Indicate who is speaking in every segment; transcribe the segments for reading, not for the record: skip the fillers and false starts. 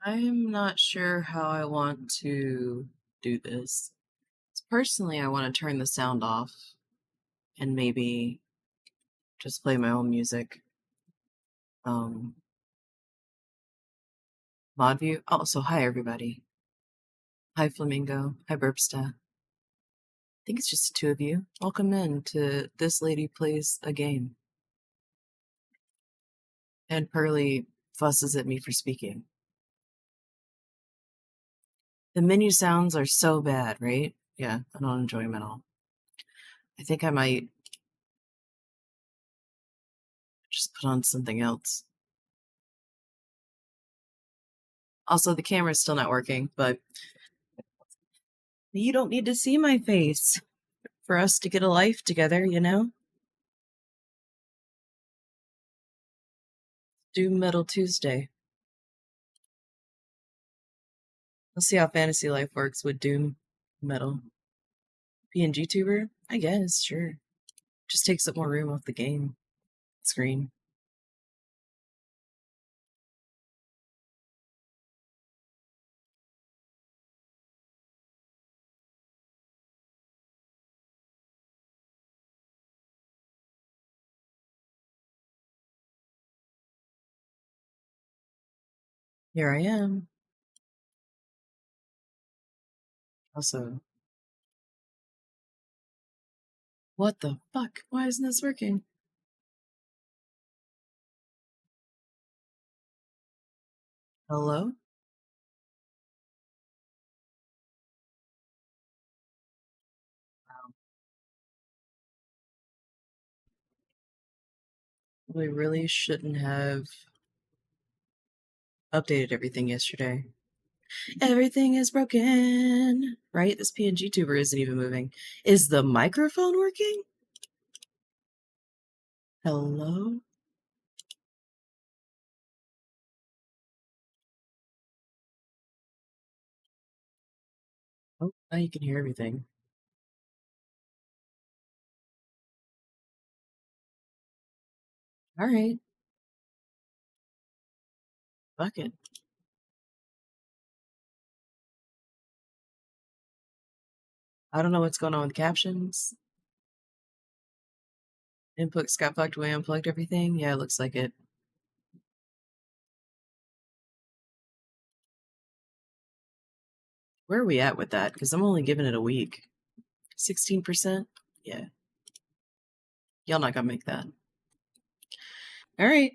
Speaker 1: I'm not sure how I want to do this. Personally, I want to turn the sound off and maybe just play my own music. Um, Mod view. Oh, so hi everybody. Hi Flamingo. Hi Burpsta. I think it's just the two of you. Welcome in to This Lady Plays a Game. And Pearly fusses at me for speaking. The menu sounds are so bad, right? Yeah, I don't enjoy them at all. I think I might just put on something else. Also, the camera's still not working, but you don't need to see my face for us to get a life together, you know? Doom Metal Tuesday. Let's see how Fantasy Life works with Doom Metal. PNG tuber? I guess, sure. Just takes up more room off the game screen. Here I am. Also, what the fuck? Why isn't this working? Hello? We really shouldn't have updated everything yesterday. Everything is broken. Right? This PNG tuber isn't even moving. Is the microphone working? Hello? Oh, now you can hear everything. All right. Fuck it. I don't know what's going on with captions. Input got fucked away, unplugged everything. Yeah, it looks like it. Where are we at with that? Because I'm only giving it a week. 16%? Yeah. Y'all not gonna make that. All right.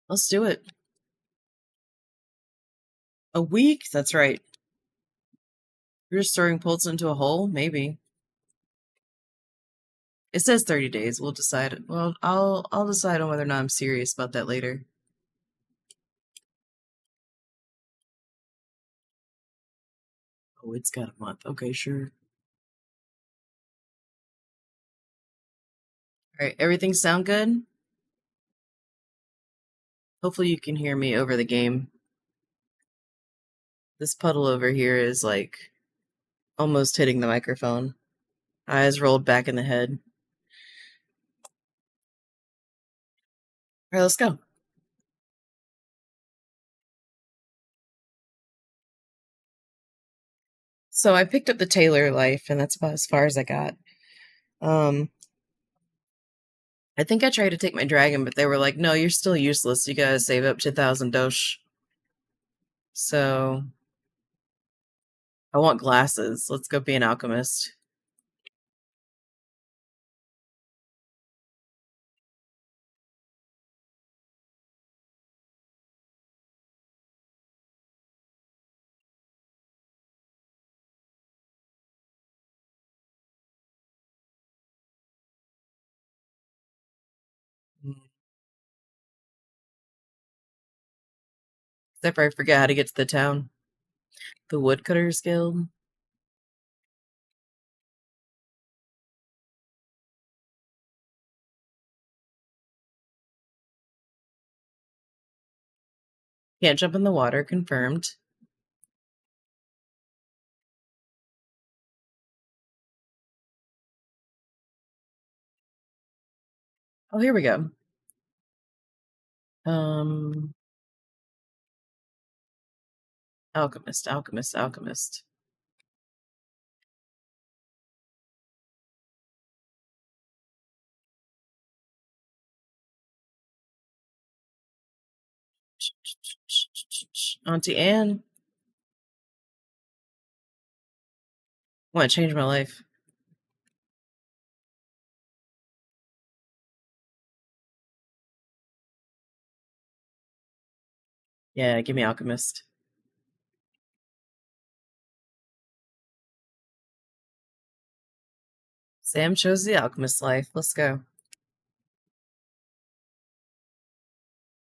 Speaker 1: Let's do it. A week? That's right. You're just throwing Pulse into a hole? Maybe. It says 30 days. We'll decide. Well, I'll decide on whether or not I'm serious about that later. Oh, it's got a month. Okay, sure. All right, everything sound good? Hopefully you can hear me over the game. This puddle over here is like almost hitting the microphone. Eyes rolled back in the head. All right, let's go. So I picked up the Taylor Life, and that's about as far as I got. I think I tried to take my dragon, but they were like, "No, you're still useless. You gotta save up to 1,000 dosh." So I want glasses. Let's go be an alchemist. Except for I forget how to get to the town. The Woodcutters Guild. Can't jump in the water. Confirmed. Oh, here we go. Um, Alchemist, Alchemist, Alchemist. Auntie Anne, want to change my life. Yeah, give me Alchemist. Sam chose the Alchemist life. Let's go.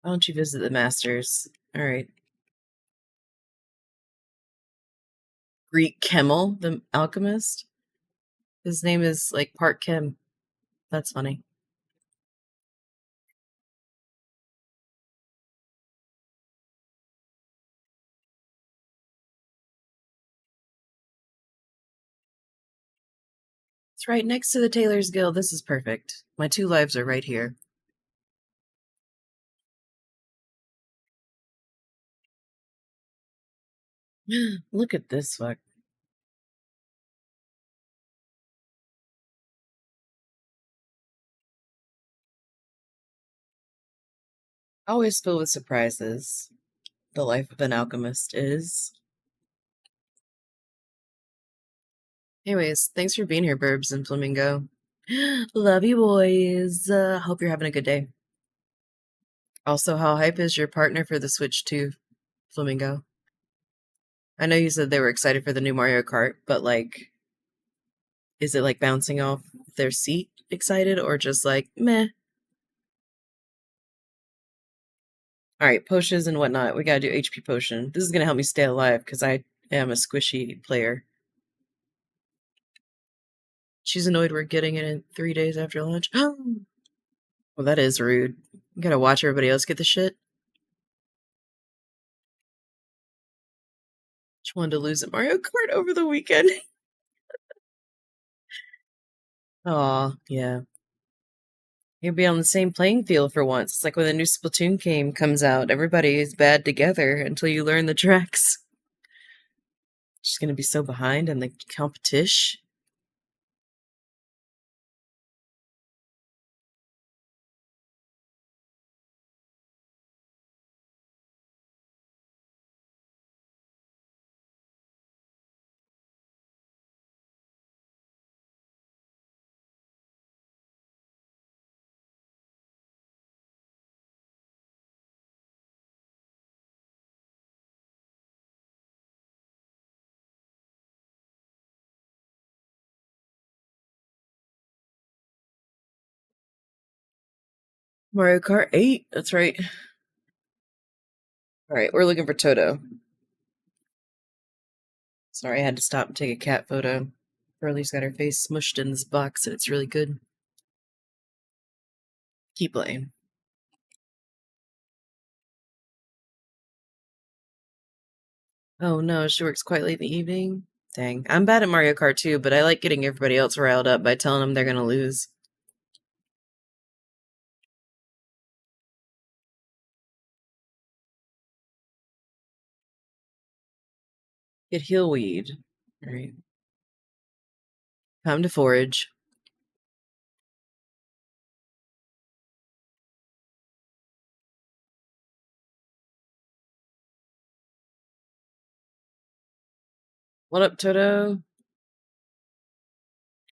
Speaker 1: Why don't you visit the Masters? All right. Greek Kemmel, the Alchemist. His name is like Park Kim. That's funny. It's right next to the Tailor's Guild. This is perfect. My 2 lives are right here. Look at this fuck. Always filled with surprises. The life of an alchemist is. Anyways, thanks for being here, Burbs and Flamingo. Love you, boys. Hope you're having a good day. Also, how hype is your partner for the Switch 2, Flamingo? I know you said they were excited for the new Mario Kart, but like, is it like bouncing off their seat excited or just like meh? All right, potions and whatnot. We gotta do HP potion. This is gonna help me stay alive because I am a squishy player. She's annoyed we're getting it in 3 days after launch. Well, that is rude. You gotta watch everybody else get the shit. She wanted to lose at Mario Kart over the weekend. Aw, yeah. You'll be on the same playing field for once. It's like when the new Splatoon game comes out, everybody is bad together until you learn the tracks. She's gonna be so behind in the competition. Mario Kart 8, that's right. Alright, we're looking for Toto. Sorry, I had to stop and take a cat photo. Pearlie's got her face smushed in this box and it's really good. Keep playing. Oh no, she works quite late in the evening. Dang. I'm bad at Mario Kart too, but I like getting everybody else riled up by telling them they're gonna lose. Get heelweed. Alright. Time to forage. What up, Toto?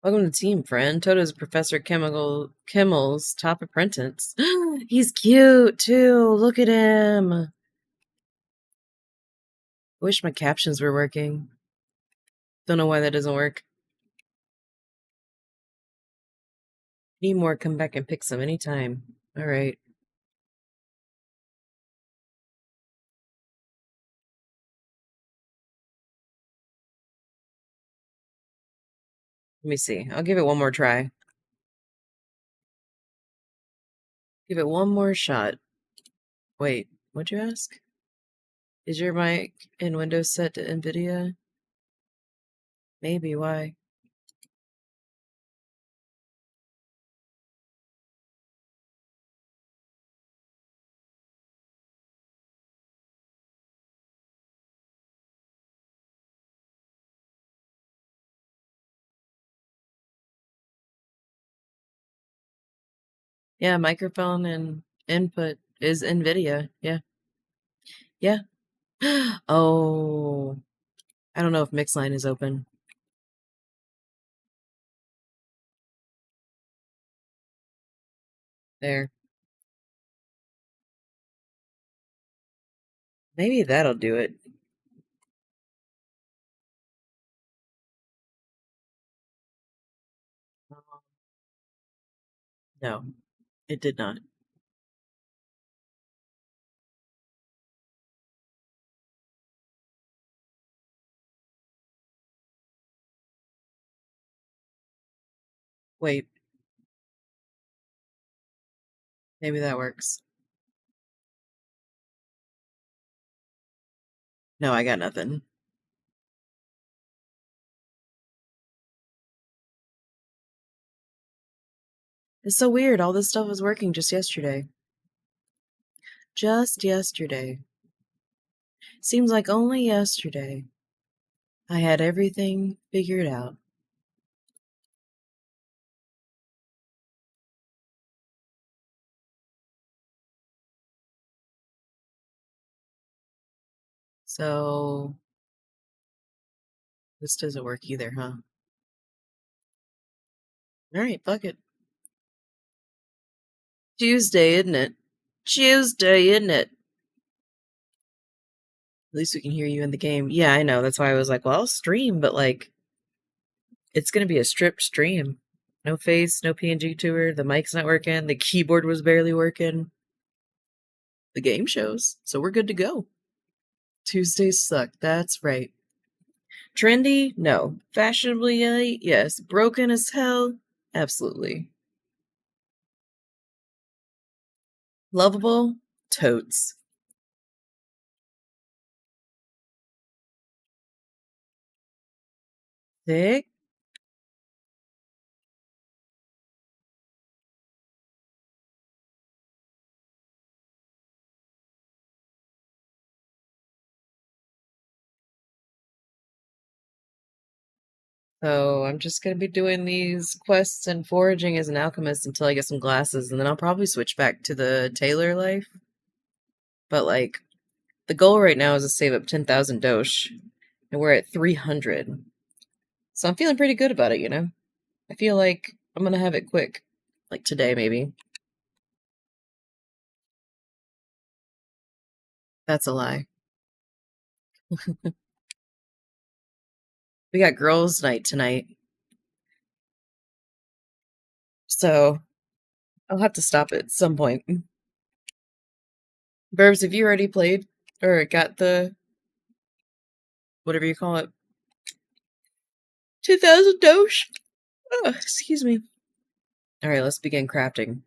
Speaker 1: Welcome to the team, friend. Toto's Professor Kimmel's top apprentice. He's cute too. Look at him. I wish my captions were working. Don't know why that doesn't work. Need more, come back and pick some anytime. Alright. Let me see. I'll give it one more try. Give it one more shot. Wait, what'd you ask? Is your mic in Windows set to NVIDIA? Maybe, why? Yeah, microphone and input is NVIDIA. Yeah. Yeah. Oh, I don't know if Mixline is open. There. Maybe that'll do it. No, it did not. Wait, maybe that works. No, I got nothing. It's so weird. All this stuff was working just yesterday. Just yesterday. Seems like only yesterday I had everything figured out. So, this doesn't work either, huh? Alright, fuck it. Tuesday, isn't it? Tuesday, isn't it? At least we can hear you in the game. Yeah, I know. That's why I was like, well, I'll stream, but like, it's gonna be a stripped stream. No face, no PNG tour, the mic's not working, the keyboard was barely working. The game shows, so we're good to go. Tuesdays suck, that's right. Trendy? No. Fashionably elite? Yes. Broken as hell? Absolutely. Lovable? Totes. Thick? So I'm just gonna be doing these quests and foraging as an alchemist until I get some glasses, and then I'll probably switch back to the tailor life. But like, the goal right now is to save up 10,000 dosh, and we're at 300. So I'm feeling pretty good about it, you know? I feel like I'm gonna have it quick. Like today, maybe. That's a lie. We got girls' night tonight. So I'll have to stop at some point. Burbs, have you already played? Or got the whatever you call it? 2,000 dosh? Oh, excuse me. Alright, let's begin crafting.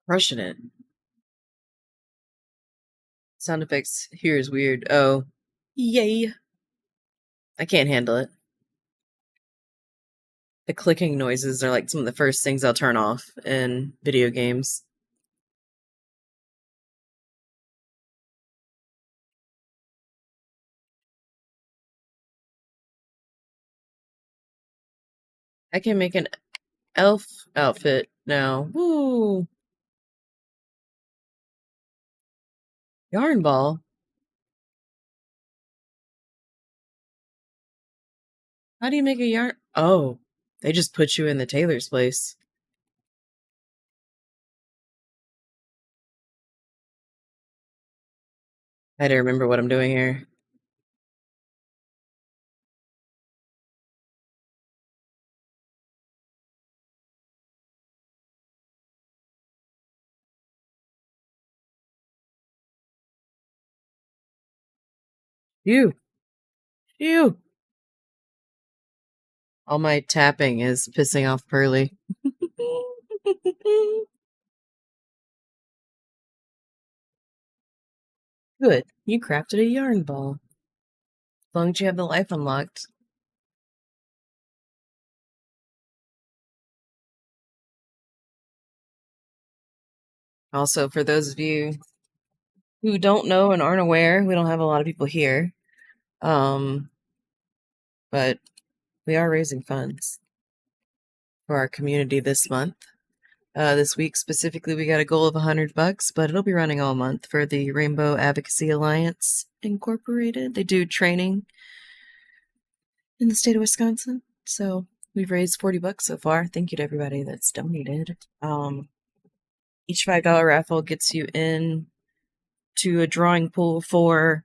Speaker 1: Crushing it. Sound effects here is weird. Oh. Yay. I can't handle it. The clicking noises are like some of the first things I'll turn off in video games. I can make an elf outfit now. Woo! Yarn ball? How do you make a yarn? Oh, they just put you in the tailor's place. I don't remember what I'm doing here. You. You. All my tapping is pissing off Pearly. Good. You crafted a yarn ball. As long as you have the life unlocked. Also, for those of you who don't know and aren't aware, we don't have a lot of people here. But we are raising funds for our community this month. This week specifically, we got a goal of $100, but it'll be running all month for the Rainbow Advocacy Alliance Incorporated. They do training in the state of Wisconsin. So we've raised $40 so far. Thank you to everybody that's donated. Each $5 raffle gets you in to a drawing pool for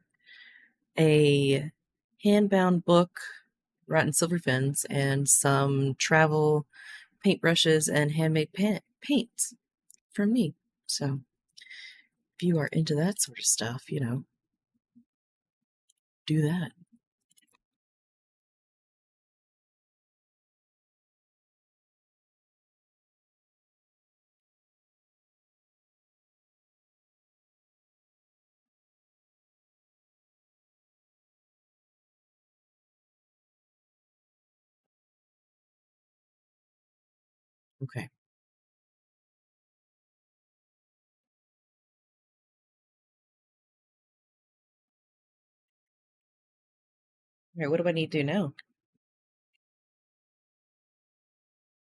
Speaker 1: a hand-bound book, Rotten Silver Fins, and some travel paintbrushes and handmade paints from me. So if you are into that sort of stuff, do that. Okay. All right, what do I need to do now?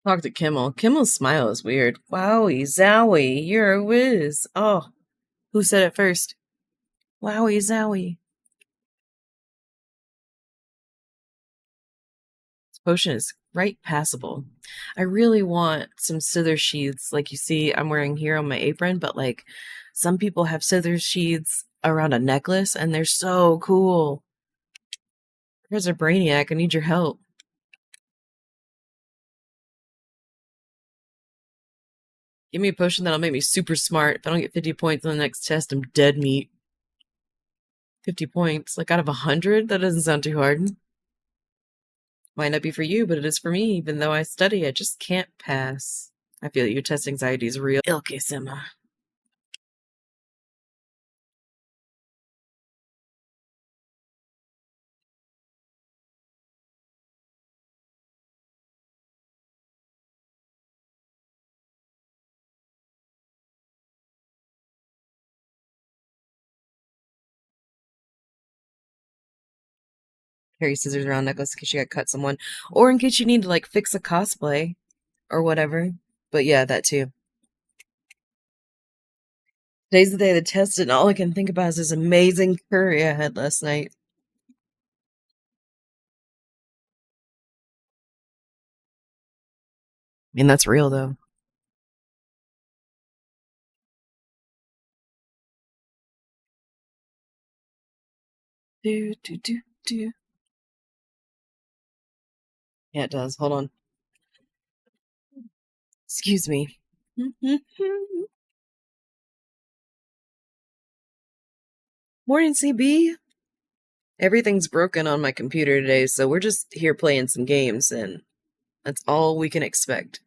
Speaker 1: Talk to Kimmel. Kimmel's smile is weird. Wowie, zowie, you're a whiz. Oh, who said it first? Wowie, zowie. This potion is right passable. I really want some scissor sheaths like you see I'm wearing here on my apron, but like some people have scissor sheaths around a necklace and they're so cool. There's a Brainiac. I need your help. Give me a potion that'll make me super smart. If I don't get 50 points on the next test, I'm dead meat. 50 points? Like out of 100? That doesn't sound too hard. Might not be for you, but it is for me. Even though I study, I just can't pass. I feel that your test anxiety is real. Okay, Simma. Carry scissors around necklace in case you got cut someone. Or in case you need to like fix a cosplay or whatever. But yeah, that too. Today's the day of the test, and all I can think about is this amazing curry I had last night. I mean, that's real though. Do, do, do, do. Yeah, it does. Hold on. Excuse me. Morning, CB. Everything's broken on my computer today, so we're just here playing some games, and that's all we can expect.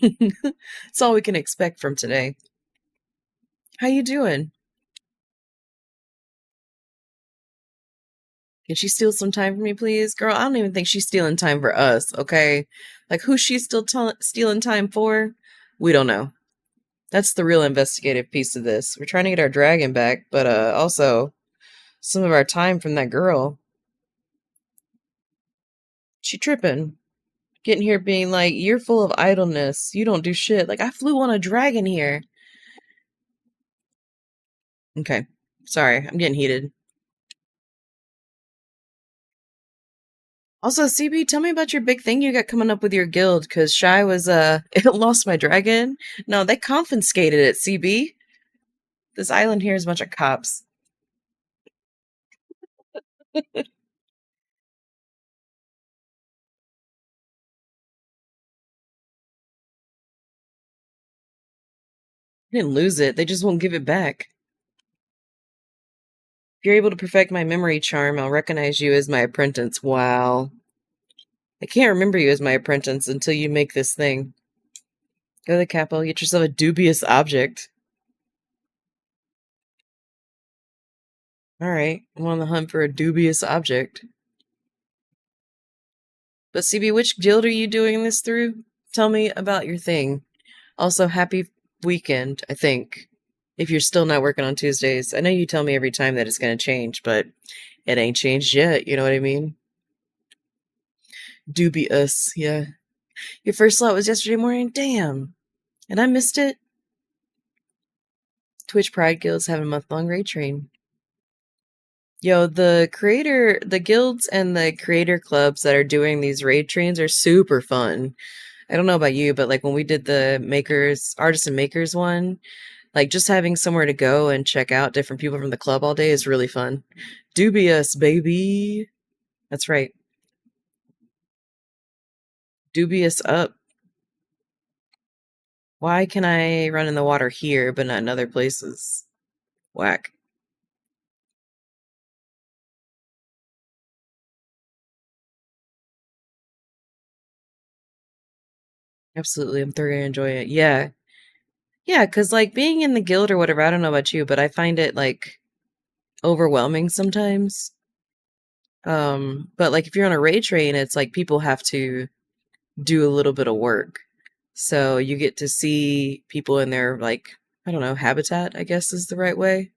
Speaker 1: That's all we can expect from today. How you doing? Can she steal some time from me, please? Girl, I don't even think she's stealing time for us, okay? Like, who's she still stealing time for? We don't know. That's the real investigative piece of this. We're trying to get our dragon back, but also some of our time from that girl. She tripping. Getting here being like, you're full of idleness. You don't do shit. Like, I flew on a dragon here. Okay. Sorry, I'm getting heated. Also, CB, tell me about your big thing you got coming up with your guild, because Shy was, it lost my dragon. No, they confiscated it, CB. This island here is a bunch of cops. I didn't lose it, they just won't give it back. If you're able to perfect my memory charm, I'll recognize you as my apprentice. Wow. I can't remember you as my apprentice until you make this thing. Go to the capital, get yourself a dubious object. Alright, I'm on the hunt for a dubious object. But CB, which guild are you doing this through? Tell me about your thing. Also, happy weekend, I think. If you're still not working on Tuesdays. I know you tell me every time that it's going to change, but it ain't changed yet. You know what I mean? Dubious, yeah. Your first slot was yesterday morning? Damn. And I missed it? Twitch Pride Guilds have a month-long raid train. Yo, the guilds and the creator clubs that are doing these raid trains are super fun. I don't know about you, but like when we did the artists and makers one, like just having somewhere to go and check out different people from the club all day is really fun. Dubious, baby. That's right. Dubious up. Why can I run in the water here but not in other places? Whack. Absolutely, I'm thoroughly enjoying it. Yeah. Yeah, because like being in the guild or whatever, I don't know about you, but I find it like overwhelming sometimes. But like if you're on a raid train, it's like people have to do a little bit of work. So you get to see people in their like, I don't know, habitat, I guess is the right way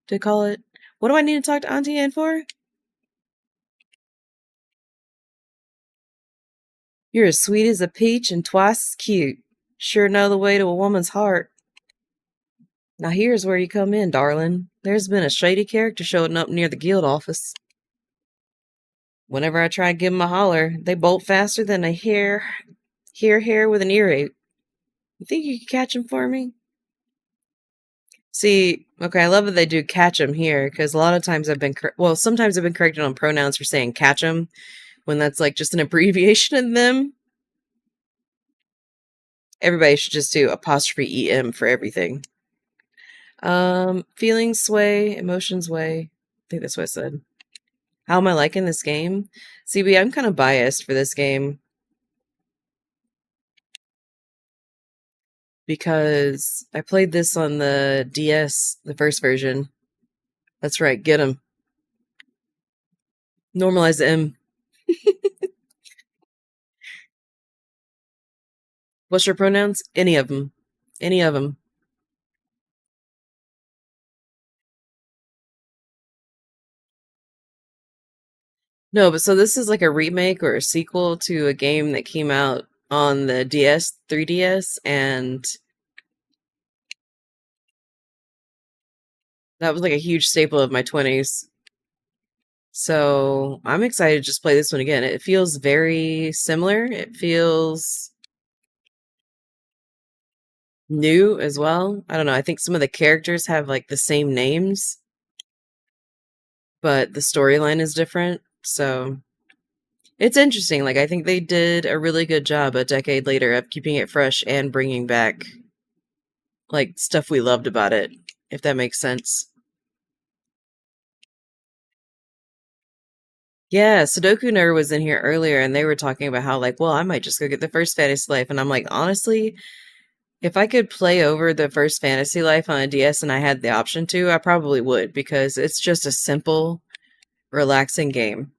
Speaker 1: to call it. What do I need to talk to Auntie Anne for? You're as sweet as a peach and twice as cute. Sure know the way to a woman's heart. Now here's where you come in, darling. There's been a shady character showing up near the guild office. Whenever I try to give 'em a holler, they bolt faster than a hare with an earache. You think you could catch 'em for me? See, okay, I love that they do catch 'em here, because a lot of times sometimes I've been corrected on pronouns for saying catch 'em, when that's like just an abbreviation of them. Everybody should just do apostrophe EM for everything. Feelings sway, emotions weigh. I think that's what I said. How am I liking this game? CB, I'm kind of biased for this game because I played this on the DS, the first version. That's right, get him. Normalize the M. What's your pronouns? Any of them. Any of them. No, but so this is like a remake or a sequel to a game that came out on the DS, 3DS, and that was like a huge staple of my 20s. So I'm excited to just play this one again. It feels very similar. It feels new as well. I don't know. I think some of the characters have like the same names, but the storyline is different. So it's interesting. Like I think they did a really good job a decade later of keeping it fresh and bringing back like stuff we loved about it, if that makes sense. Yeah, Sudoku Nerd was in here earlier and they were talking about how like, well, I might just go get the first Fantasy Life, and I'm like, honestly, if I could play over the first Fantasy Life on a DS and I had the option to, I probably would, because it's just a simple, relaxing game.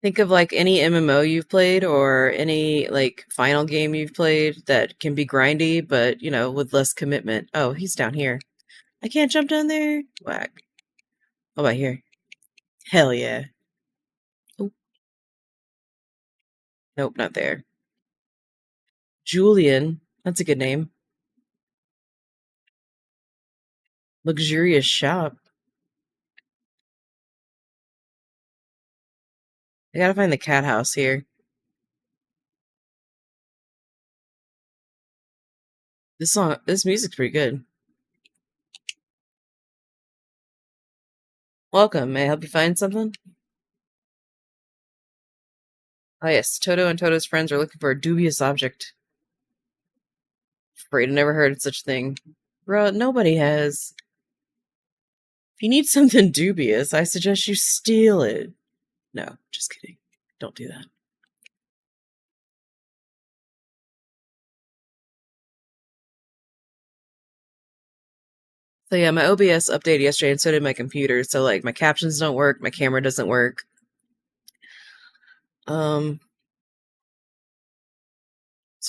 Speaker 1: Think of like any MMO you've played or any like final game you've played that can be grindy, but you know, with less commitment. Oh, he's down here. I can't jump down there. Whack. What about here? Hell yeah. Oh, nope, not there. Julian. That's a good name. Luxurious shop. I gotta find the cat house here. This music's pretty good. Welcome. May I help you find something? Oh yes, Toto and Toto's friends are looking for a dubious object. Afraid I never heard of such a thing. Bro, nobody has. If you need something dubious, I suggest you steal it. No, just kidding. Don't do that. So yeah, my OBS updated yesterday and so did my computer. So like my captions don't work, my camera doesn't work. So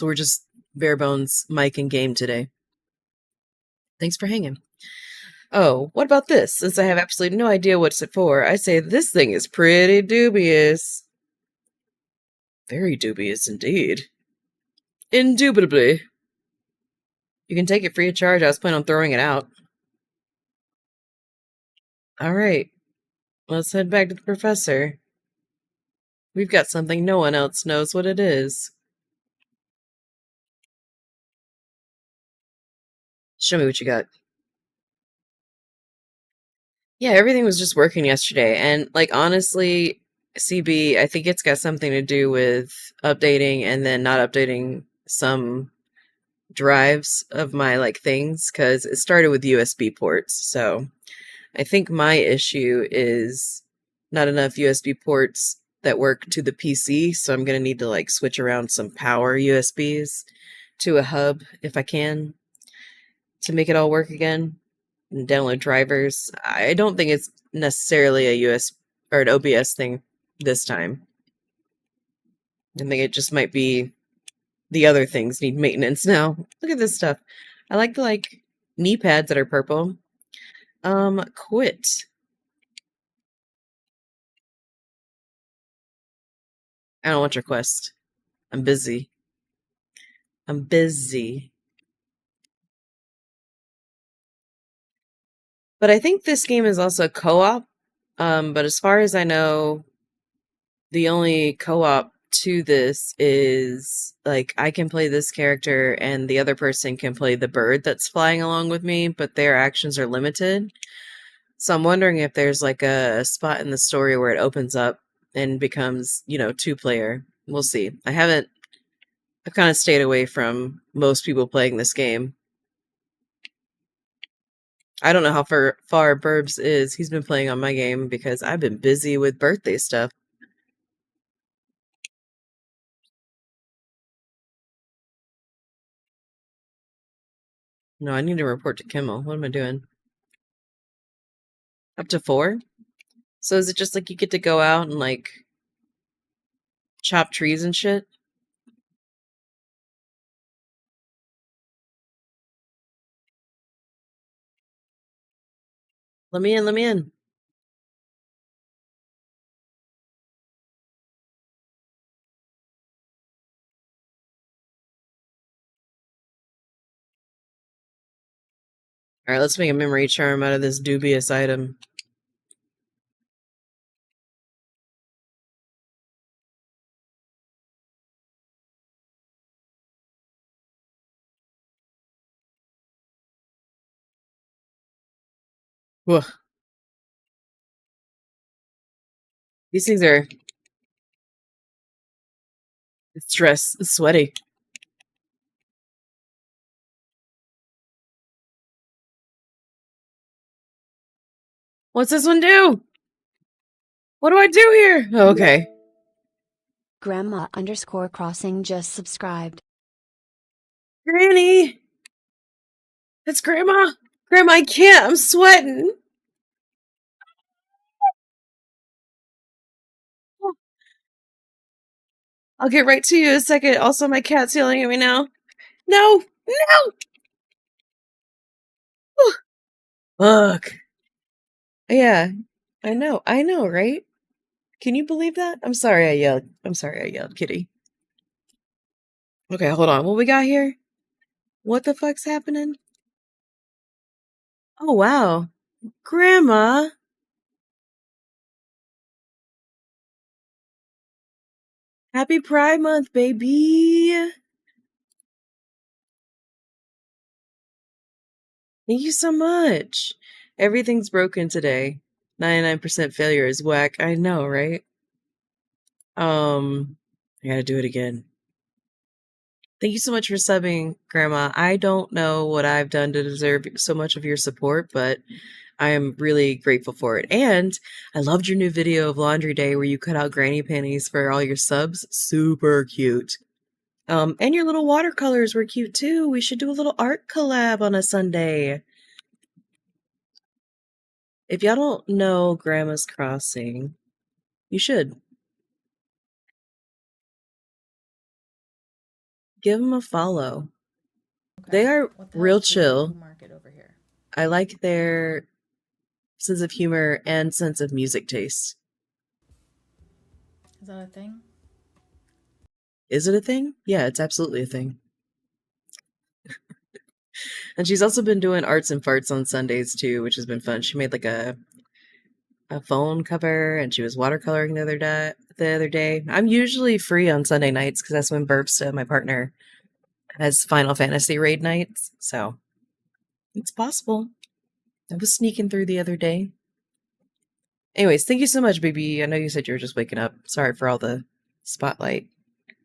Speaker 1: we're just bare bones mic and game today. Thanks for hanging. Oh, what about this? Since I have absolutely no idea what's it for, I say this thing is pretty dubious. Very dubious indeed. Indubitably. You can take it free of charge. I was planning on throwing it out. Alright. Let's head back to the professor. We've got something no one else knows what it is. Show me what you got. Yeah, everything was just working yesterday. And, like, honestly, CB, I think it's got something to do with updating and then not updating some drives of my, like, things, because it started with USB ports. So I think my issue is not enough USB ports that work to the PC. So I'm going to need to, like, switch around some power USBs to a hub if I can to make it all work again. And download drivers. I don't think it's necessarily a US or an OBS thing this time. I think it just might be the other things need maintenance now. Look at this stuff. I like the knee pads that are purple. Quit. I don't want your quest. I'm busy. I'm busy. But I think this game is also co-op. But as far as I know, the only co-op to this is like I can play this character and the other person can play the bird that's flying along with me, but their actions are limited. So I'm wondering if there's like a spot in the story where it opens up and becomes, 2-player. We'll see. I've kind of stayed away from most people playing this game. I don't know how far Burbs is. He's been playing on my game because I've been busy with birthday stuff. No, I need to report to Kimmel. What am I doing? Up to 4? So is it just like you get to go out and like chop trees and shit? Let me in, let me in. Alright, let's make a memory charm out of this dubious item. Whoa. These things are stress, sweaty. What's this one do? What do I do here? Oh, okay.
Speaker 2: Grandma_crossing just subscribed.
Speaker 1: Granny! It's Grandma! Grandma, I can't! I'm sweating! I'll get right to you in a second. Also, my cat's yelling at me now. No! No! Look. Yeah. I know, right? Can you believe that? I'm sorry I yelled, kitty. Okay, hold on. What we got here? What the fuck's happening? Oh, wow. Grandma! Happy Pride Month, baby! Thank you so much. Everything's broken today. 99% failure is whack. I know, right? I gotta do it again. Thank you so much for subbing, Grandma. I don't know what I've done to deserve so much of your support, but I am really grateful for it. And I loved your new video of Laundry Day where you cut out granny panties for all your subs. Super cute. And your little watercolors were cute too. We should do a little art collab on a Sunday. If y'all don't know Grandma's Crossing, you should. Give them a follow. They are
Speaker 3: What the
Speaker 1: real
Speaker 3: hell is the
Speaker 1: chill.
Speaker 3: Yahoo Market over here?
Speaker 1: I like their sense of humor and sense of music taste.
Speaker 3: Is that a thing?
Speaker 1: Is it a thing? Yeah, it's absolutely a thing. And she's also been doing arts and farts on Sundays too, which has been fun. She made like a phone cover, and she was watercoloring the other day. I'm usually free on Sunday nights because that's when Burbsta, my partner, has Final Fantasy raid nights. So it's possible. I was sneaking through the other day. Anyways, thank you so much, baby. I know you said you were just waking up. Sorry for all the spotlight,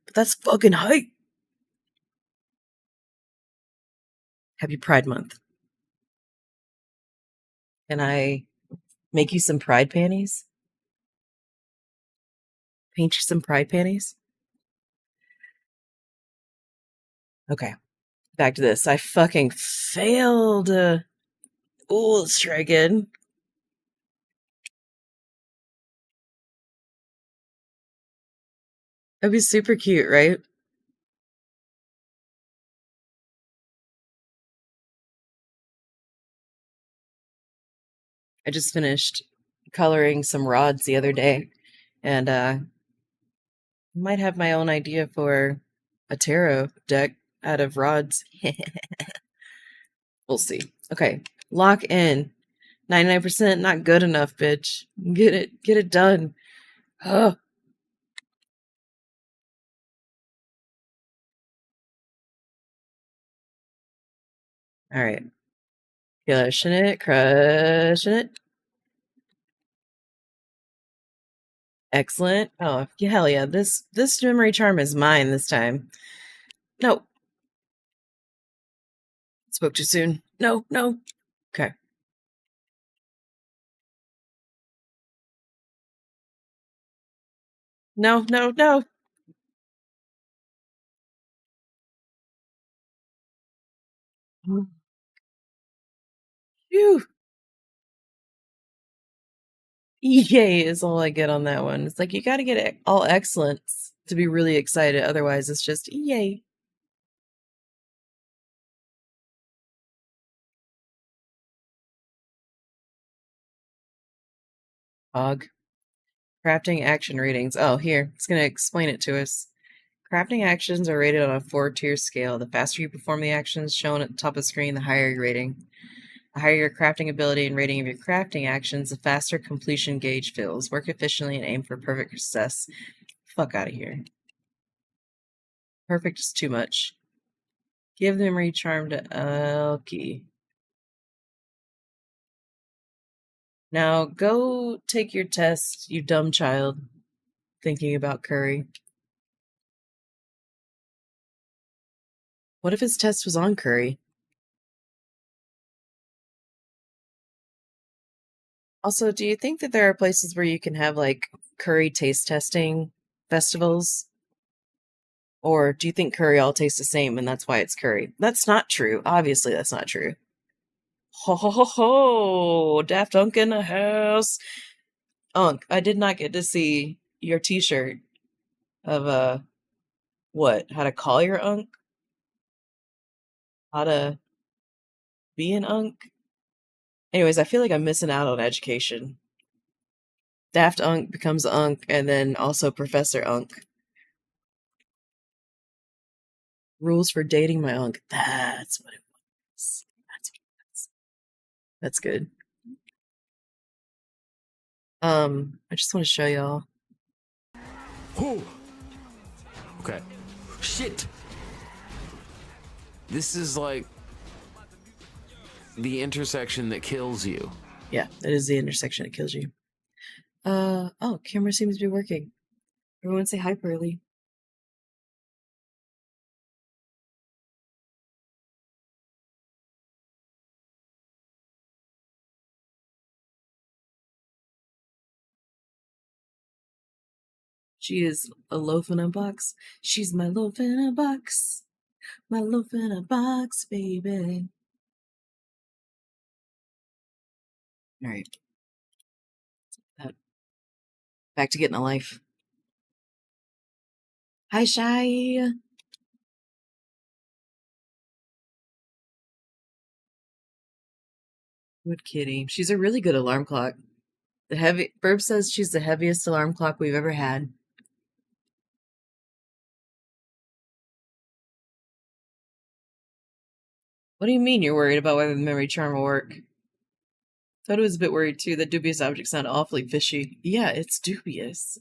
Speaker 1: but that's fucking hype. Happy Pride Month. Can I make you some pride panties? Paint you some pride panties? Okay, back to this. I fucking failed. Ooh, let's try again. That'd be super cute, right? I just finished coloring some rods the other day, and might have my own idea for a tarot deck out of rods. We'll see. Okay, lock in. 99% not good enough, bitch. Get it done. Oh. All right. Crushing it, crushing it. Excellent. Oh, yeah, hell yeah. This memory charm is mine this time. No. Spoke too soon. No, no. Okay. No, no, no. Phew. Yay is all I get on that one. It's like you got to get it all excellence to be really excited. Otherwise, it's just yay. Hog. Crafting action ratings. Oh, here. It's going to explain it to us. Crafting actions are rated on a 4-tier scale. The faster you perform the actions shown at the top of the screen, the higher your rating. The higher your crafting ability and rating of your crafting actions, the faster completion gauge fills. Work efficiently and aim for perfect success. Fuck out of here. Perfect is too much. Give the memory charm to Elkie. Now go take your test, you dumb child, thinking about curry. What if his test was on curry? Also, do you think that there are places where you can have like curry taste testing festivals? Or do you think curry all tastes the same and that's why it's curry? That's not true. Obviously, that's not true. Ho ho ho ho! Daft Unk in the house. Unk, I did not get to see your t-shirt of what? How to call your unk? How to be an unk? Anyways, I feel like I'm missing out on education. Daft Unk becomes Unk and then also Professor Unk. Rules for dating my Unk. That's what it was. That's what it was. That's good. I just want to show y'all.
Speaker 4: Oh. Okay. Shit. This is like the intersection that kills you.
Speaker 1: Yeah, that is the intersection that kills you. Oh, camera seems to be working. Everyone say hi, Pearly. She is a loaf in a box. She's my loaf in a box. My loaf in a box, baby. All right. Back to getting a life. Hi, Shy. Good kitty. She's a really good alarm clock. Burb says she's the heaviest alarm clock we've ever had. What do you mean you're worried about whether the memory charm will work? Toto was a bit worried too. That dubious object sounded awfully fishy. Yeah, it's dubious.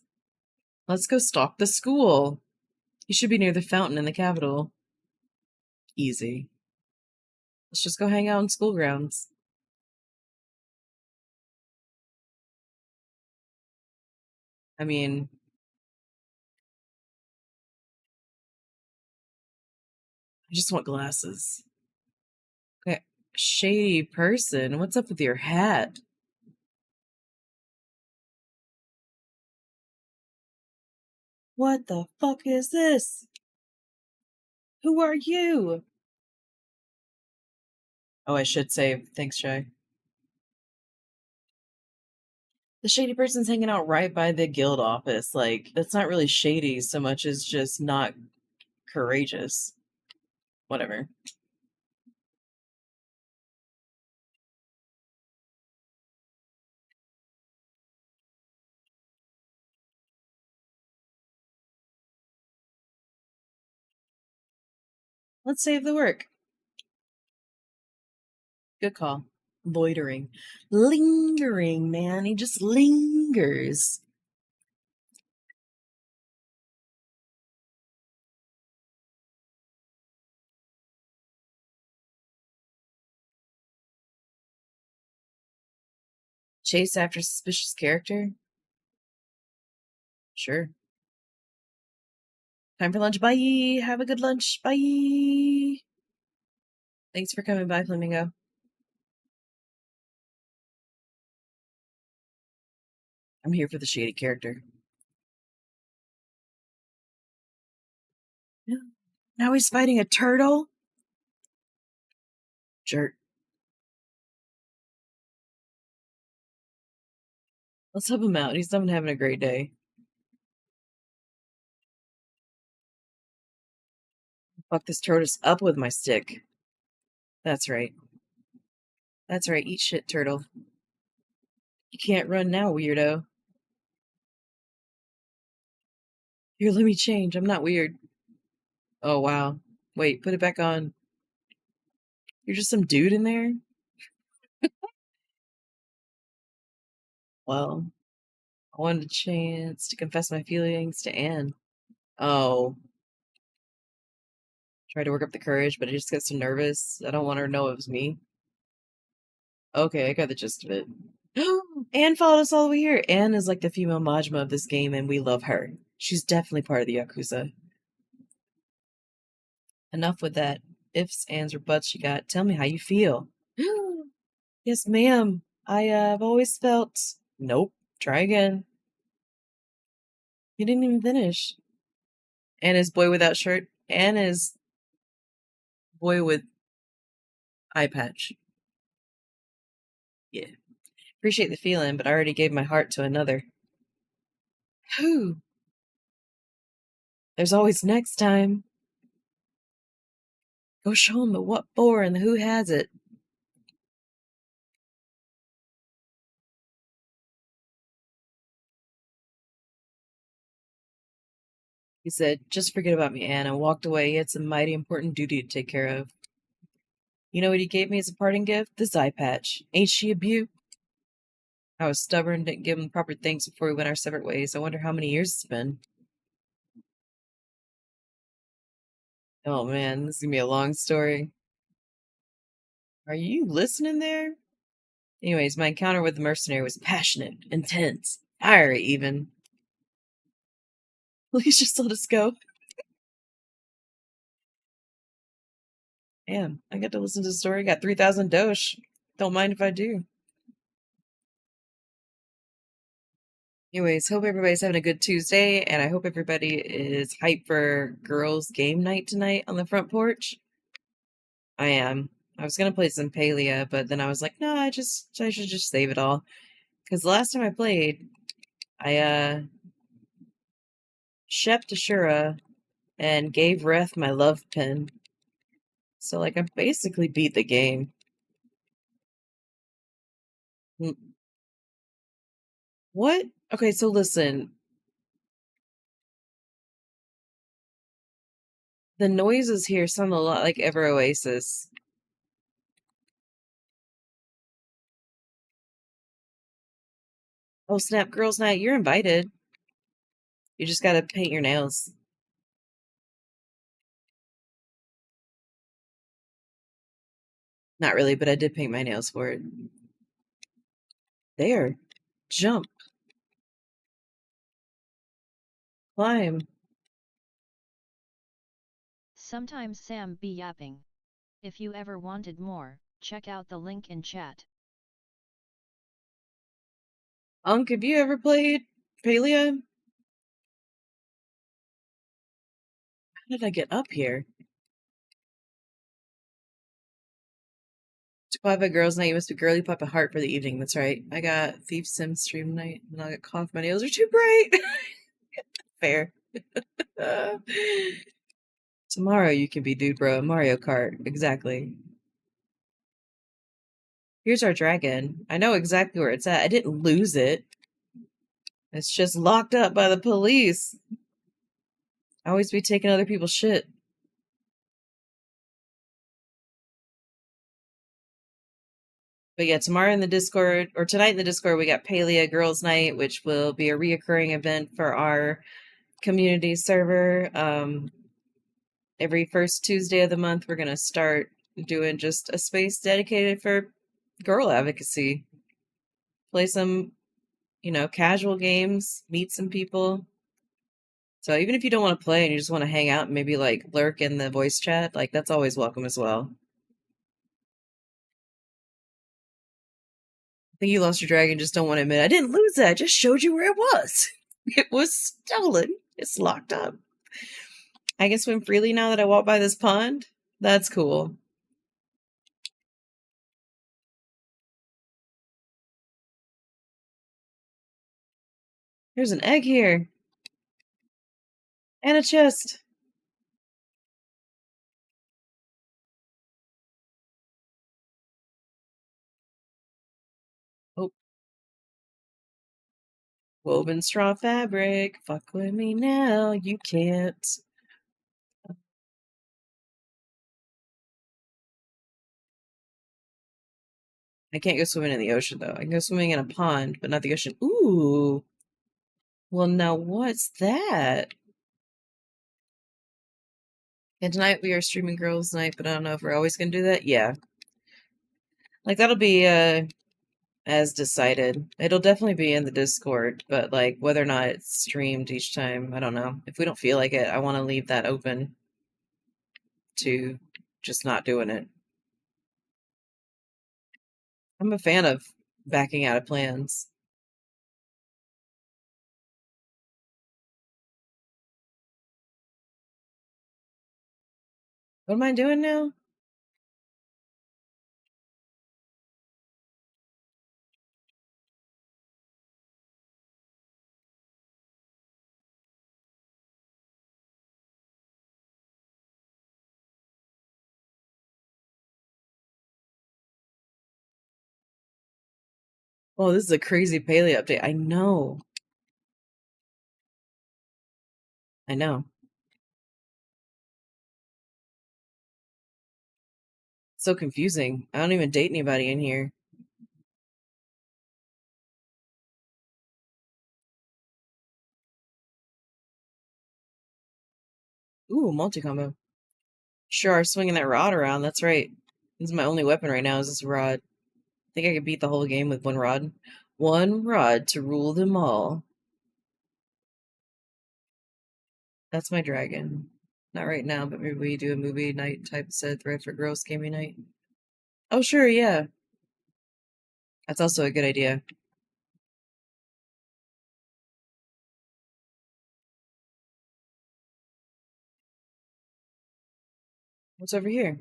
Speaker 1: Let's go stalk the school. You should be near the fountain in the Capitol. Easy. Let's just go hang out in school grounds. I mean, I just want glasses. Okay. Shady person, what's up with your hat? What the fuck is this? Who are you? Oh, I should save. Thanks, Shy. The shady person's hanging out right by the guild office. Like, that's not really shady so much as just not courageous. Whatever. Let's save the work. Good call. Loitering. Lingering, man. He just lingers. Chase after suspicious character? Sure. Time for lunch. Bye. Have a good lunch. Bye. Thanks for coming by, Flamingo. I'm here for the shady character. Now he's fighting a turtle? Jerk. Let's help him out. He's not having a great day. Fuck this tortoise up with my stick. That's right. That's right. Eat shit, turtle. You can't run now, weirdo. Here, let me change. I'm not weird. Oh, wow. Wait, put it back on. You're just some dude in there? Well, I wanted a chance to confess my feelings to Anne. Oh. Tried to work up the courage, but I just got so nervous. I don't want her to know it was me. Okay, I got the gist of it. Anne followed us all the way here. Anne is like the female Majima of this game, and we love her. She's definitely part of the Yakuza. Enough with that ifs, ands, or buts you got. Tell me how you feel. Yes, ma'am. I've always felt... Nope. Try again. You didn't even finish. Anne is boy without shirt. Anne is boy with eye patch. Yeah. Appreciate the feeling, but I already gave my heart to another. Whew. There's always next time. Go show him the what for and the who has it. He said, just forget about me, Anne, and walked away. He had some mighty important duty to take care of. You know what he gave me as a parting gift? This eye patch. Ain't she a beaut? I was stubborn, didn't give him the proper thanks before we went our separate ways. I wonder how many years it's been. Oh man, this is gonna be a long story. Are you listening there? Anyways, my encounter with the mercenary was passionate, intense, fiery even. Please just let us go. Damn, I got to listen to the story. Got 3,000 dosh. Don't mind if I do. Anyways, hope everybody's having a good Tuesday, and I hope everybody is hyped for girls' game night tonight on the front porch. I am. I was gonna play some Palia, but then I was like, no, I should just save it all. Because the last time I played, I shept Ashura and gave Reth my love pin. So like I basically beat the game. What? Okay, so listen. The noises here sound a lot like Ever Oasis. Oh snap, girls' night, you're invited. You just gotta paint your nails. Not really, but I did paint my nails for it. There. Jump. Climb.
Speaker 3: Sometimes Sam be yapping. If you ever wanted more, check out the link in chat.
Speaker 1: Unc, have you ever played Palia? How did I get up here? To Papa Girls Night, you must be girly Papa Heart for the evening. That's right. I got Thief Sim stream night, and I got cough. My nails are too bright. Fair. Tomorrow you can be Dude Bro Mario Kart. Exactly. Here's our dragon. I know exactly where it's at. I didn't lose it. It's just locked up by the police. I always be taking other people's shit. But yeah, tomorrow in the Discord, or tonight in the Discord, we got Palia Girls Night, which will be a reoccurring event for our community server. Every first Tuesday of the month, we're going to start doing just a space dedicated for girl advocacy. Play some, casual games, meet some people. So even if you don't want to play and you just want to hang out and maybe like lurk in the voice chat, like that's always welcome as well. I think you lost your dragon, just don't want to admit I didn't lose it. I just showed you where it was. It was stolen. It's locked up. I can swim freely now that I walk by this pond. That's cool. There's an egg here. And a chest. Oh. Woven straw fabric. Fuck with me now. You can't. I can't go swimming in the ocean, though. I can go swimming in a pond, but not the ocean. Ooh. Well, now what's that? And tonight we are streaming Girls Night, but I don't know if we're always going to do that. Yeah. Like, that'll be as decided. It'll definitely be in the Discord, but like whether or not it's streamed each time, I don't know. If we don't feel like it, I want to leave that open to just not doing it. I'm a fan of backing out of plans. What am I doing now? Oh, this is a crazy paleo update. I know. I know. So confusing. I don't even date anybody in here. Ooh, multi-combo. Sure are swinging that rod around. That's right. This is my only weapon right now is this rod. I think I could beat the whole game with one rod. One rod to rule them all. That's my dragon. Not right now, but maybe we do a movie night type set thread for girls gaming night. Oh, sure, yeah. That's also a good idea. What's over here?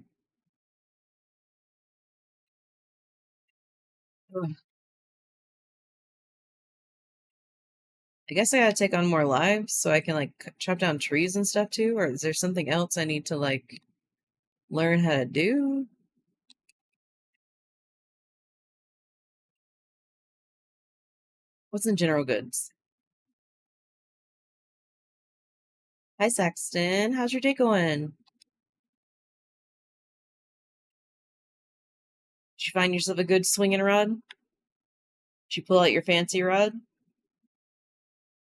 Speaker 1: Ugh. I guess I gotta take on more lives so I can like chop down trees and stuff too, or is there something else I need to like learn how to do? What's in general goods? Hi Saxton, how's your day going? Did you find yourself a good swinging rod? Did you pull out your fancy rod?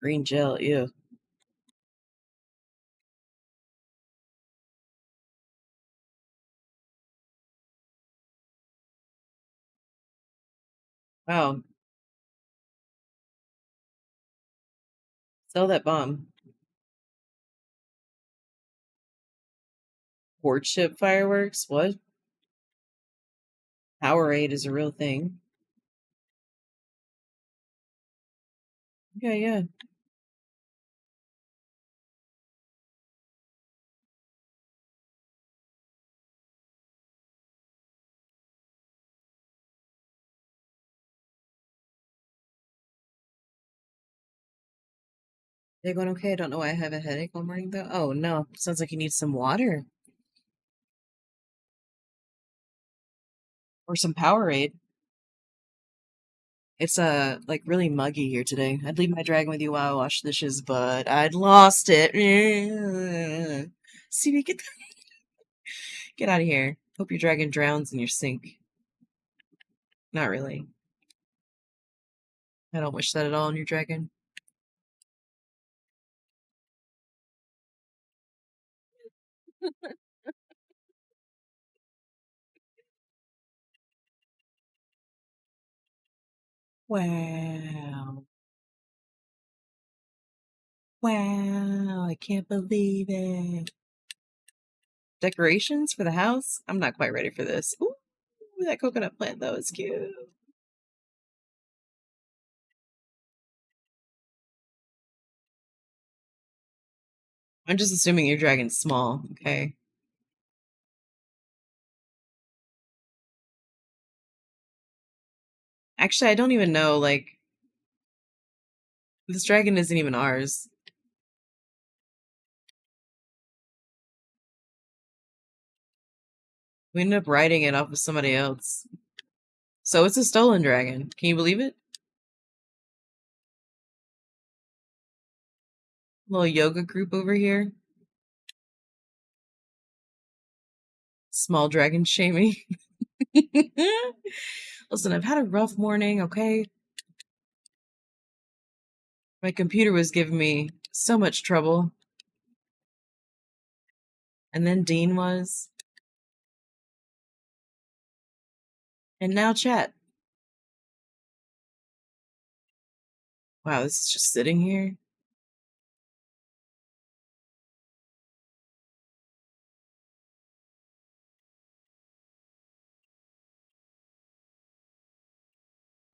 Speaker 1: Green gel, ew. Wow, sell that bomb. Courtship fireworks? What? Powerade is a real thing. Yeah, yeah. They going okay? I don't know why I have a headache all morning though. Oh no, sounds like you need some water or some Powerade. It's like really muggy here today. I'd leave my dragon with you while I wash dishes, but I'd lost it. See, we get out of here. Hope your dragon drowns in your sink. Not really. I don't wish that at all on your dragon. Wow. Wow, I can't believe it. Decorations for the house? I'm not quite ready for this. Ooh, that coconut plant though is cute. I'm just assuming your dragon's small, okay? Actually, I don't even know, like, this dragon isn't even ours. We ended up riding it off of somebody else. So it's a stolen dragon. Can you believe it? Little yoga group over here. Small dragon shaming. Listen, I've had a rough morning, okay? My computer was giving me so much trouble. And then Dean was. And now chat. Wow, this is just sitting here.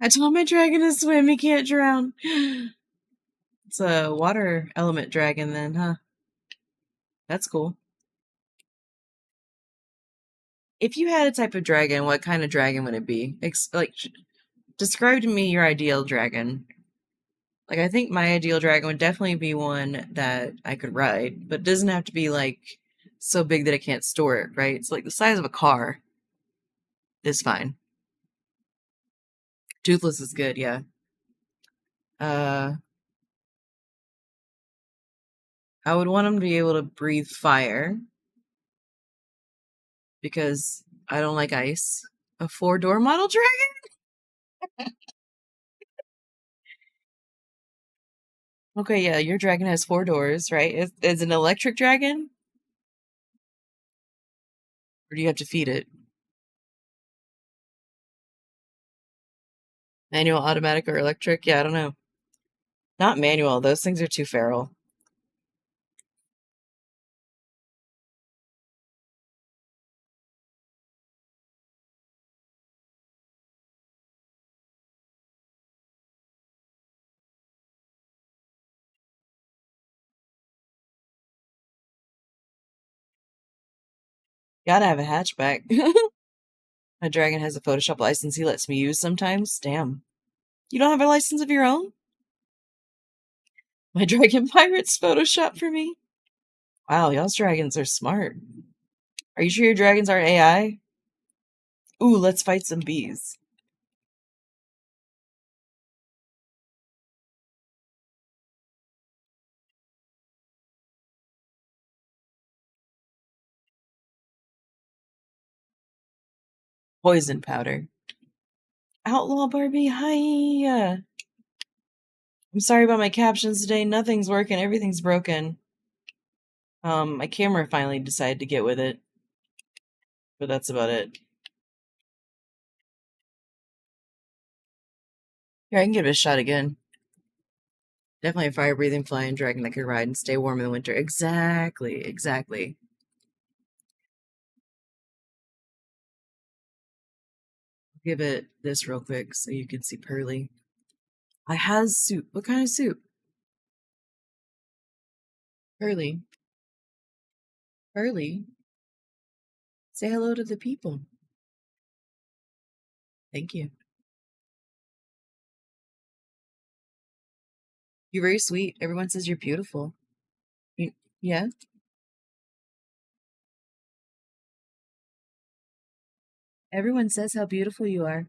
Speaker 1: I told my dragon to swim, he can't drown. It's a water element dragon then, huh? That's cool. If you had a type of dragon, what kind of dragon would it be? Describe to me your ideal dragon. Like, I think my ideal dragon would definitely be one that I could ride, but it doesn't have to be, like, so big that I can't store it, right? It's like the size of a car is fine. Toothless is good, yeah. I would want him to be able to breathe fire because I don't like ice. A 4-door model dragon? Okay, yeah, your dragon has 4 doors, right? Is it an electric dragon? Or do you have to feed it? Manual, automatic, or electric? Yeah, I don't know. Not manual. Those things are too feral. Gotta have a hatchback. My dragon has a Photoshop license he lets me use sometimes. Damn. You don't have a license of your own? My dragon pirates Photoshop for me. Wow, y'all's dragons are smart. Are you sure your dragons aren't AI? Ooh, let's fight some bees. Poison powder. Outlaw Barbie, hi. I'm sorry about my captions today. Nothing's working. Everything's broken. My camera finally decided to get with it. But that's about it. Yeah, I can give it a shot again. Definitely a fire-breathing flying dragon that could ride and stay warm in the winter. Exactly. Give it this real quick so you can see Pearly. I has soup. What kind of soup? Pearly. Pearly. Say hello to the people. Thank you. You're very sweet. Everyone says you're beautiful. Yeah? Everyone says how beautiful you are.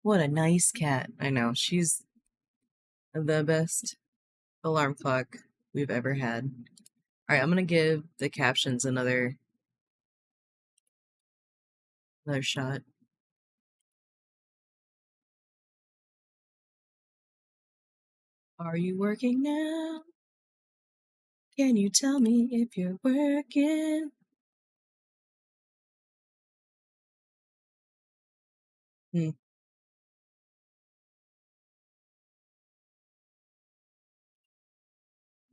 Speaker 1: What a nice cat. I know. She's the best alarm clock we've ever had. All right, I'm going to give the captions another shot. Are you working now? Can you tell me if you're working? Hmm.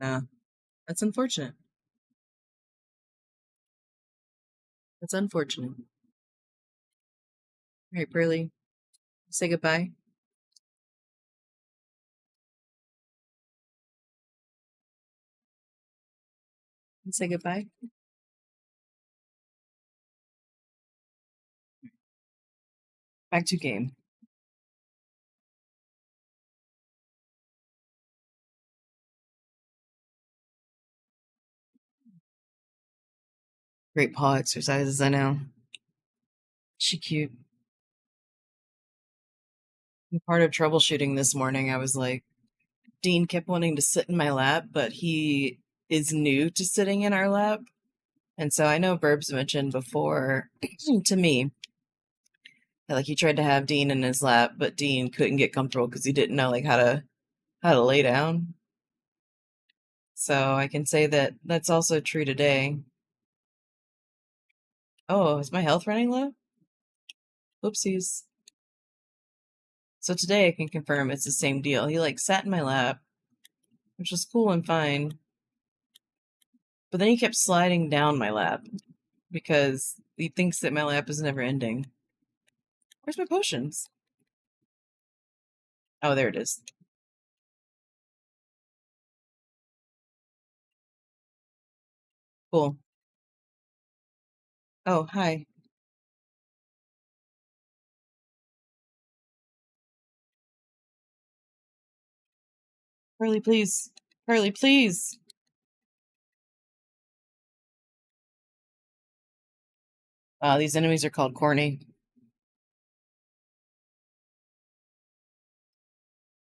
Speaker 1: No, that's unfortunate. That's unfortunate. All right, Pearly, say goodbye. Say goodbye. Back to game. Great paw exercises, I know. She cute. Part of troubleshooting this morning, I was like, Dean kept wanting to sit in my lap, but he is new to sitting in our lap. And so I know Burbs mentioned before to me that like he tried to have Dean in his lap, but Dean couldn't get comfortable because he didn't know like how to lay down. So I can say that that's also true today. Oh, is my health running low? Whoopsies. So today I can confirm it's the same deal. He like sat in my lap, which was cool and fine. But then he kept sliding down my lap because he thinks that my lap is never ending. Where's my potions? Oh, there it is. Cool. Oh, hi. Pearly, please. Pearly, please. These enemies are called corny.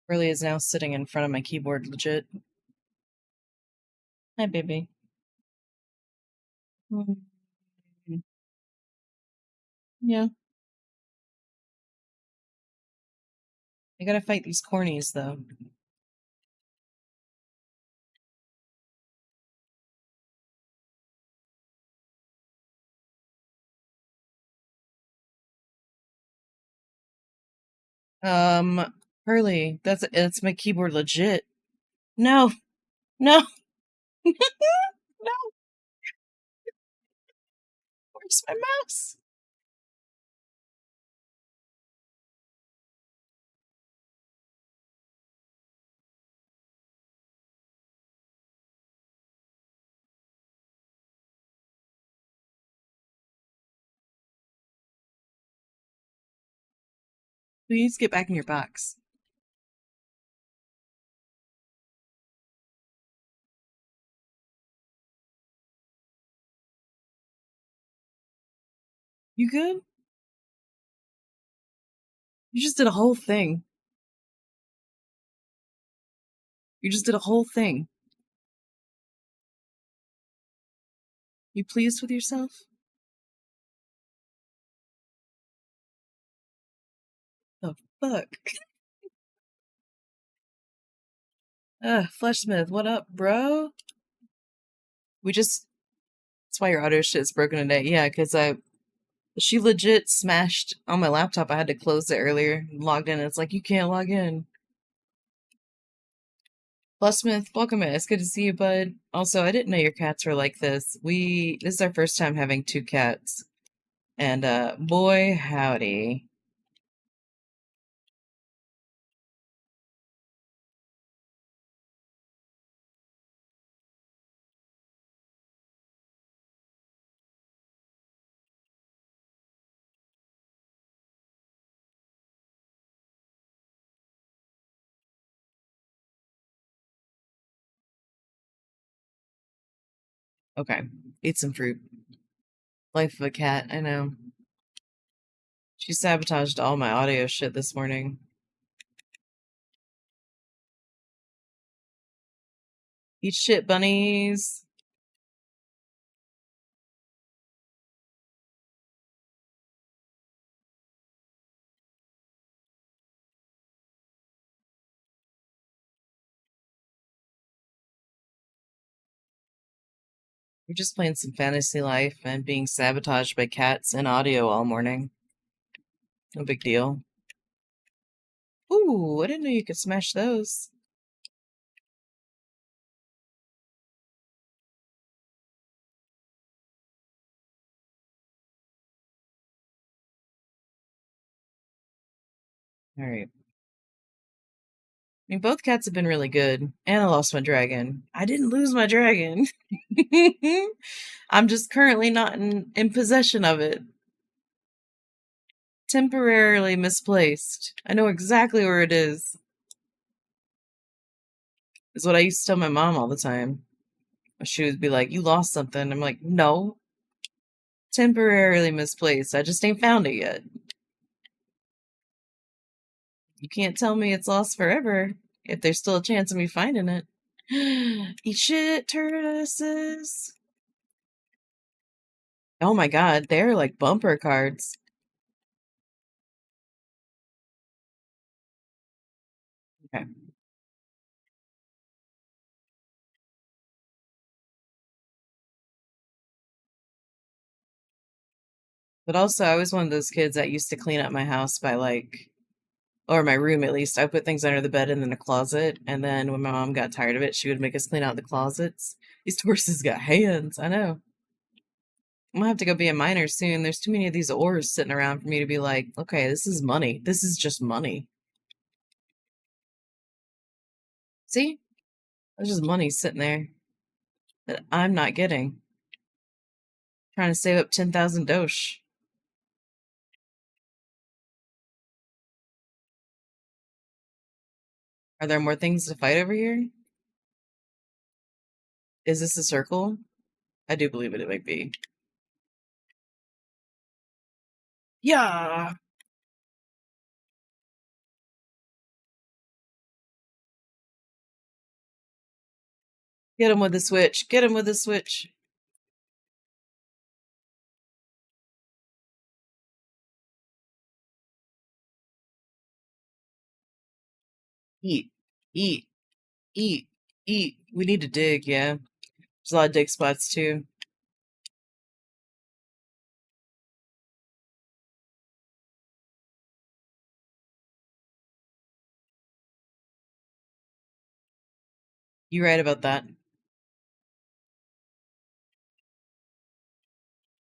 Speaker 1: Pearly is now sitting in front of my keyboard, legit. Hi, baby. Mm, yeah. I gotta fight these cornies, though. Pearly, it's my keyboard, legit. No, no, no. Where's my mouse? Please get back in your box. You good? You just did a whole thing. You just did a whole thing. You pleased with yourself? The fuck? Fleshsmith, what up, bro? That's why your audio shit's broken today. Yeah, because she legit smashed on my laptop. I had to close it earlier. Logged in, and it's like, you can't log in. Fleshsmith, welcome in. It's good to see you, bud. Also, I didn't know your cats were like this. This is our first time having 2 cats. And, boy, howdy. Okay, eat some fruit. Life of a cat, I know. She sabotaged all my audio shit this morning. Eat shit, bunnies. We're just playing some fantasy life and being sabotaged by cats and audio all morning. No big deal. Ooh, I didn't know you could smash those. Alright. I mean, both cats have been really good. And I lost my dragon. I didn't lose my dragon. I'm just currently not in possession of it. Temporarily misplaced. I know exactly where it is. Is what I used to tell my mom all the time. She would be like, you lost something. I'm like, no. Temporarily misplaced. I just ain't found it yet. You can't tell me it's lost forever if there's still a chance of me finding it. Eat shit, tortoises. Oh my god, they're like bumper cards. Okay. But also, I was one of those kids that used to clean up my house by or my room at least. I put things under the bed and in a closet. And then when my mom got tired of it, she would make us clean out the closets. These horses got hands. I know. I'm gonna have to go be a miner soon. There's too many of these ores sitting around for me to be like, okay, this is money. This is just money. See? There's just money sitting there that I'm not getting. Trying to save up 10,000 dosh. Are there more things to fight over here? Is this a circle? I do believe it might be. Yeah. Get him with the switch. Get him with the switch. Eat. Eat. Eat. Eat. We need to dig, yeah. There's a lot of dig spots too. You're right about that.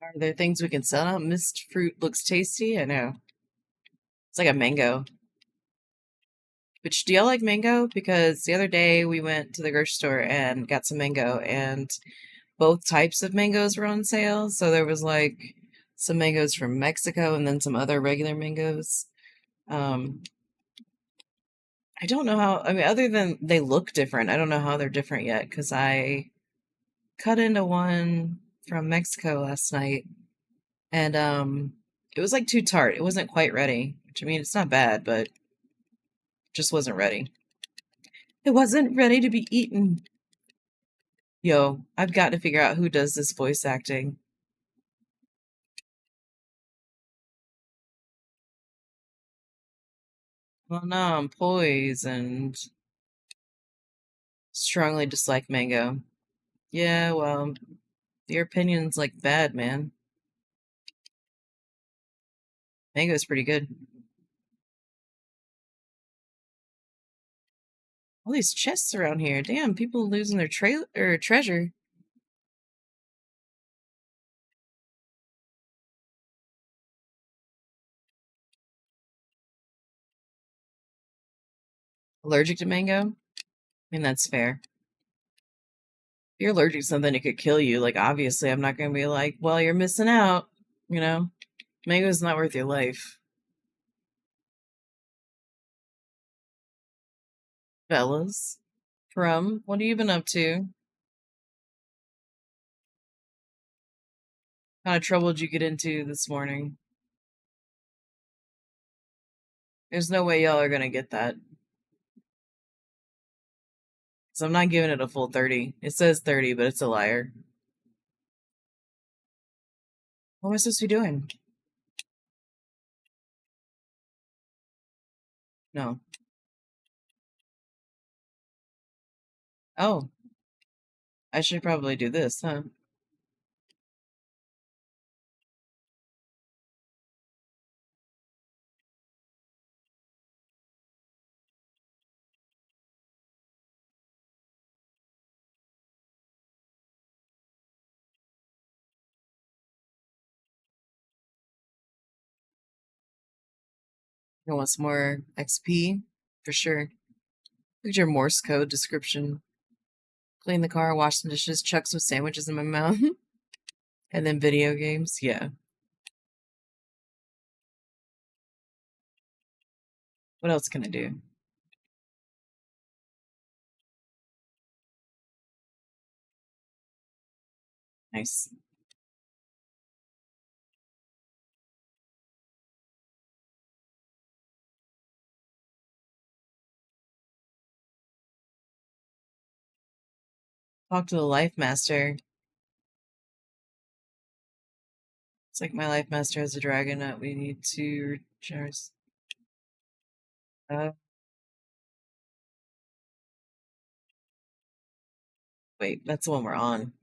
Speaker 1: Are there things we can sell out? Mist fruit looks tasty. I know. It's like a mango. Which, do y'all like mango? Because the other day we went to the grocery store and got some mango, and both types of mangoes were on sale. So there was like some mangoes from Mexico and then some other regular mangoes. I don't know how, I mean, other than they look different, I don't know how they're different yet because I cut into one from Mexico last night and it was like too tart. It wasn't quite ready, which I mean, it's not bad, but just wasn't ready. It wasn't ready to be eaten. Yo, I've got to figure out who does this voice acting. Well, no, I'm poisoned. Strongly dislike mango. Yeah, well, your opinion's like bad, man. Mango's pretty good. All these chests around here. Damn, people losing their treasure. Allergic to mango? I mean, that's fair. If you're allergic to something, it could kill you. Like, obviously, I'm not going to be like, well, you're missing out. You know? Mango's not worth your life. Fellas. What have you been up to? What kind of trouble did you get into this morning? There's no way y'all are going to get that. So I'm not giving it a full 30. It says 30, but it's a liar. What am I supposed to be doing? No. Oh. I should probably do this, huh? I want some more XP? For sure. Look at your Morse code description. Clean the car, wash some dishes, chuck some sandwiches in my mouth. And then video games? Yeah. What else can I do? Nice. Talk to the Life Master. It's like my Life Master has a dragon that we need to regenerate. Wait, that's the one we're on.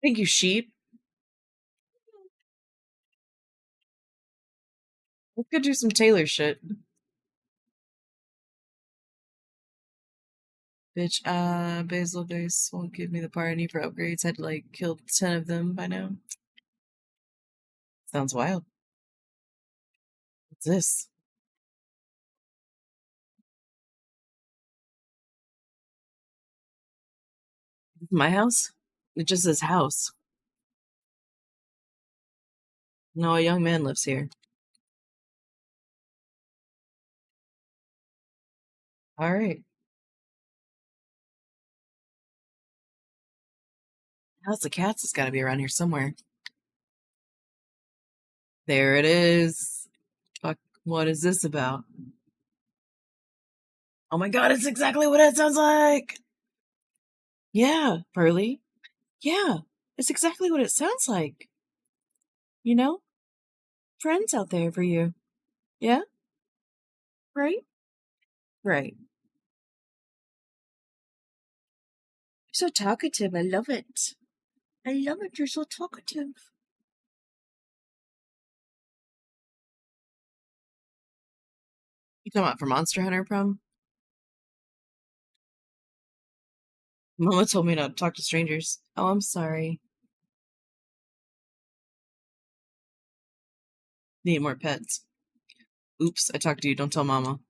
Speaker 1: Thank you, sheep. Let's go do some Taylor shit. Bitch, Basil Base won't give me the part I need for upgrades. Had to, like, kill 10 of them by now. Sounds wild. What's this? My house? It just says house. No, a young man lives here. Alright. House of Cats has got to be around here somewhere. There it is. Fuck, what is this about? Oh my god, it's exactly what it sounds like! Yeah, Pearly. Yeah, it's exactly what it sounds like. You know? Friends out there for you. Yeah? Right? Right. So talkative, I love it. I love it, you're so talkative. You talking about for Monster Hunter Prom? Mama told me not to talk to strangers. Oh, I'm sorry. Need more pets. Oops, I talked to you. Don't tell Mama.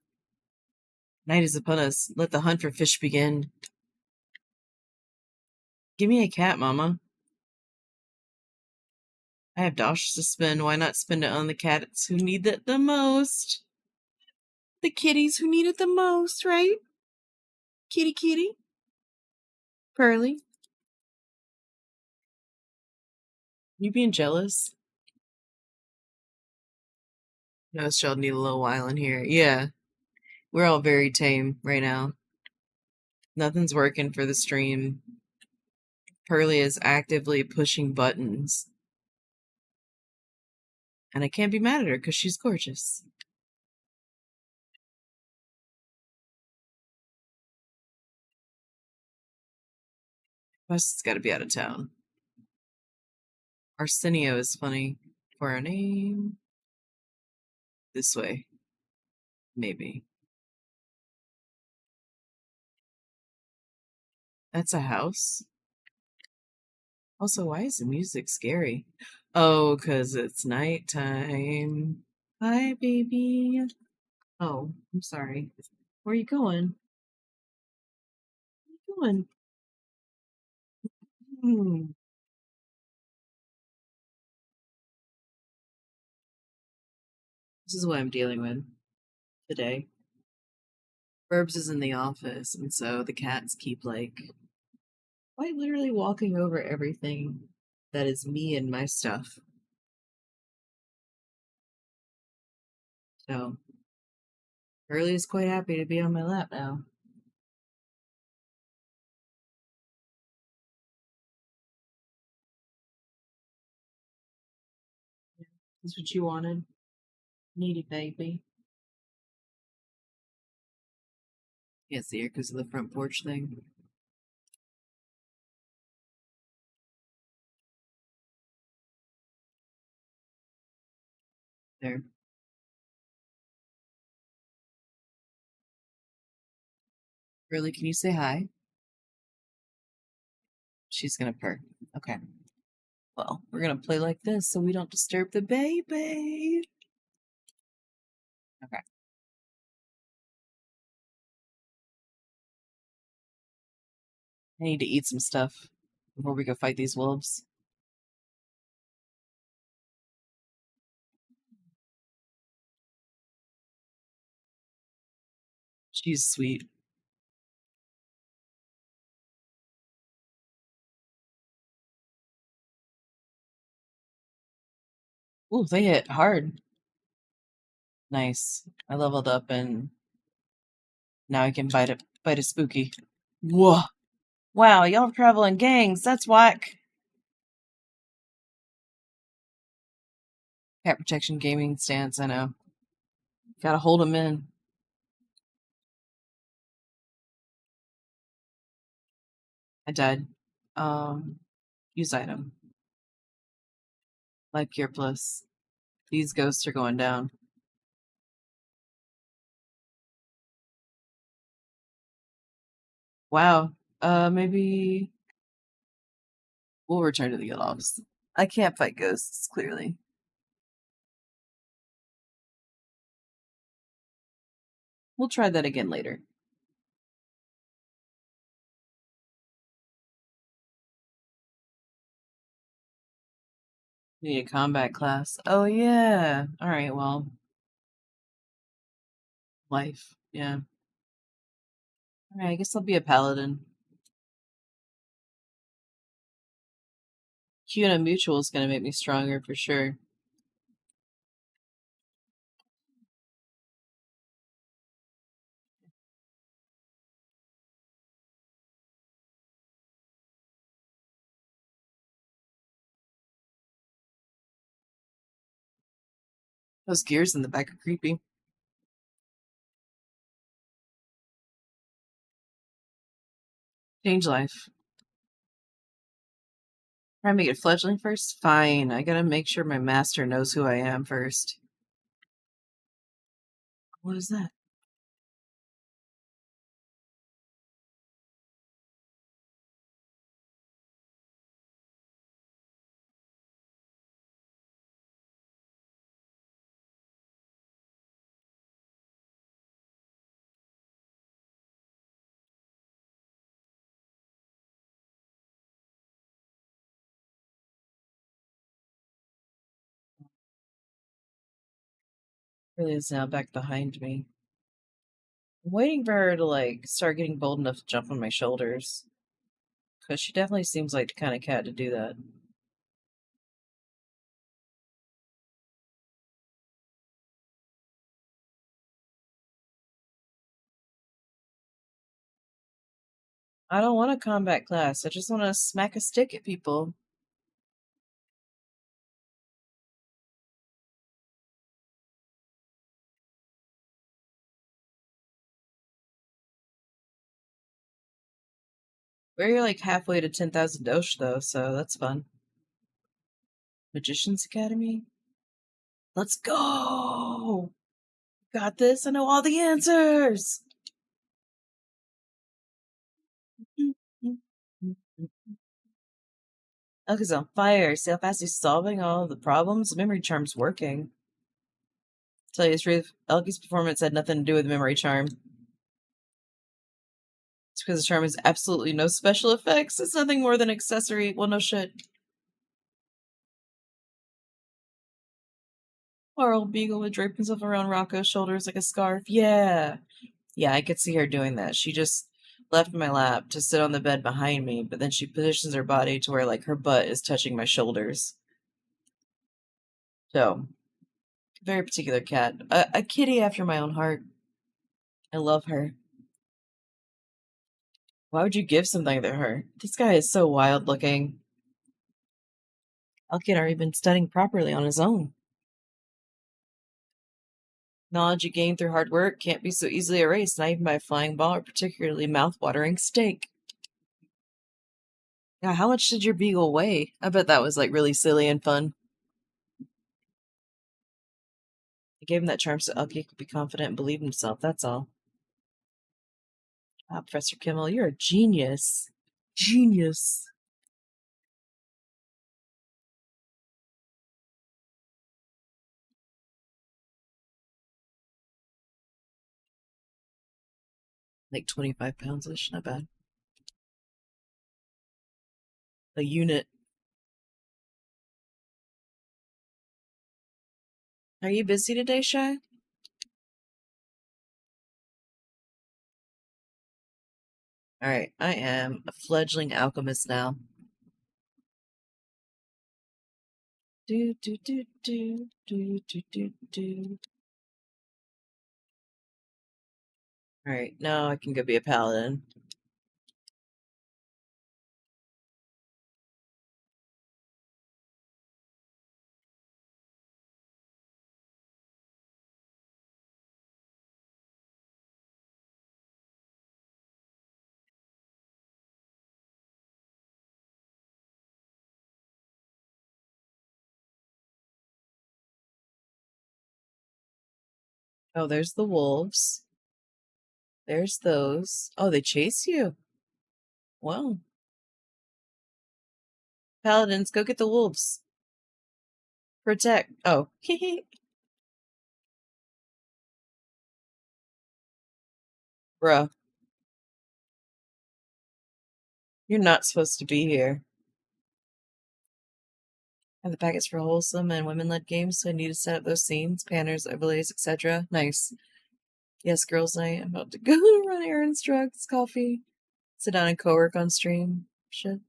Speaker 1: Night is upon us. Let the hunt for fish begin. Give me a cat, Mama. I have dollars to spend. Why not spend it on the cats who need it the most? The kitties who need it the most, right? Kitty, kitty. Pearly. You being jealous? No, she'll need a little while in here. Yeah, we're all very tame right now. Nothing's working for the stream. Pearly is actively pushing buttons. And I can't be mad at her because she's gorgeous. Wes's got to be out of town. Arsenio is funny for a name. This way. Maybe. That's a house. Also, why is the music scary? Oh, 'cause it's nighttime. Hi, baby. Oh, I'm sorry. Where are you going? Where are you going? Hmm. This is what I'm dealing with today. Burbs is in the office, and so the cats keep quite literally walking over everything that is me and my stuff. So Curly is quite happy to be on my lap now. That's what you wanted? Needy baby. Can't see her because of the front porch thing. There. Curly, can you say hi? She's gonna purr. Okay. Well, we're gonna play like this so we don't disturb the baby. Okay. I need to eat some stuff before we go fight these wolves. She's sweet. Ooh, they hit hard. Nice. I leveled up and now I can bite a spooky. Whoa. Wow, y'all travel in gangs. That's whack. Cat protection gaming stance, I know. Gotta hold them in. I died. Use item. Life Cure Plus. These ghosts are going down. Wow. Maybe we'll return to the Guildhofs. I can't fight ghosts, clearly. We'll try that again later. Need a combat class. Oh, yeah. Alright, well. Life. Yeah. Alright, I guess I'll be a paladin. QNM Mutual is going to make me stronger for sure. Those gears in the back are creepy. Change life. Try and make it fledgling first? Fine. I gotta make sure my master knows who I am first. What is that? Really is now back behind me. I'm waiting for her to like start getting bold enough to jump on my shoulders. Because she definitely seems like the kind of cat to do that. I don't want a combat class. I just want to smack a stick at people. We're like halfway to 10,000 dosh though, so that's fun. Magician's Academy? Let's go! Got this. I know all the answers! Elka's on fire. See how fast he's solving all the problems? Memory charm's working. Tell you the truth, Elky's performance had nothing to do with the memory charm. It's because the charm has absolutely no special effects. It's nothing more than accessory. Well, no shit. Poor old Beagle would drape himself around Rocco's shoulders like a scarf. Yeah. Yeah, I could see her doing that. She just left my lap to sit on the bed behind me, but then she positions her body to where like her butt is touching my shoulders. So, very particular cat. A kitty after my own heart. I love her. Why would you give something to her? This guy is so wild looking. Elk had already been studying properly on his own. Knowledge you gain through hard work can't be so easily erased, not even by a flying ball or particularly mouth-watering steak. Yeah, how much did your beagle weigh? I bet that was like really silly and fun. I gave him that charm so Elkie could be confident and believe in himself, that's all. Wow, Professor Kimmel, you're a genius. Genius. Like 25 pounds-ish, not bad. A unit. Are you busy today, Shy? Alright, I am a fledgling alchemist now. Do do do do do do do do. Alright, now I can go be a paladin. Oh, there's the wolves. There's those. Oh, they chase you. Well. Paladins, go get the wolves. Protect. Oh. Bruh. You're not supposed to be here. I have the packets for wholesome and women-led games, so I need to set up those scenes, banners, overlays, etc. Nice. Yes, girls' night. I'm about to go run errands, drugs, coffee, sit down and co-work on stream. Shit.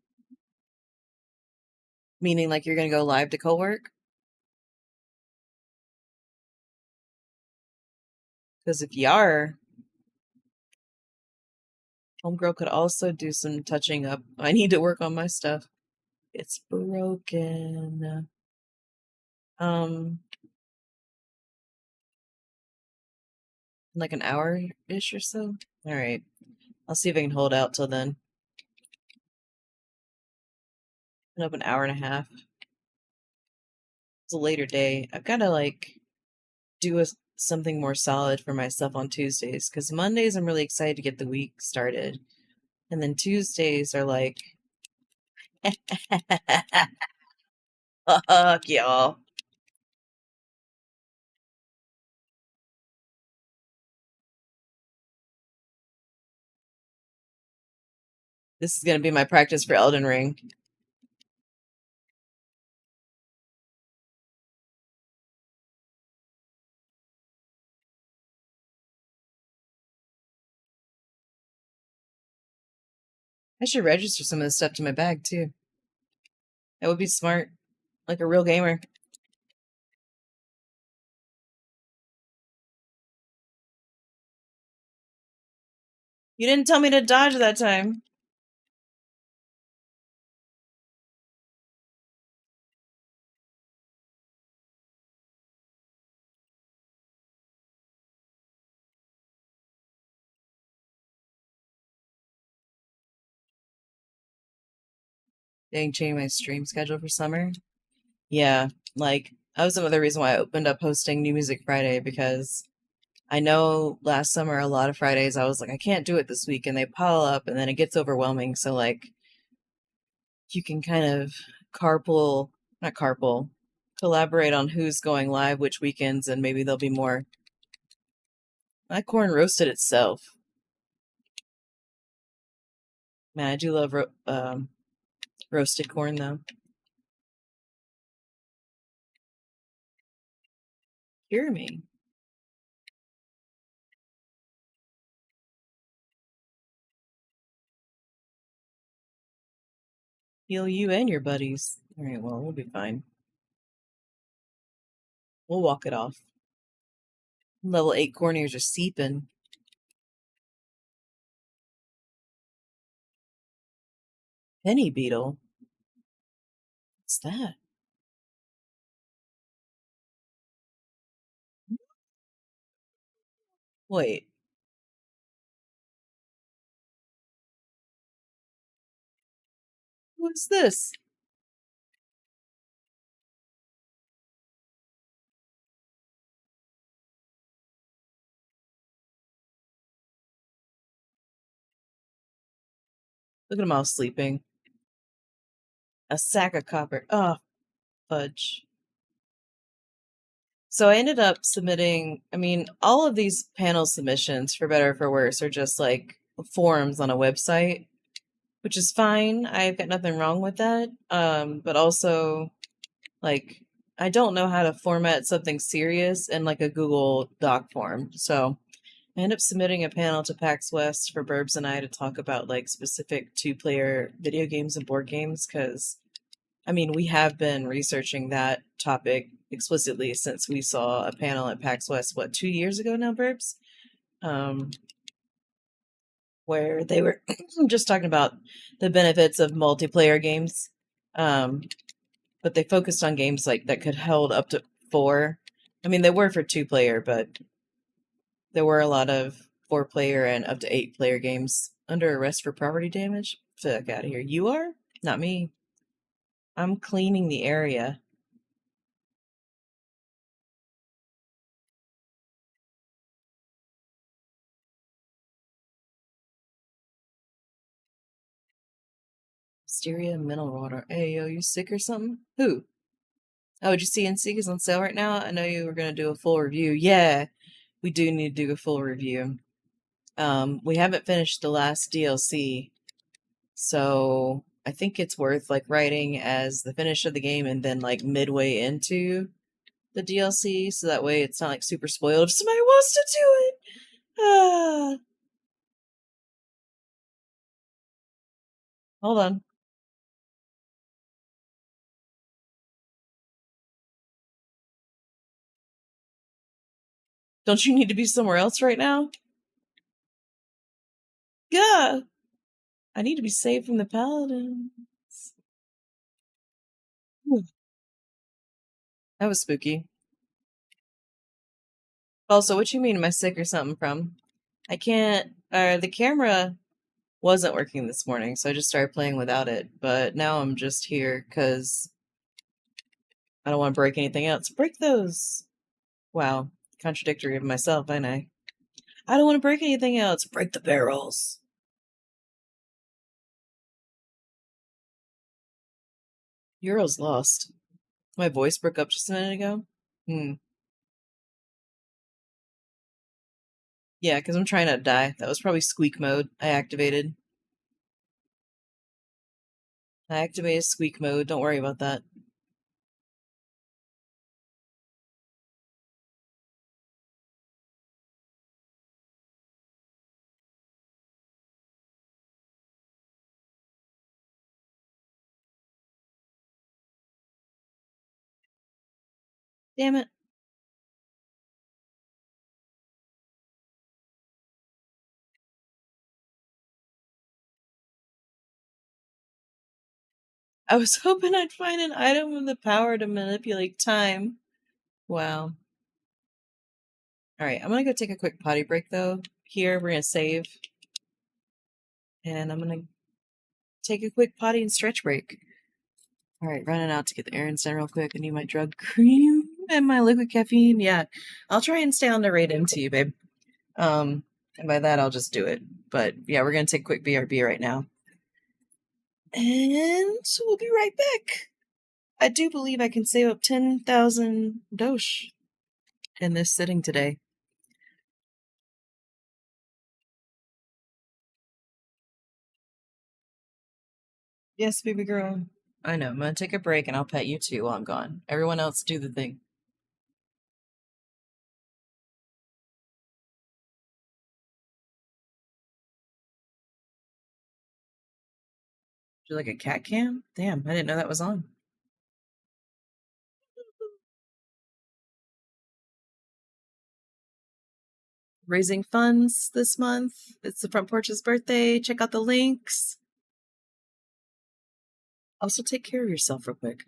Speaker 1: Meaning like you're gonna go live to co-work? Because if you are, homegirl could also do some touching up. I need to work on my stuff. It's broken. Like an hour-ish or so? Alright. I'll see if I can hold out till then. Been up an hour and a half. It's a later day. I've got to like do something more solid for myself on Tuesdays because Mondays I'm really excited to get the week started, and then Tuesdays are like, fuck y'all. This is gonna be my practice for Elden Ring. I should register some of this stuff to my bag too. That would be smart, like a real gamer. You didn't tell me to dodge that time. Dang, changing my stream schedule for summer. Yeah, like that was another reason why I opened up hosting New Music Friday, because I know last summer a lot of Fridays I was like, I can't do it this week, and they pile up and then it gets overwhelming. So like you can kind of carpool, not carpool, collaborate on who's going live which weekends, and maybe there'll be more. My corn roasted itself. Man, I do love roasted corn though. Hear me. Heal you and your buddies. All right, well, we'll be fine. We'll walk it off. Level 8 corners are seeping. Penny beetle? What's that? Wait. What's this? Look at them all sleeping. A sack of copper. Oh, fudge. So I ended up submitting, I mean, all of these panel submissions, for better or for worse, are just like forums on a website, which is fine. I've got nothing wrong with that. But also, like, I don't know how to format something serious in like a Google Doc form. So I ended up submitting a panel to PAX West for Burbs and I to talk about like specific 2-player video games and board games, because I mean, we have been researching that topic explicitly since we saw a panel at PAX West, what, 2 years ago now, Burbs? Where they were just talking about the benefits of multiplayer games. But they focused on games like that could hold up to 4. I mean, they were for 2-player, but there were a lot of 4-player and up to 8-player games under arrest for property damage. Fuck out of here. You are? Not me. I'm cleaning the area. Wisteria mineral water. Hey, yo, you sick or something? Who? Oh, did you see NC is on sale right now? I know you were going to do a full review. Yeah, we do need to do a full review. We haven't finished the last DLC, so I think it's worth like writing as the finish of the game and then like midway into the DLC, so that way it's not like super spoiled if somebody wants to do it. Ah. Hold on. Don't you need to be somewhere else right now? Yeah. I need to be saved from the paladins. That was spooky. Also, what you mean am I sick or something from? I can't, the camera wasn't working this morning, so I just started playing without it, but now I'm just here because I don't want to break anything else. Break those! Wow, contradictory of myself, ain't I? I don't want to break anything else. Break the barrels. Euro's lost. My voice broke up just a minute ago. Yeah, because I'm trying not to die. That was probably squeak mode I activated. I activated squeak mode. Don't worry about that. Damn it. I was hoping I'd find an item with the power to manipulate time. Wow. Alright, I'm gonna go take a quick potty break though. Here, we're gonna save. And I'm gonna take a quick potty and stretch break. Alright, running out to get the errands done real quick. I need my drug cream and my liquid caffeine. Yeah, I'll try and stay on the rate MT, babe. And by that, I'll just do it. But yeah, we're gonna take a quick BRB right now. And we'll be right back. I do believe I can save up 10,000 dosh in this sitting today. Yes, baby girl. I know. I'm gonna take a break and I'll pet you too while I'm gone. Everyone else do the thing. Do like a cat cam? Damn, I didn't know that was on. Raising funds this month. It's the front porch's birthday. Check out the links. Also, take care of yourself real quick.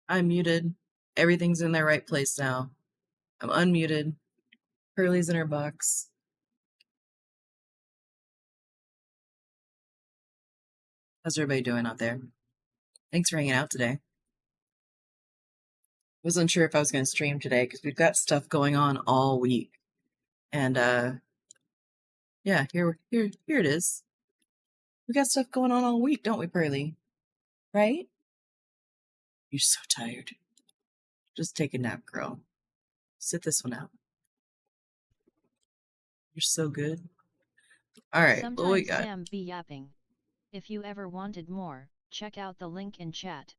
Speaker 1: I'm muted. Everything's in their right place now. I'm unmuted. Pearly's in her box. How's everybody doing out there? Thanks for hanging out today. Wasn't sure if I was going to stream today because we've got stuff going on all week. And yeah, here it is. We got stuff going on all week, don't we, Pearly? Right? You're so tired. Just take a nap, girl. Sit this one out. You're so good. All right, what we
Speaker 3: Sometimes
Speaker 1: got?
Speaker 3: Sam be yapping. If you ever wanted more, check out the link in chat.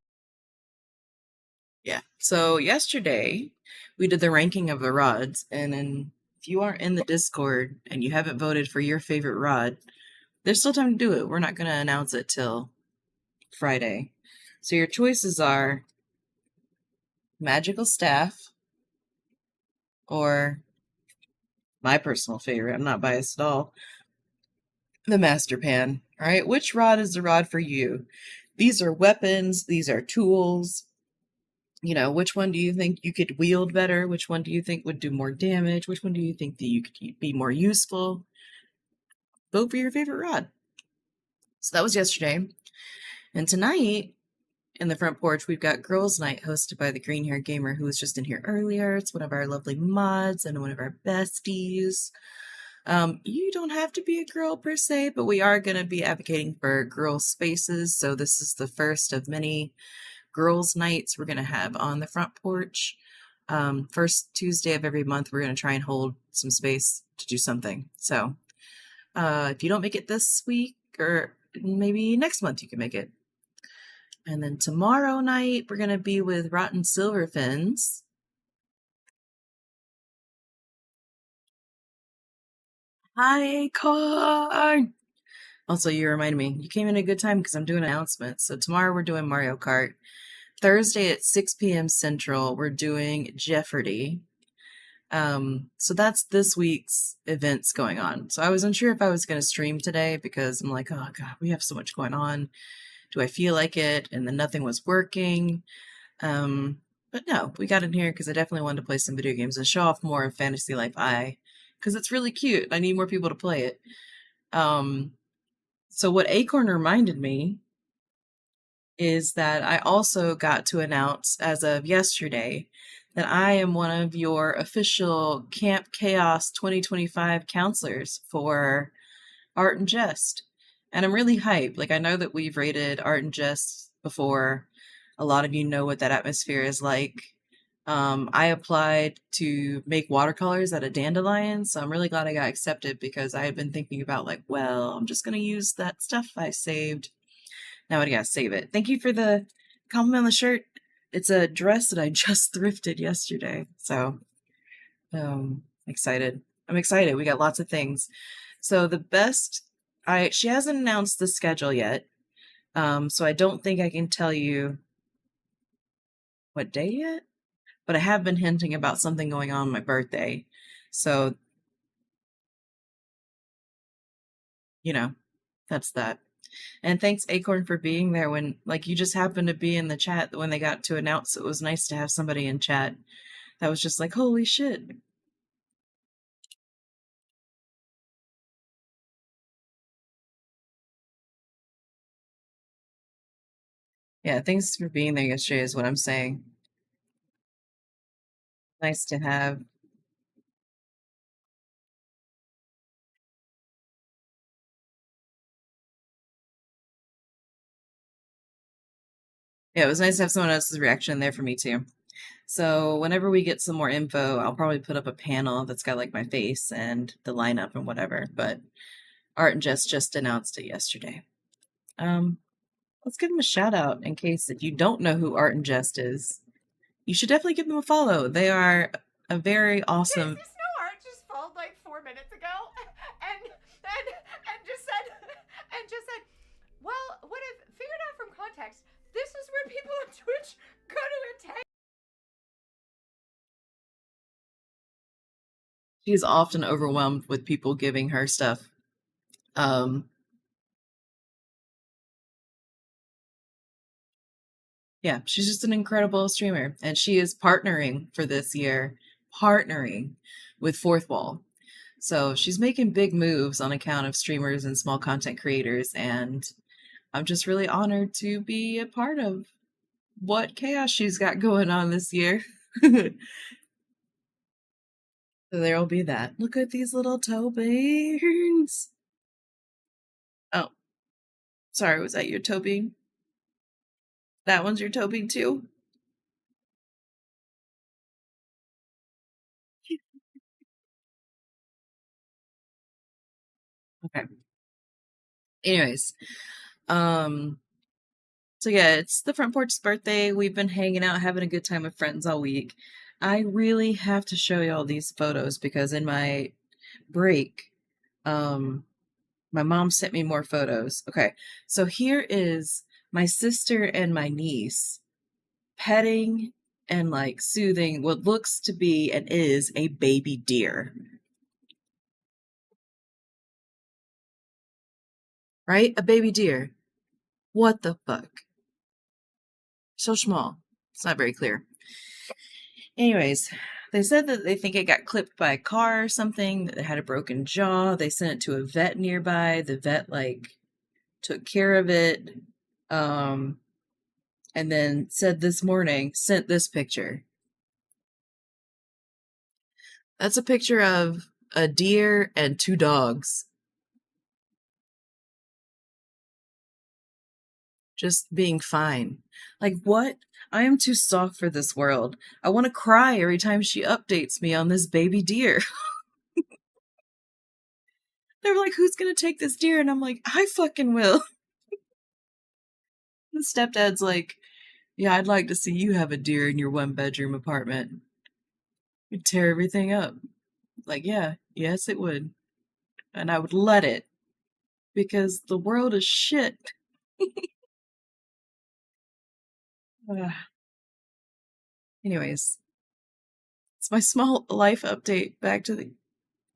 Speaker 1: Yeah. So yesterday we did the ranking of the rods, and then if you aren't in the Discord and you haven't voted for your favorite rod, there's still time to do it. We're not going to announce it till Friday. So your choices are Magical Staff or my personal favorite, I'm not biased at all, the Master Pan. All right, which rod is the rod for you? These are weapons, these are tools. You know, which one do you think you could wield better? Which one do you think would do more damage? Which one do you think that you could be more useful? Vote for your favorite rod. So that was yesterday. And tonight, in the front porch, we've got Girls Night hosted by the Green Hair Gamer, who was just in here earlier. It's one of our lovely mods and one of our besties. You don't have to be a girl per se, but we are going to be advocating for girl spaces. So this is the first of many girls' nights we're going to have on the front porch. First Tuesday of every month, we're going to try and hold some space to do something. So if you don't make it this week, or maybe next month, you can make it. And then tomorrow night, we're going to be with Rotten Silverfins. Hi, Corn! Also, you reminded me, you came in a good time because I'm doing an announcement. So tomorrow we're doing Mario Kart. Thursday at 6 p.m. Central, we're doing Jeopardy. So that's this week's events going on. So I was unsure if I was going to stream today because I'm like, oh God, we have so much going on. Do I feel like it? And then nothing was working. But no, we got in here because I definitely wanted to play some video games and show off more of Fantasy Life I, because it's really cute. I need more people to play it. So what Acorn reminded me is that I also got to announce as of yesterday that I am one of your official Camp Chaos 2025 counselors for Art and Jest. And I'm really hyped. Like, I know that we've rated Art and Jest before. A lot of you know what that atmosphere is like. I applied to make watercolors out of dandelions, so I'm really glad I got accepted because I had been thinking about, like, well, I'm just going to use that stuff I saved. Now I gotta save it. Thank you for the compliment on the shirt. It's a dress that I just thrifted yesterday. So excited. I'm excited. We got lots of things. So she hasn't announced the schedule yet. So I don't think I can tell you what day yet, but I have been hinting about something going on my birthday. So, you know, that's that. And thanks, Acorn, for being there when, like, you just happened to be in the chat when they got to announce. It was nice to have somebody in chat that was just like, holy shit. Yeah, thanks for being there yesterday is what I'm saying. Nice to have. Yeah, it was nice to have someone else's reaction there for me too. So whenever we get some more info, I'll probably put up a panel that's got like my face and the lineup and whatever. But Art and Jess just announced it yesterday. Let's give them a shout out in case if you don't know who Art and Jest is. You should definitely give them a follow. They are a very awesome.
Speaker 5: This no art just followed like 4 minutes ago, and just said, well, what I've figured out from context, this is where people on Twitch go to attack.
Speaker 1: She's often overwhelmed with people giving her stuff. Yeah, she's just an incredible streamer. And she is partnering for this year, partnering with Fourth Wall. So she's making big moves on account of streamers and small content creators. And I'm just really honored to be a part of what chaos she's got going on this year. So there'll be that. Look at these little toe beans. Oh, sorry, was that your toe bean? That one's your toe bean too? Okay. Anyways, um, so yeah, it's the front porch's birthday. We've been hanging out, having a good time with friends all week. I really have to show y'all these photos because in my break, um, my mom sent me more photos. Okay, so here is my sister and my niece petting and like soothing what looks to be and is a baby deer. Right? A baby deer. What the fuck? So small. It's not very clear. Anyways, they said that they think it got clipped by a car or something, that it had a broken jaw. They sent it to a vet nearby. The vet like took care of it. And then said this morning, sent this picture. That's a picture of a deer and two dogs. Just being fine. Like, what? I am too soft for this world. I want to cry every time she updates me on this baby deer. They're like, who's gonna take this deer? And I'm like, I fucking will. And stepdad's like, yeah, I'd like to see you have a deer in your 1-bedroom apartment. You'd tear everything up. Like, yeah, yes, it would. And I would let it. Because the world is shit. Anyways, it's my small life update. Back to the.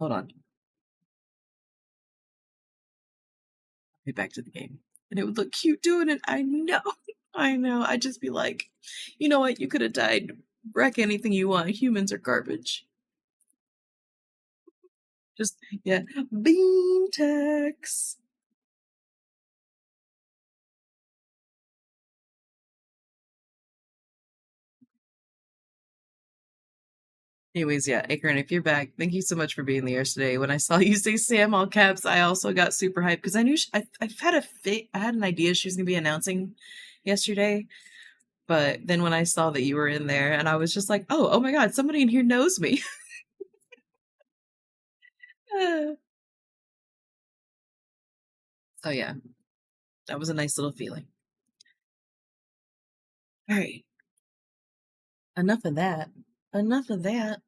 Speaker 1: Hold on. Back to the game. And it would look cute doing it. I know. I know. I'd just be like, you know what? You could have died. Wreck anything you want. Humans are garbage. Just, yeah. Beam text. Anyways, yeah, Akron, if you're back, thank you so much for being there today. When I saw you say Sam all caps, I also got super hyped because I knew I've had I had an idea she was gonna be announcing yesterday, but then when I saw that you were in there, and I was just like, oh my god, somebody in here knows me. So yeah, that was a nice little feeling. All right, enough of that. Enough of that.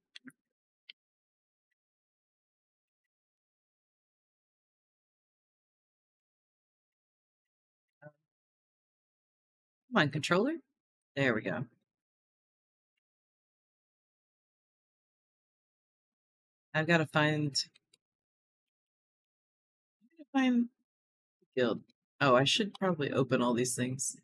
Speaker 1: Come on, controller. There we go. I've got to find guild. Oh, I should probably open all these things.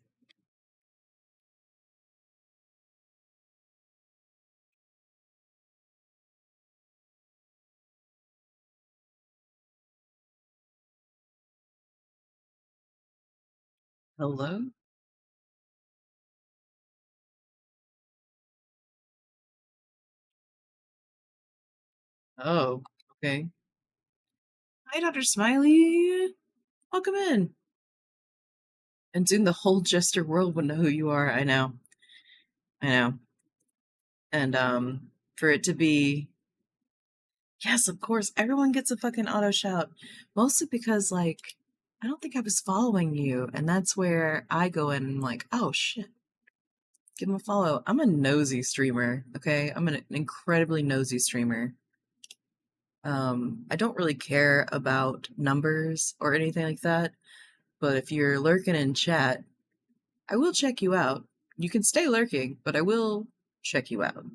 Speaker 1: Hello? Oh, okay. Hi, Dr. Smiley. Welcome in. And soon the whole Jester world would know who you are. I know. I know. And for it to be yes, of course, everyone gets a fucking auto shout. Mostly because like I don't think I was following you, and that's where I go in and I'm like, oh shit. Give him a follow. I'm a nosy streamer, okay? I'm an incredibly nosy streamer. I don't really care about numbers or anything like that, but if you're lurking in chat, I will check you out. You can stay lurking, but I will check you out.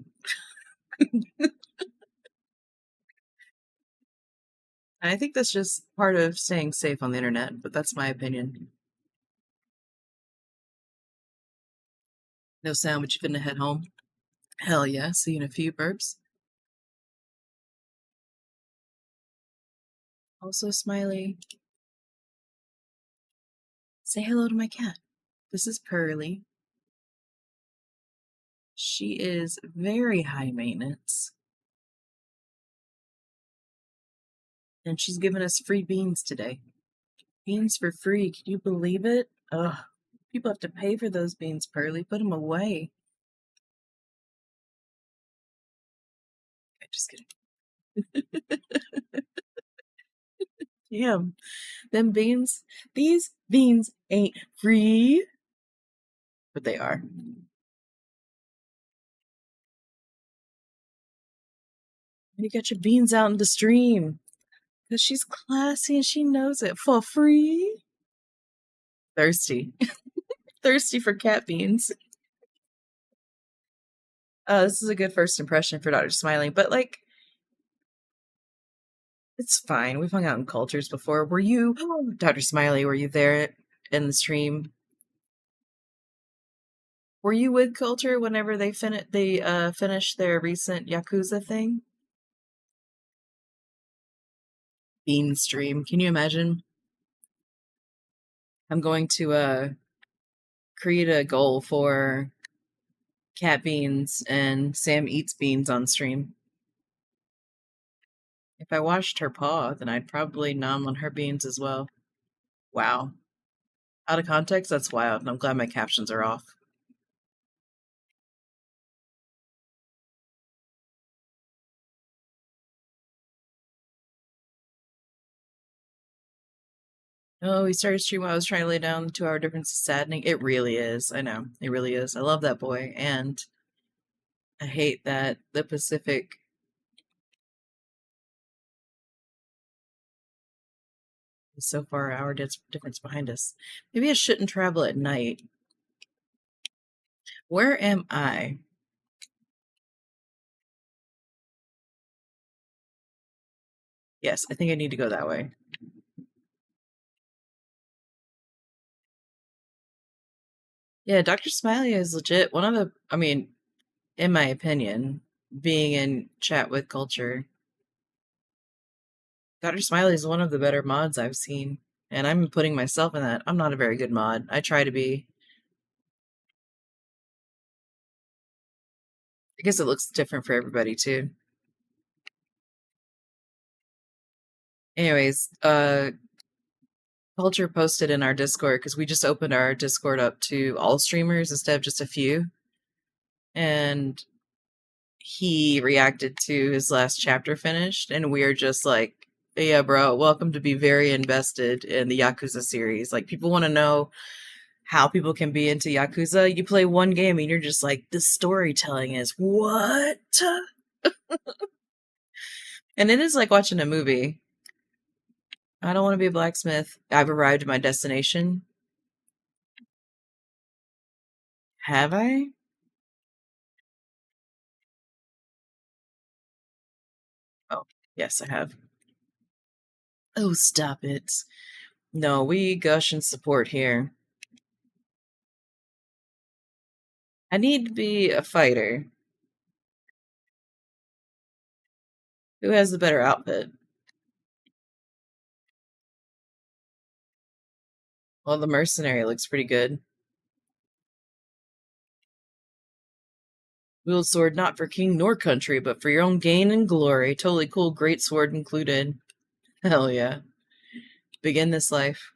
Speaker 1: I think that's just part of staying safe on the internet, but that's my opinion. No sound, but you finna head home? Hell yeah, see you in a few, burps. Also, Smiley, say hello to my cat. This is Pearly. She is very high maintenance. And she's giving us free beans today. Beans for free. Can you believe it? Ugh. People have to pay for those beans, Pearly. Put them away. Just kidding. Damn. Them beans, these beans ain't free. But they are. You got your beans out in the stream. Because she's classy and she knows it. For free. Thirsty. Thirsty for cat beans. This is a good first impression for Dr. Smiling, but like, it's fine. We've hung out in cultures before. Were you, Dr. Smiley, were you there in the stream? Were you with Culture whenever they finished their recent Yakuza thing? Bean stream. Can you imagine? I'm going to create a goal for Cat Beans and Sam Eats Beans on stream. If I washed her paw, then I'd probably nom on her beans as well. Wow. Out of context, that's wild, and I'm glad my captions are off. Oh, we started stream while I was trying to lay down. The 2-hour difference is saddening. It really is. I know. It really is. I love that boy. And I hate that the Pacific is so far hour difference behind us. Maybe I shouldn't travel at night. Where am I? Yes, I think I need to go that way. Yeah, Dr. Smiley is legit one of the, I mean, in my opinion, being in chat with Culture, Dr. Smiley is one of the better mods I've seen. And I'm putting myself in that. I'm not a very good mod. I try to be. I guess it looks different for everybody too. Anyways, Culture posted in our Discord, because we just opened our Discord up to all streamers instead of just a few. And he reacted to his last chapter finished, and we're just like, yeah, bro, welcome to be very invested in the Yakuza series. Like, people want to know how people can be into Yakuza. You play one game and you're just like, the storytelling is what? And it is like watching a movie. I don't want to be a blacksmith. I've arrived at my destination. Have I? Oh, yes, I have. Oh, stop it. No, we gush and support here. I need to be a fighter. Who has the better outfit? Well, the mercenary looks pretty good. Wield sword not for king nor country, but for your own gain and glory. Totally cool, great sword included. Hell yeah. Begin this life.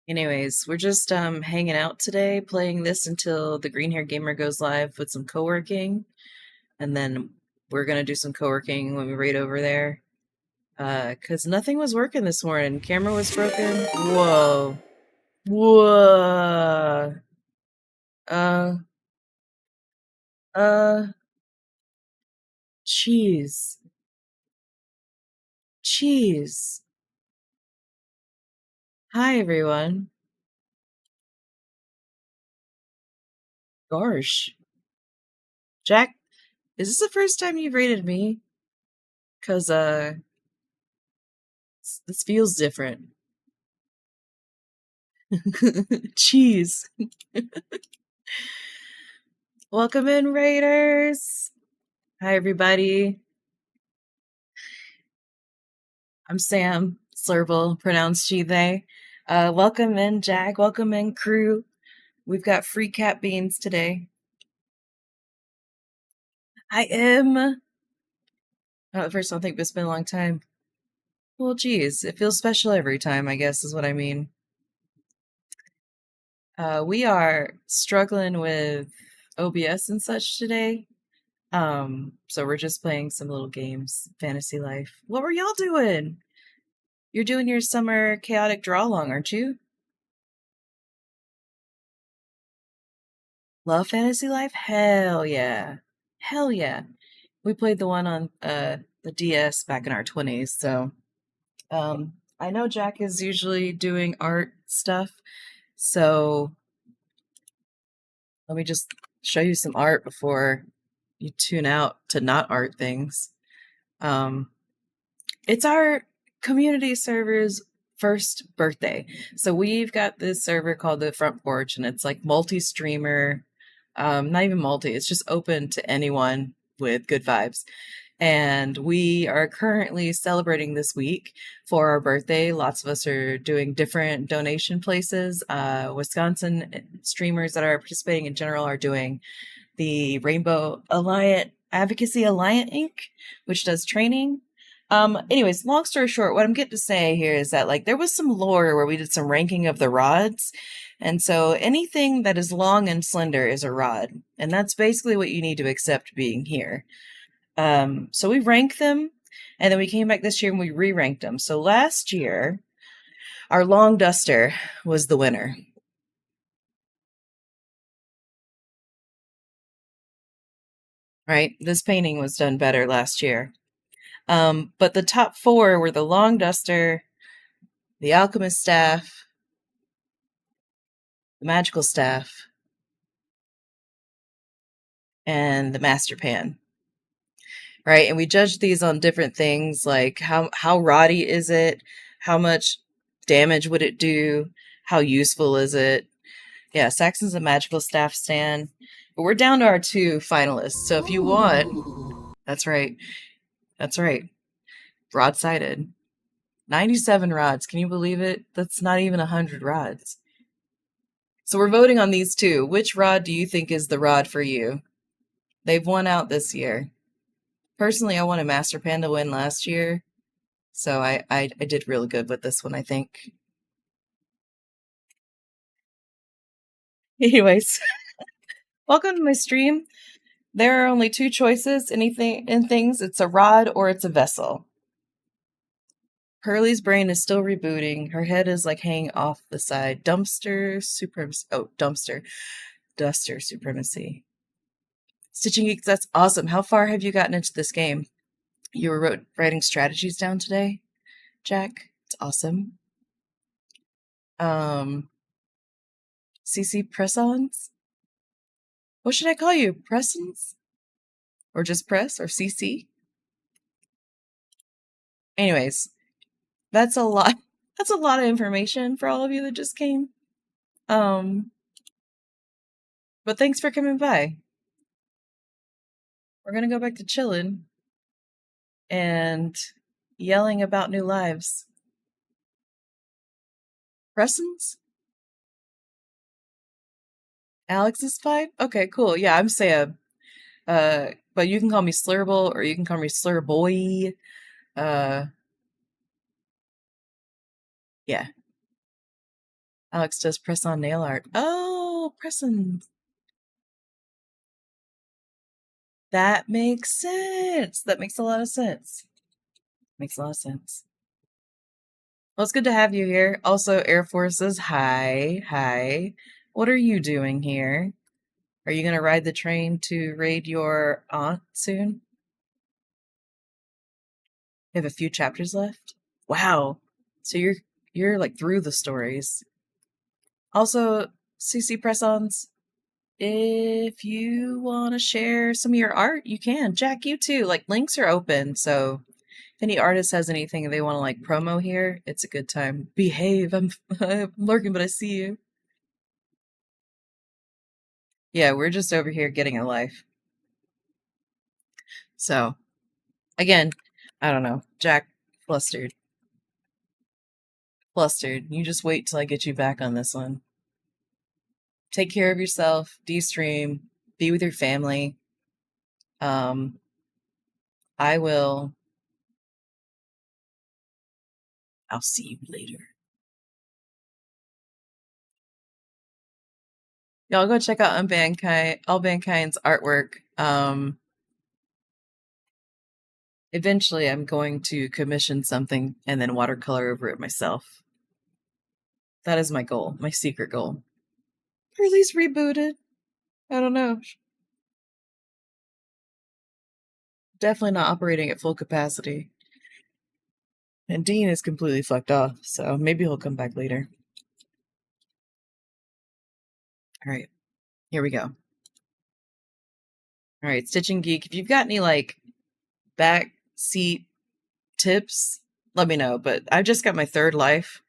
Speaker 1: Anyways, we're just hanging out today, playing this until the Green Hair Gamer goes live with some co-working. And then we're gonna do some co-working when we raid over there. Cause nothing was working this morning. Camera was broken. Whoa. Whoa. Cheese. Cheese. Hi, everyone. Gosh. Jack Is this the first time you've rated me? Cause this feels different. Cheese. Welcome in, Raiders. Hi, everybody. I'm Sam Slurble, pronounced she, they. Welcome in, Jack. Welcome in, crew. We've got free cat beans today. I am. First, I don't think it's been a long time. Well, geez, it feels special every time, I guess, is what I mean. We are struggling with OBS and such today. So we're just playing some little games. Fantasy Life. What were y'all doing? You're doing your summer chaotic draw along, aren't you? Love Fantasy Life? Hell yeah. Hell yeah. We played the one on the DS back in our 20s, so I know Jack is usually doing art stuff, so let me just show you some art before you tune out to not art things. It's our community server's first birthday. So we've got this server called the Front Porch, and it's like multi-streamer, not even multi, it's just open to anyone with good vibes. And we are currently celebrating this week for our birthday. Lots of us are doing different donation places. Wisconsin streamers that are participating in general are doing the Rainbow Alliance Advocacy Alliance Inc., which does training. Anyways, long story short, what I'm getting to say here is that, like, there was some lore where we did some ranking of the rods. And so anything that is long and slender is a rod. And that's basically what you need to accept being here. So we ranked them, and then we came back this year and we re-ranked them. So last year, our long duster was the winner. Right? This painting was done better last year. But the top four were the long duster, the alchemist staff, the magical staff, and the master pan. Right? And we judged these on different things, like how roddy is it? How much damage would it do? How useful is it? Yeah, Saxon's a magical staff stand. But we're down to our 2 finalists. So if you want, that's right. That's right. Rod-sided. 97 rods. Can you believe it? That's not even 100 rods. So we're voting on these 2. Which rod do you think is the rod for you? They've won out this year. Personally, I wanted Master Pan to win last year. So I did really good with this one, I think. Anyways, welcome to my stream. There are only 2 choices in things. It's a rod or it's a vessel. Hurley's brain is still rebooting. Her head is like hanging off the side. Duster supremacy. Stitching Geeks, that's awesome. How far have you gotten into this game? You were writing strategies down today, Jack? It's awesome. CC press-ons? What should I call you? Press-ons? Or just press? Or CC? Anyways, that's a lot. That's a lot of information for all of you that just came. But thanks for coming by. We're gonna go back to chilling and yelling about new lives. Pressons? Alex is fine? Okay, cool. Yeah, I'm Sam. But you can call me Slurble, or you can call me Slurboy. Yeah. Alex does press-on nail art. Oh, press-ons. That makes sense. That makes a lot of sense. Makes a lot of sense. Well, it's good to have you here. Also, Air Forces, hi. Hi. What are you doing here? Are you going to ride the train to raid your aunt soon? You have a few chapters left? Wow. So you're like through the stories. Also, CC press-ons, if you want to share some of your art, you can. Jack, you too. Like, links are open, so if any artist has anything they want to like promo here, it's a good time. Behave. I'm lurking, but I see you. Yeah, we're just over here getting a life. So, again, I don't know. Jack, flustered. Flustered. You just wait till I get you back on this one. Take care of yourself, de-stream, be with your family. I will. I'll see you later. Y'all go check out Unbankind's artwork. Eventually I'm going to commission something and then watercolor over it myself. That is my goal, my secret goal. Or at least rebooted. I don't know. Definitely not operating at full capacity. And Dean is completely fucked off, so maybe he'll come back later. Alright, here we go. Alright, Stitching Geek, if you've got any, like, back seat tips, let me know. But I've just got my third life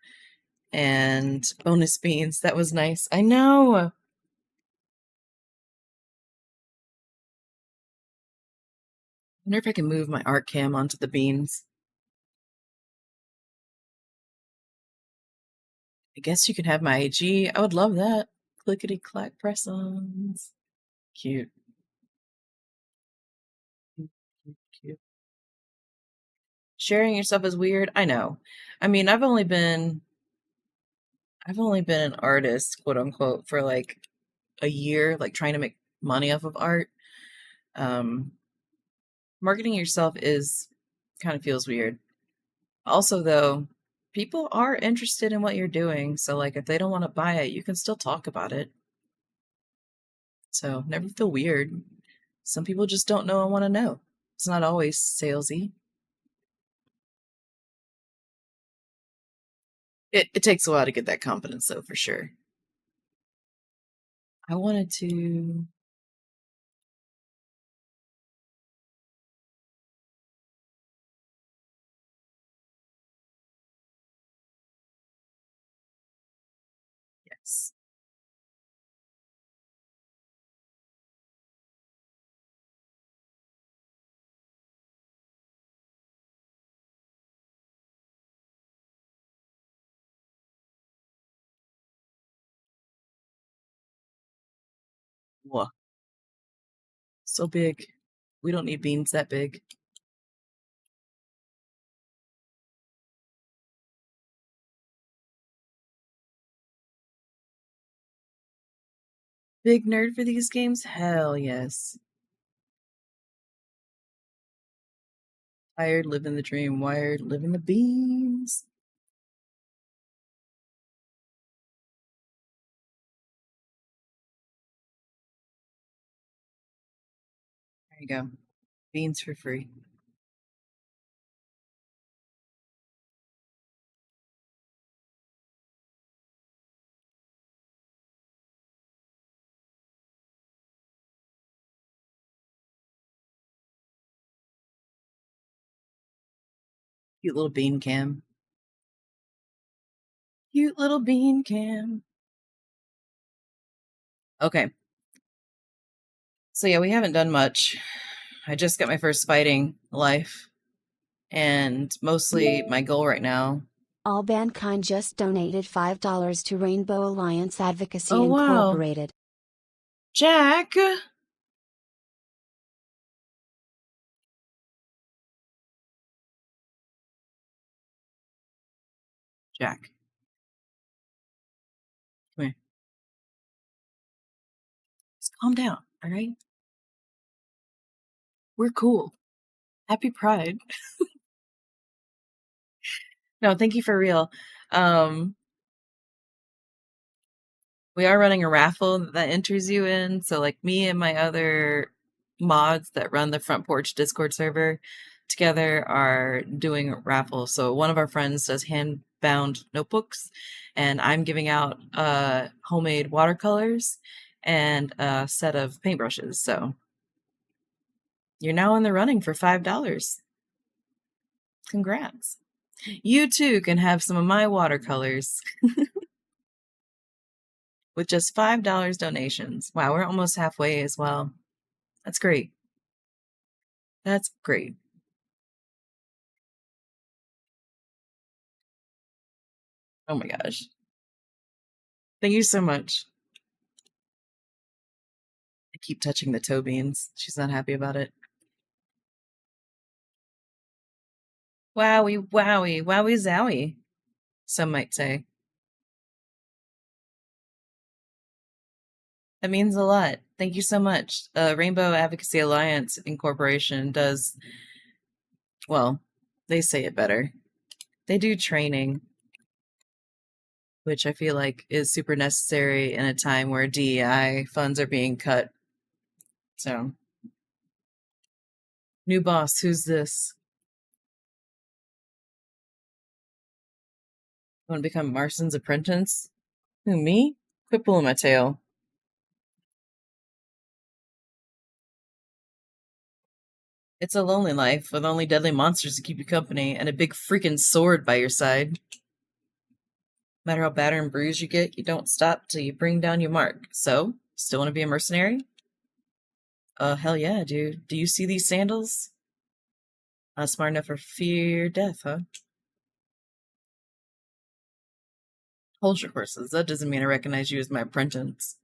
Speaker 1: and bonus beans. That was nice. I know. I wonder if I can move my art cam onto the beans. I guess you can have my IG. I would love that. Clickety clack press-ons. Cute. Cute. Sharing yourself is weird. I know. I mean, I've only been an artist, quote unquote, for like a year, like trying to make money off of art. Marketing yourself is kind of feels weird. Also, though, people are interested in what you're doing. So, like, if they don't want to buy it, you can still talk about it. So, never feel weird. Some people just don't know and want to know. It's not always salesy. It takes a while to get that confidence, though, for sure. I wanted to... Yes. Whoa. So big. We don't need beans that big. Big nerd for these games? Hell yes. Tired, living the dream. Wired, living the beans. There you go. Beans for free. Cute little bean cam. Cute little bean cam. Okay. So yeah, we haven't done much. I just got my first fighting life. And mostly my goal right now.
Speaker 2: All Mankind just donated $5 to Rainbow Alliance Advocacy
Speaker 1: Oh, wow.
Speaker 2: Incorporated.
Speaker 1: Jack! Jack. Come here. Just calm down, alright? We're cool. Happy Pride. No, thank you for real. We are running a raffle that enters you in. So, like, me and my other mods that run the Front Porch Discord server together are doing a raffle. So one of our friends does hand-bound notebooks, and I'm giving out homemade watercolors. and a set of paintbrushes. So you're now in the running for $5. Congrats. You too can have some of my watercolors with just $5 donations. Wow, we're almost halfway as well. That's great. That's great. Oh my gosh. Thank you so much. I keep touching the toe beans. She's not happy about it. Wowie, wowie, wowie zowie, some might say. That means a lot. Thank you so much. Rainbow Advocacy Alliance Incorporation does, well, they say it better. They do training, which I feel like is super necessary in a time where DEI funds are being cut. So, new boss, who's this? Want to become Marston's apprentice? Who, me? Quit pulling my tail. It's a lonely life with only deadly monsters to keep you company and a big freaking sword by your side. No matter how battered and bruised you get, you don't stop till you bring down your mark. So, still want to be a mercenary? Hell yeah, dude. Do you see these sandals? Not smart enough for fear death, huh? Hold your horses. That doesn't mean I recognize you as my apprentice.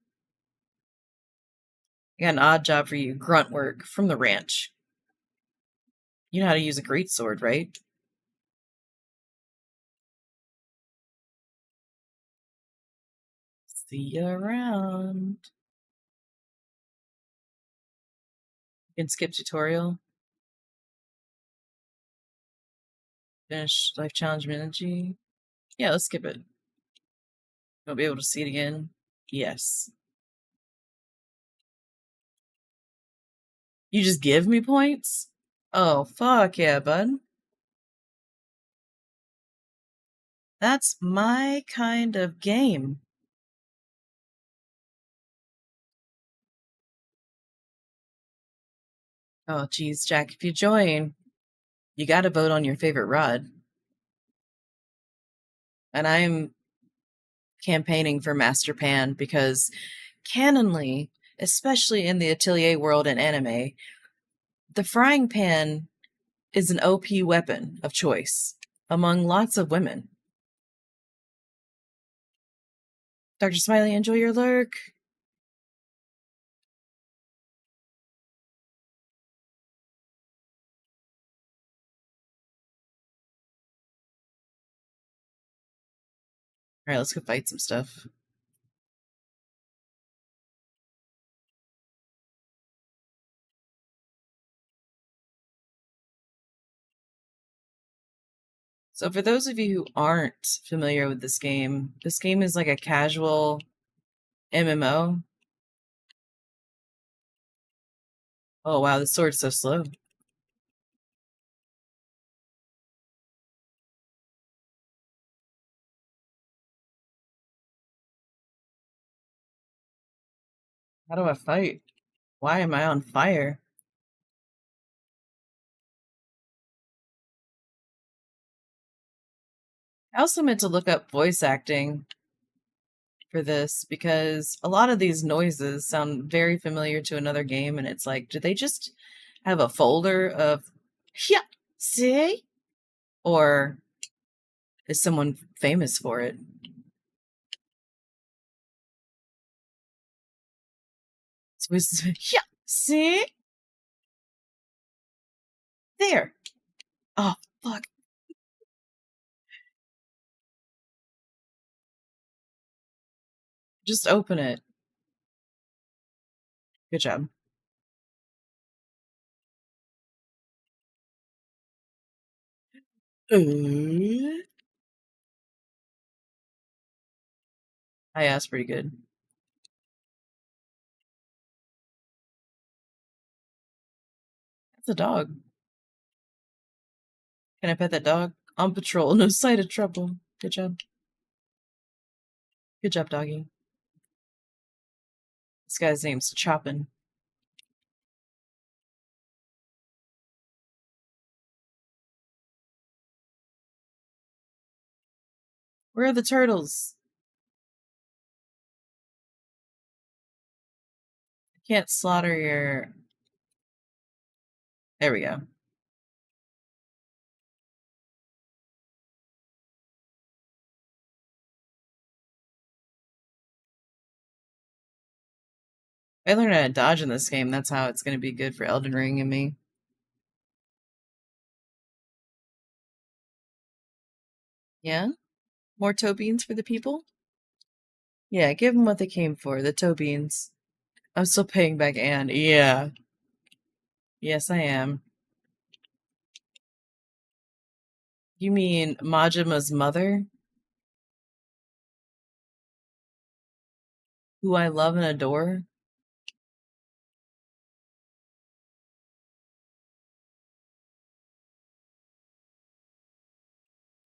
Speaker 1: I got an odd job for you. Grunt work from the ranch. You know how to use a great sword, right? See you around. You can skip tutorial. Finish life challenge energy. Yeah, let's skip it. Won't be able to see it again. Yes. You just give me points? Oh, fuck yeah, bud. That's my kind of game. Oh, geez, Jack, if you join, you gotta vote on your favorite rod. And I'm campaigning for Master Pan because canonly, especially in the Atelier world and anime, the frying pan is an OP weapon of choice among lots of women. Dr. Smiley, enjoy your lurk. All right, let's go fight some stuff. So for those of you who aren't familiar with this game is like a casual MMO. Oh wow, the sword's so slow. How do I fight? Why am I on fire? I also meant to look up voice acting for this because a lot of these noises sound very familiar to another game, and it's like, do they just have a folder of yeah, see? Or is someone famous for it? So it's yeah, see? There. Oh fuck. Just open it. Good job. Hi, yeah, that's pretty good. That's a dog. Can I pet that dog? On patrol, no sight of trouble. Good job. Good job, doggy. This guy's name's Chopin. Where are the turtles? Can't slaughter your... There we go. I learned how to dodge in this game. That's how it's going to be good for Elden Ring and me. Yeah? More toe beans for the people? Yeah, give them what they came for, the toe beans. I'm still paying back Anne. Yeah. Yes, I am. You mean Majima's mother? Who I love and adore?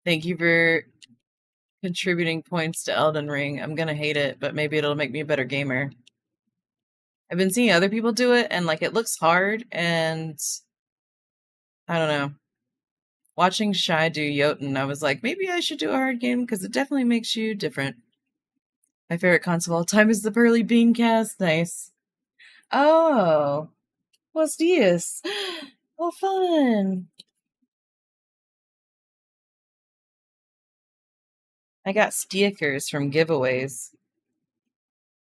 Speaker 1: Thank you for contributing points to Elden Ring. I'm gonna hate it, but maybe it'll make me a better gamer. I've been seeing other people do it, and like it looks hard, and I don't know. Watching Shy do Jotun, I was like, maybe I should do a hard game because it definitely makes you different. My favorite console of all time is the Pearly Bean cast. Nice. Oh, what's this? Oh, fun. I got stickers from giveaways.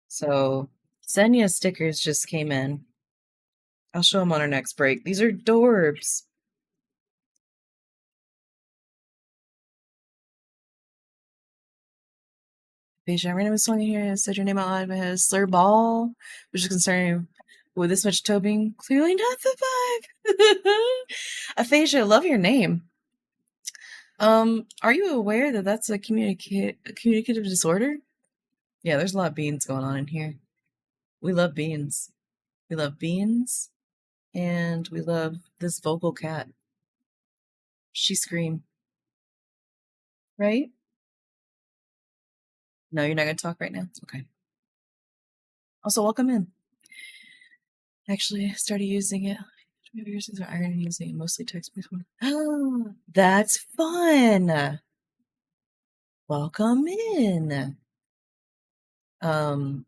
Speaker 1: So, Xenia stickers just came in. I'll show them on our next break. These are Dorbs. Patient, random song in here said your name out loud in my head. Slur Ball, which is concerning with this much tobing. Clearly not the vibe. Aphasia, love your name. Are you aware that that's a communicative disorder? Yeah, there's a lot of beans going on in here. We love beans. We love beans. And we love this vocal cat. She scream. Right? No, you're not going to talk right now? It's okay. Also, welcome in. Actually, I started using it. Maybe yours is iron using it mostly text-based one. Oh, that's fun. Welcome in. I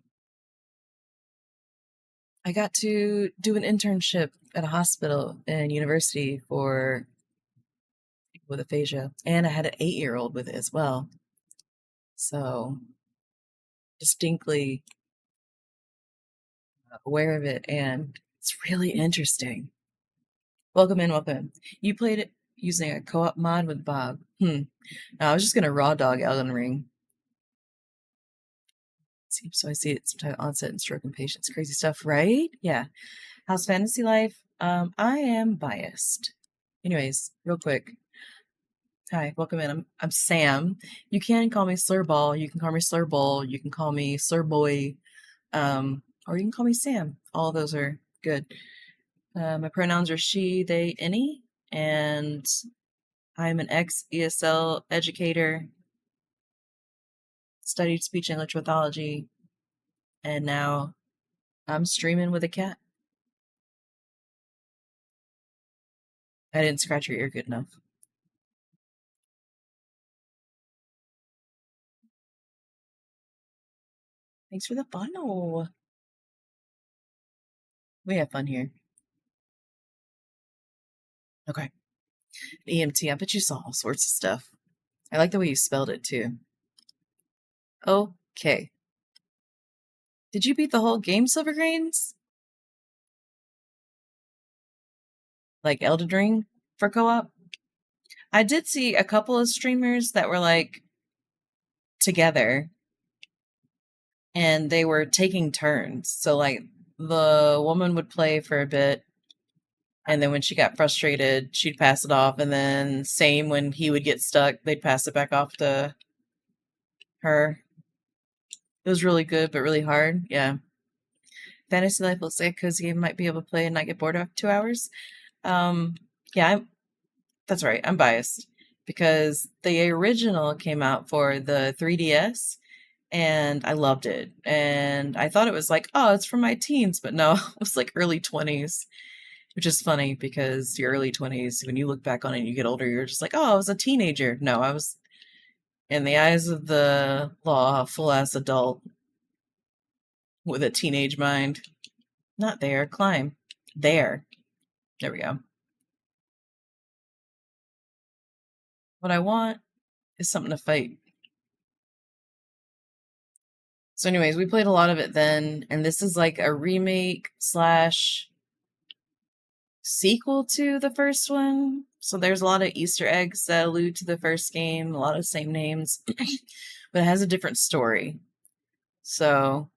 Speaker 1: got to do an internship at a hospital and university for people with aphasia, and I had an 8-year-old with it as well. So, distinctly aware of it, and it's really interesting. Welcome in, welcome in. You played it using a co-op mod with Bob. No, I was just gonna raw dog Elden Ring. So I see it sometimes onset and stroke and patience. Crazy stuff, right? Yeah. How's fantasy life? I am biased. Anyways, real quick. Hi, welcome in. I'm Sam. You can call me Slurball. You can call me Slurbull. You can call me Slurboy. Or you can call me Sam. All of those are good. My pronouns are she, they, any, and I'm an ex-ESL educator, studied speech and language pathology, and now I'm streaming with a cat. I didn't scratch your ear good enough. Thanks for the bundle. We have fun here. Okay. EMT, I bet you saw all sorts of stuff. I like the way you spelled it, too. Okay. Did you beat the whole game, Silvergrains? Like Elden Ring for co-op? I did see a couple of streamers that were, like, together. And they were taking turns. So, like, the woman would play for a bit, and then when she got frustrated, she'd pass it off, and then same when he would get stuck, they'd pass it back off to her. It was really good, but really hard. Yeah. Fantasy Life looks like a cozy game might be able to play and not get bored after 2 hours. Yeah, that's right. I'm biased because the original came out for the 3DS, and I loved it. And I thought it was like, oh, it's from my teens, but no, it was like early 20s, which is funny because your early 20s, when you look back on it and you get older, you're just like, oh, I was a teenager. No, I was, in the eyes of the law, a full ass adult with a teenage mind. Not there, climb. There. There we go. What I want is something to fight. So anyways, we played a lot of it then, and this is like a remake slash sequel to the first one. So there's a lot of Easter eggs that allude to the first game, a lot of same names, but it has a different story. So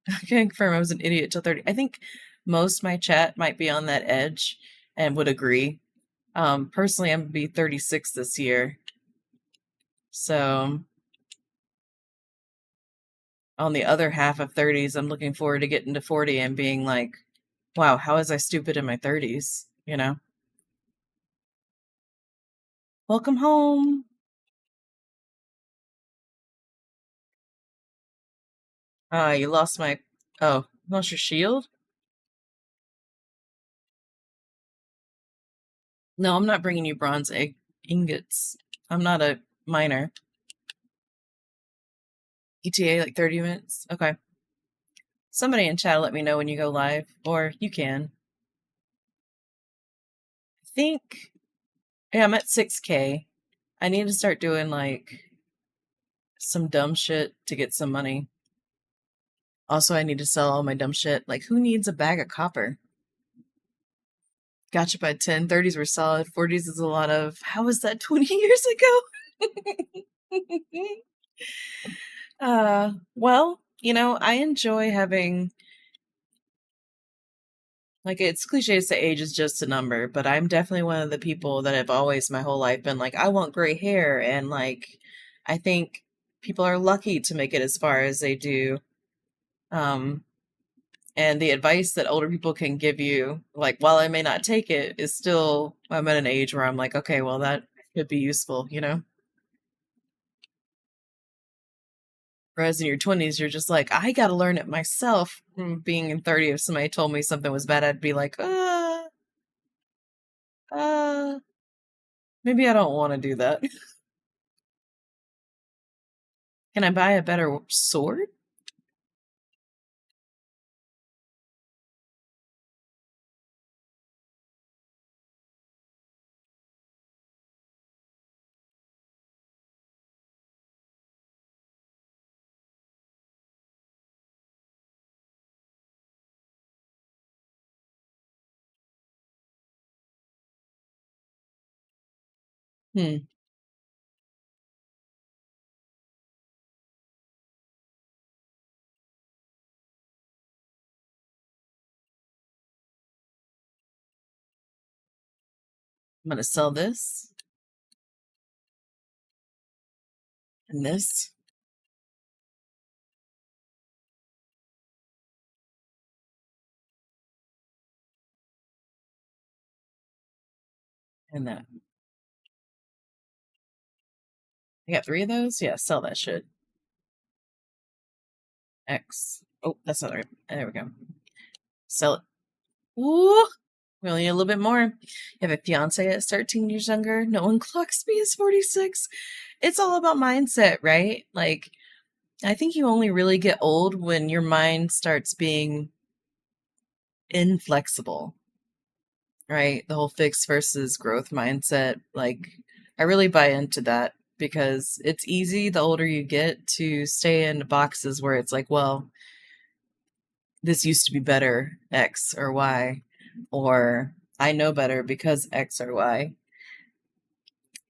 Speaker 1: I can confirm I was an idiot till 30. I think most my chat might be on that edge and would agree. Personally, I'm gonna be 36 this year. So on the other half of 30s, I'm looking forward to getting to 40 and being like, wow, how was I stupid in my 30s? You know? Welcome home. You lost my, oh, lost your shield? No, I'm not bringing you bronze ingots. I'm not a miner. ETA like 30 minutes? Okay. Somebody in chat let me know when you go live, or you can. I think, yeah, I'm at 6K. I need to start doing like some dumb shit to get some money. Also, I need to sell all my dumb shit. Like, who needs a bag of copper? Gotcha by 10. 30s were solid. 40s is a lot of, how was that 20 years ago? Well, you know, I enjoy having, like, it's cliche to say age is just a number, but I'm definitely one of the people that have always my whole life been like, I want gray hair. And like, I think people are lucky to make it as far as they do. And the advice that older people can give you, like, while I may not take it, is still, I'm at an age where I'm like, okay, well, that could be useful, you know? Whereas in your 20s, you're just like, I got to learn it myself. Being in 30, if somebody told me something was bad, I'd be like, maybe I don't want to do that. Can I buy a better sword? I'm going to sell this and this. And that. I got 3 of those? Yeah, sell that shit. X. Oh, that's not right. There we go. Sell it. Ooh, we only need a little bit more. You have a fiance that's 13 years younger. No one clocks me as 46. It's all about mindset, right? Like, I think you only really get old when your mind starts being inflexible, right? The whole fixed versus growth mindset. Like, I really buy into that because it's easy the older you get to stay in boxes where it's like, well, this used to be better, X or Y, or I know better because X or Y.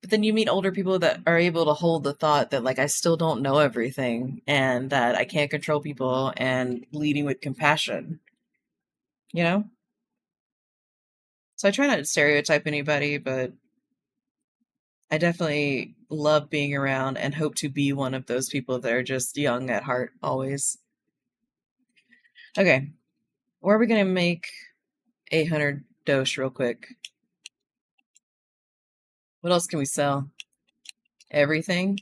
Speaker 1: But then you meet older people that are able to hold the thought that, like, I still don't know everything and that I can't control people, and leading with compassion, you know? So I try not to stereotype anybody, but I definitely love being around and hope to be one of those people that are just young at heart always. Okay, where are we going to make 800 dosh real quick? What else can we sell? Everything?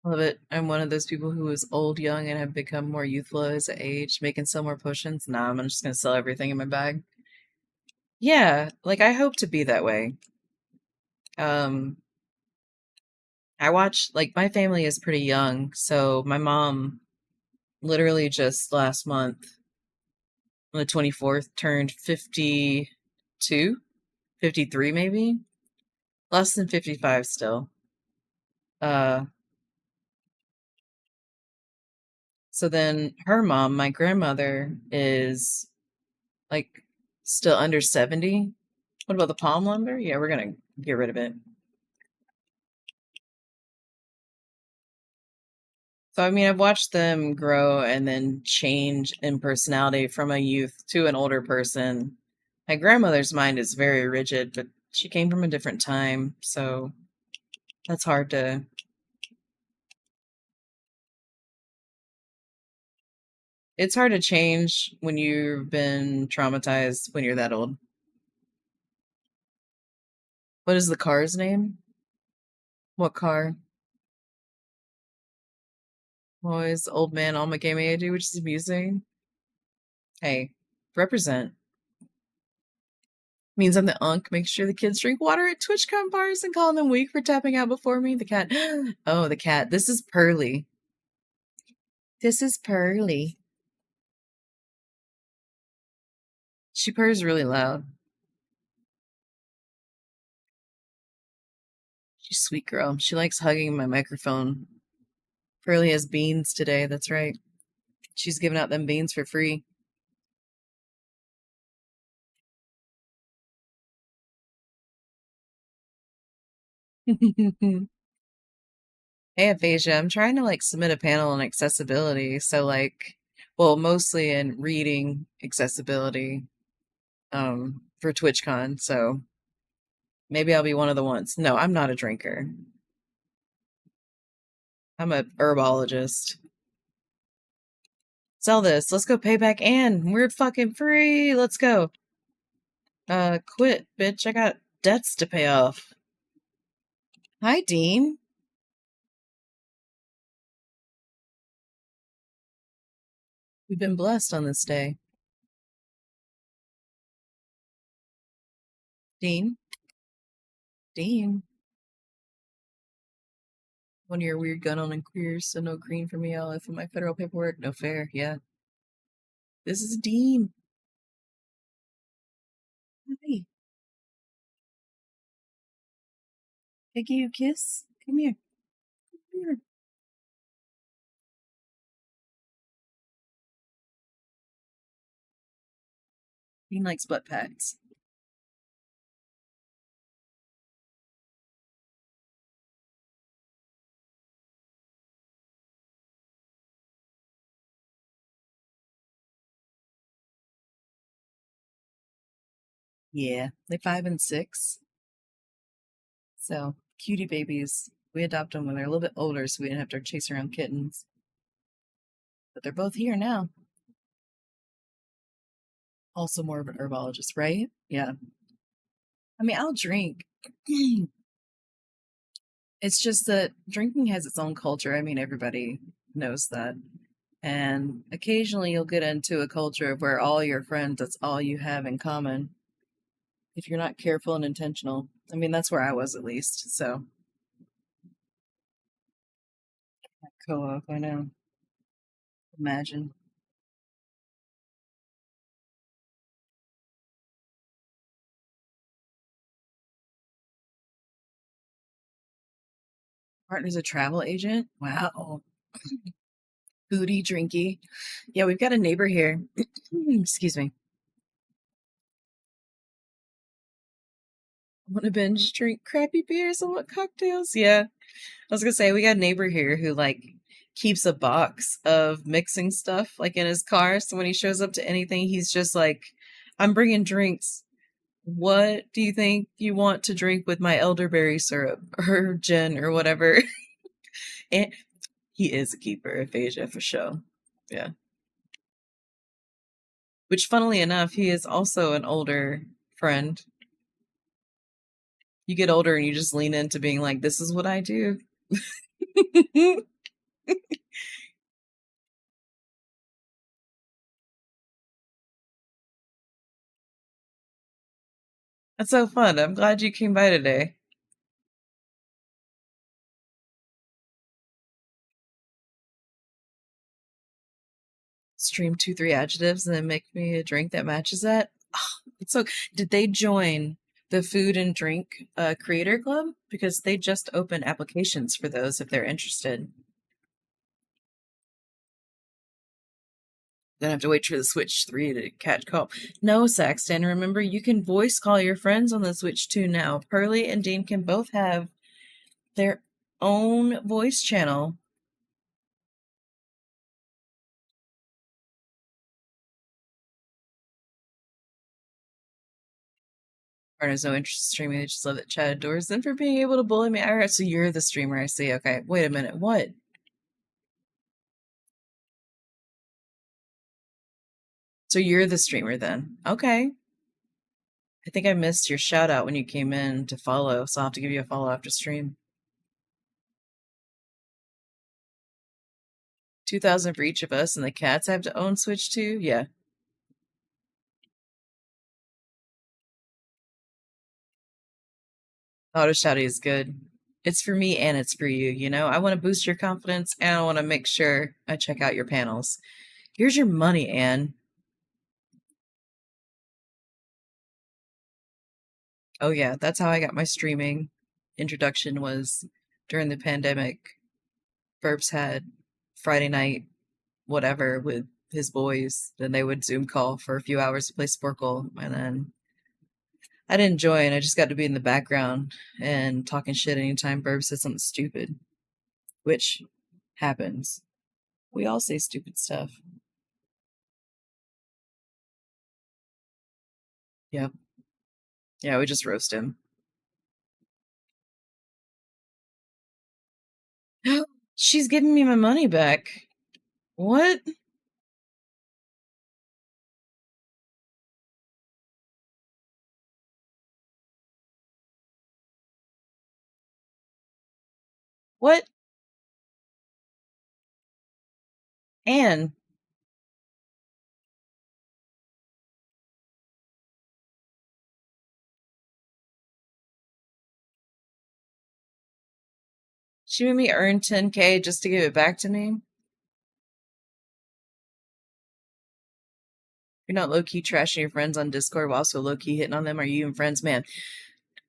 Speaker 1: Love it. I'm one of those people who was old, young, and have become more youthful as I age, making sell more potions. Nah, I'm just gonna sell everything in my bag. Yeah, like I hope to be that way. Um, I watch like my family is pretty young, so my mom literally just last month on the 24th turned 52, 53 maybe. Less than 55 still. Uh so then her mom, my grandmother, is like still under 70. What about the palm lumber? Yeah, we're gonna get rid of it. So I mean, I've watched them grow and then change in personality from a youth to an older person. My grandmother's mind is very rigid, but she came from a different time, so that's hard to. It's hard to change when you've been traumatized when you're that old. What is the car's name? What car? Always old man Alma Game AD, which is amusing. Hey, represent. Means I'm the unk. Make sure the kids drink water at TwitchCon bars and call them weak for tapping out before me. The cat. Oh, the cat. This is Pearly. This is Pearly. She purrs really loud. She's a sweet girl. She likes hugging my microphone. Pearly has beans today. That's right. She's giving out them beans for free. Hey, Aphasia, I'm trying to like submit a panel on accessibility. So like, well, mostly in reading accessibility, for TwitchCon. So maybe I'll be one of the ones. No, I'm not a drinker. I'm a herbologist. Sell this. Let's go pay back Anne. We're fucking free. Let's go. Quit, bitch. I got debts to pay off. Hi, Dean. We've been blessed on this day. Dean? Dean? One of your weird gun on and queers, so no green for me. I'll F in my federal paperwork. No fair, yeah. This is Dean. Hi. I give you a kiss. Come here. Come here. Dean likes butt pats. Yeah, they're 5 and 6. So, cutie babies. We adopt them when they're a little bit older so we didn't have to chase around kittens. But they're both here now. Also more of an herbologist, right? Yeah. I mean, I'll drink. It's just that drinking has its own culture. I mean, everybody knows that. And occasionally you'll get into a culture where all your friends, that's all you have in common. If you're not careful and intentional. I mean, that's where I was at least. So, co-op, I know. Imagine. Partner's a travel agent? Wow. Booty, drinky. Yeah, we've got a neighbor here. Excuse me. Want to binge drink crappy beers and what cocktails? Yeah. I was gonna say we got a neighbor here who like keeps a box of mixing stuff like in his car. So when he shows up to anything, he's just like, I'm bringing drinks. What do you think you want to drink with my elderberry syrup or gin or whatever? And he is a keeper, aphasia for sure. Yeah. Which, funnily enough, he is also an older friend. You get older and you just lean into being like, this is what I do. That's so fun. I'm glad you came by today. Stream 2, 3 adjectives and then make me a drink that matches that. Oh, it's so. Did they join the food and drink creator club? Because they just opened applications for those if they're interested. Then have to wait for the Switch 3 to catch call. No, Saxton, remember you can voice call your friends on the Switch 2 now. Pearly and Dean can both have their own voice channel. Partner has no interest in streaming. They just love that Chad adores them for being able to bully me. Alright, so you're the streamer, I see. Okay, wait a minute. What? So you're the streamer then. Okay. I think I missed your shout out when you came in to follow, so I'll have to give you a follow after stream. 2,000 for each of us, and the cats have to own Switch too? Yeah. Auto shouting is good. It's for me and it's for you, you know? I want to boost your confidence and I want to make sure I check out your panels. Here's your money, Anne. Oh yeah, that's how I got my streaming introduction was during the pandemic. Burbs had Friday night whatever with his boys. Then they would Zoom call for a few hours to play Sporkle, and then I didn't join. I just got to be in the background and talking shit anytime Burb said something stupid, which happens. We all say stupid stuff. Yep. Yeah, we just roast him. She's giving me my money back. What? What? Anne. She made me earn 10K just to give it back to me. You're not low-key trashing your friends on Discord while also low-key hitting on them. Are you even friends? Man,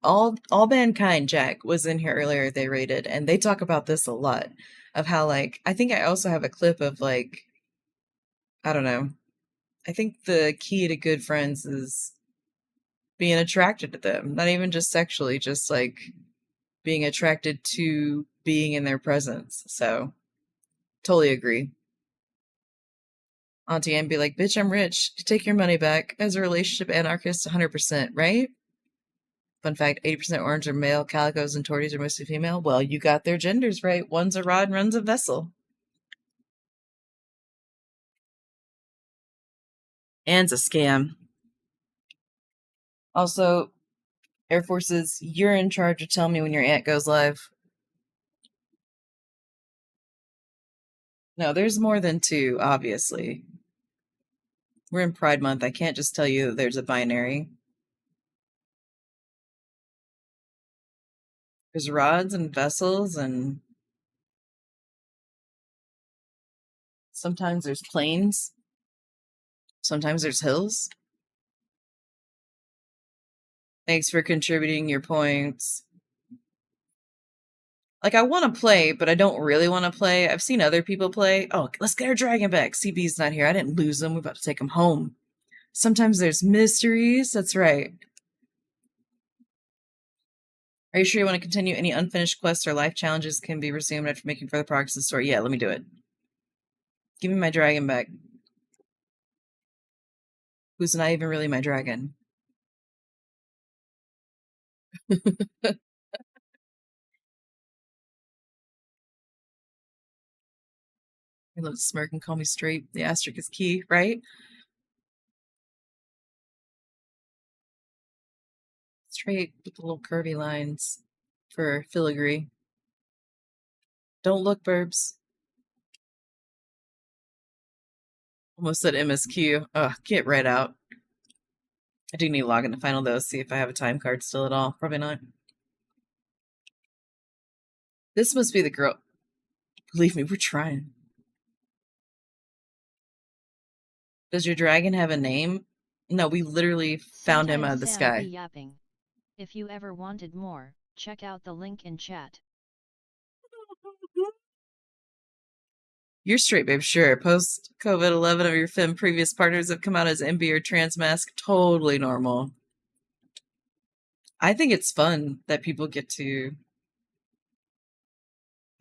Speaker 1: all mankind Jack was in here earlier. They rated, and they talk about this a lot of how, like, I think I also have a clip of, like, I don't know. I think the key to good friends is being attracted to them, not even just sexually, just like being attracted to being in their presence. So totally agree. Auntie Anne be like, bitch, I'm rich. Take your money back. As a relationship anarchist, 100%, right? Fun fact, 80% orange are male, calicos and torties are mostly female. Well, you got their genders right. One's a rod, one's a vessel. Anne's a scam. Also, Air Forces, you're in charge of telling me when your aunt goes live. No, there's more than 2, obviously. We're in Pride Month. I can't just tell you that there's a binary. There's rods and vessels, and sometimes there's plains. Sometimes there's hills. Thanks for contributing your points. Like, I want to play, but I don't really want to play. I've seen other people play. Oh, let's get our dragon back. CB's not here. I didn't lose him. We're about to take him home. Sometimes there's mysteries. That's right. Are you sure you want to continue? Any unfinished quests or life challenges can be resumed after making further progress in the story. Yeah, let me do it. Give me my dragon back. Who's not even really my dragon. I love to smirk and call me straight. The asterisk is key, right? Straight with the little curvy lines for filigree. Don't look, Burbs. Almost said MSQ. Ugh, get right out. I do need to log into Final though, see if I have a time card still at all. Probably not. This must be the girl. Believe me, we're trying. Does your dragon have a name? No, we literally found him out of the
Speaker 3: Sometimes Sam be
Speaker 1: sky.
Speaker 3: yapping. If you ever wanted more, check out the link in chat.
Speaker 1: You're straight, babe, sure. Post COVID 11 of your fem previous partners have come out as MB or trans mask. Totally normal. I think it's fun that people get to,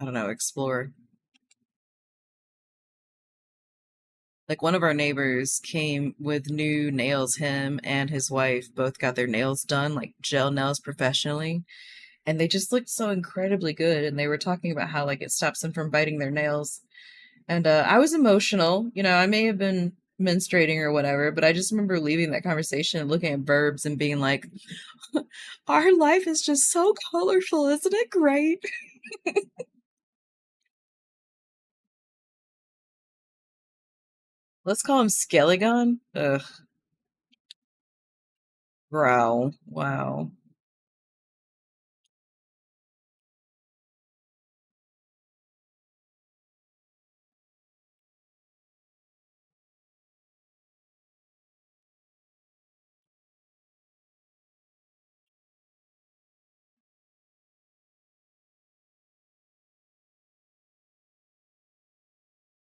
Speaker 1: I don't know, explore. Like one of our neighbors came with new nails. Him and his wife both got their nails done, like gel nails professionally. And they just looked so incredibly good. And they were talking about how like it stops them from biting their nails. And I was emotional. You know, I may have been menstruating or whatever, but I just remember leaving that conversation and looking at Verbs and being like, our life is just so colorful. Isn't it great? Let's call him Skelegon. Ugh. Growl. Wow.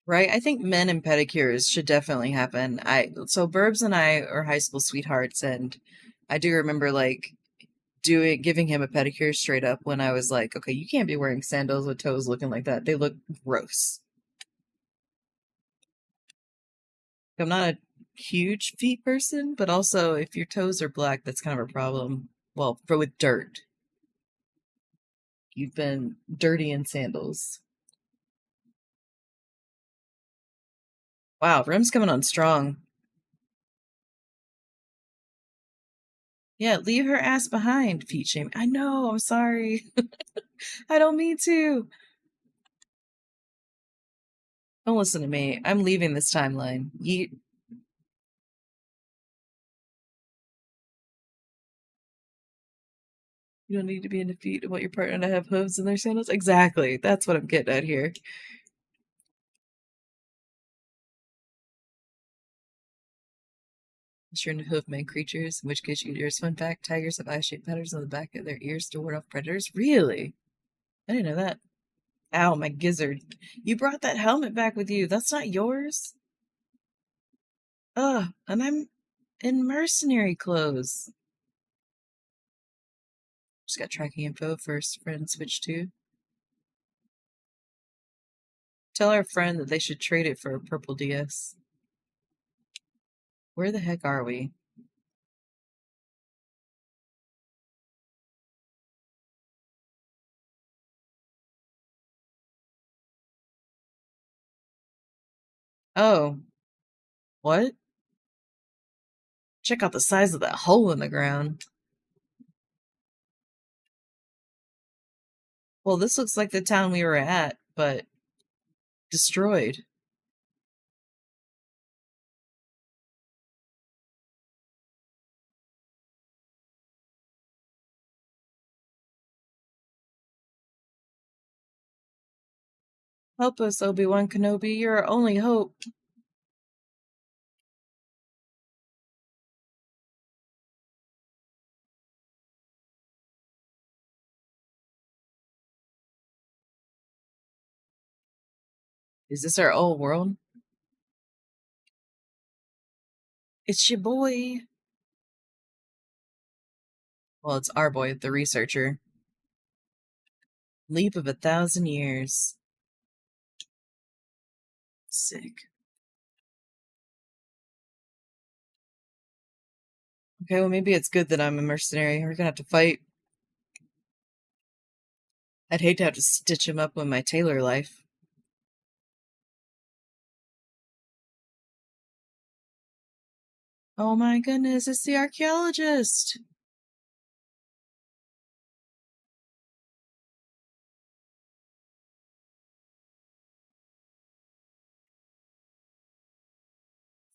Speaker 1: Right? I think men and pedicures should definitely happen. So Burbs and I are high school sweethearts, and I do remember like giving him a pedicure straight up when I was like, okay, you can't be wearing sandals with toes looking like that. They look gross. I'm not a huge feet person, but also if your toes are black, that's kind of a problem. Well, for with dirt. You've been dirty in sandals. Wow, Rim's coming on strong. Yeah, leave her ass behind, feet shame. I know, I'm sorry. I don't mean to. Don't listen to me. I'm leaving this timeline. You don't need to be in defeat of what your partner to have hooves in their sandals. Exactly. That's what I'm getting at here. Sure into hoofman creatures, in which case you ears. Fun fact, tigers have eye-shaped patterns on the back of their ears to ward off predators. Really? I didn't know that. Ow, my gizzard. You brought that helmet back with you. That's not yours? Ugh, and I'm in mercenary clothes. Just got tracking info first friend switch to. Tell our friend that they should trade it for a purple DS. Where the heck are we? Oh, what? Check out the size of that hole in the ground. Well, this looks like the town we were at, but destroyed. Help us, Obi-Wan Kenobi. You're our only hope. Is this our old world? It's your boy. Well, it's our boy, the researcher. Leap of 1,000 years. Sick. Okay, well, maybe it's good that I'm a mercenary. We're gonna have to fight. I'd hate to have to stitch him up with my tailor life. Oh my goodness, it's the archaeologist.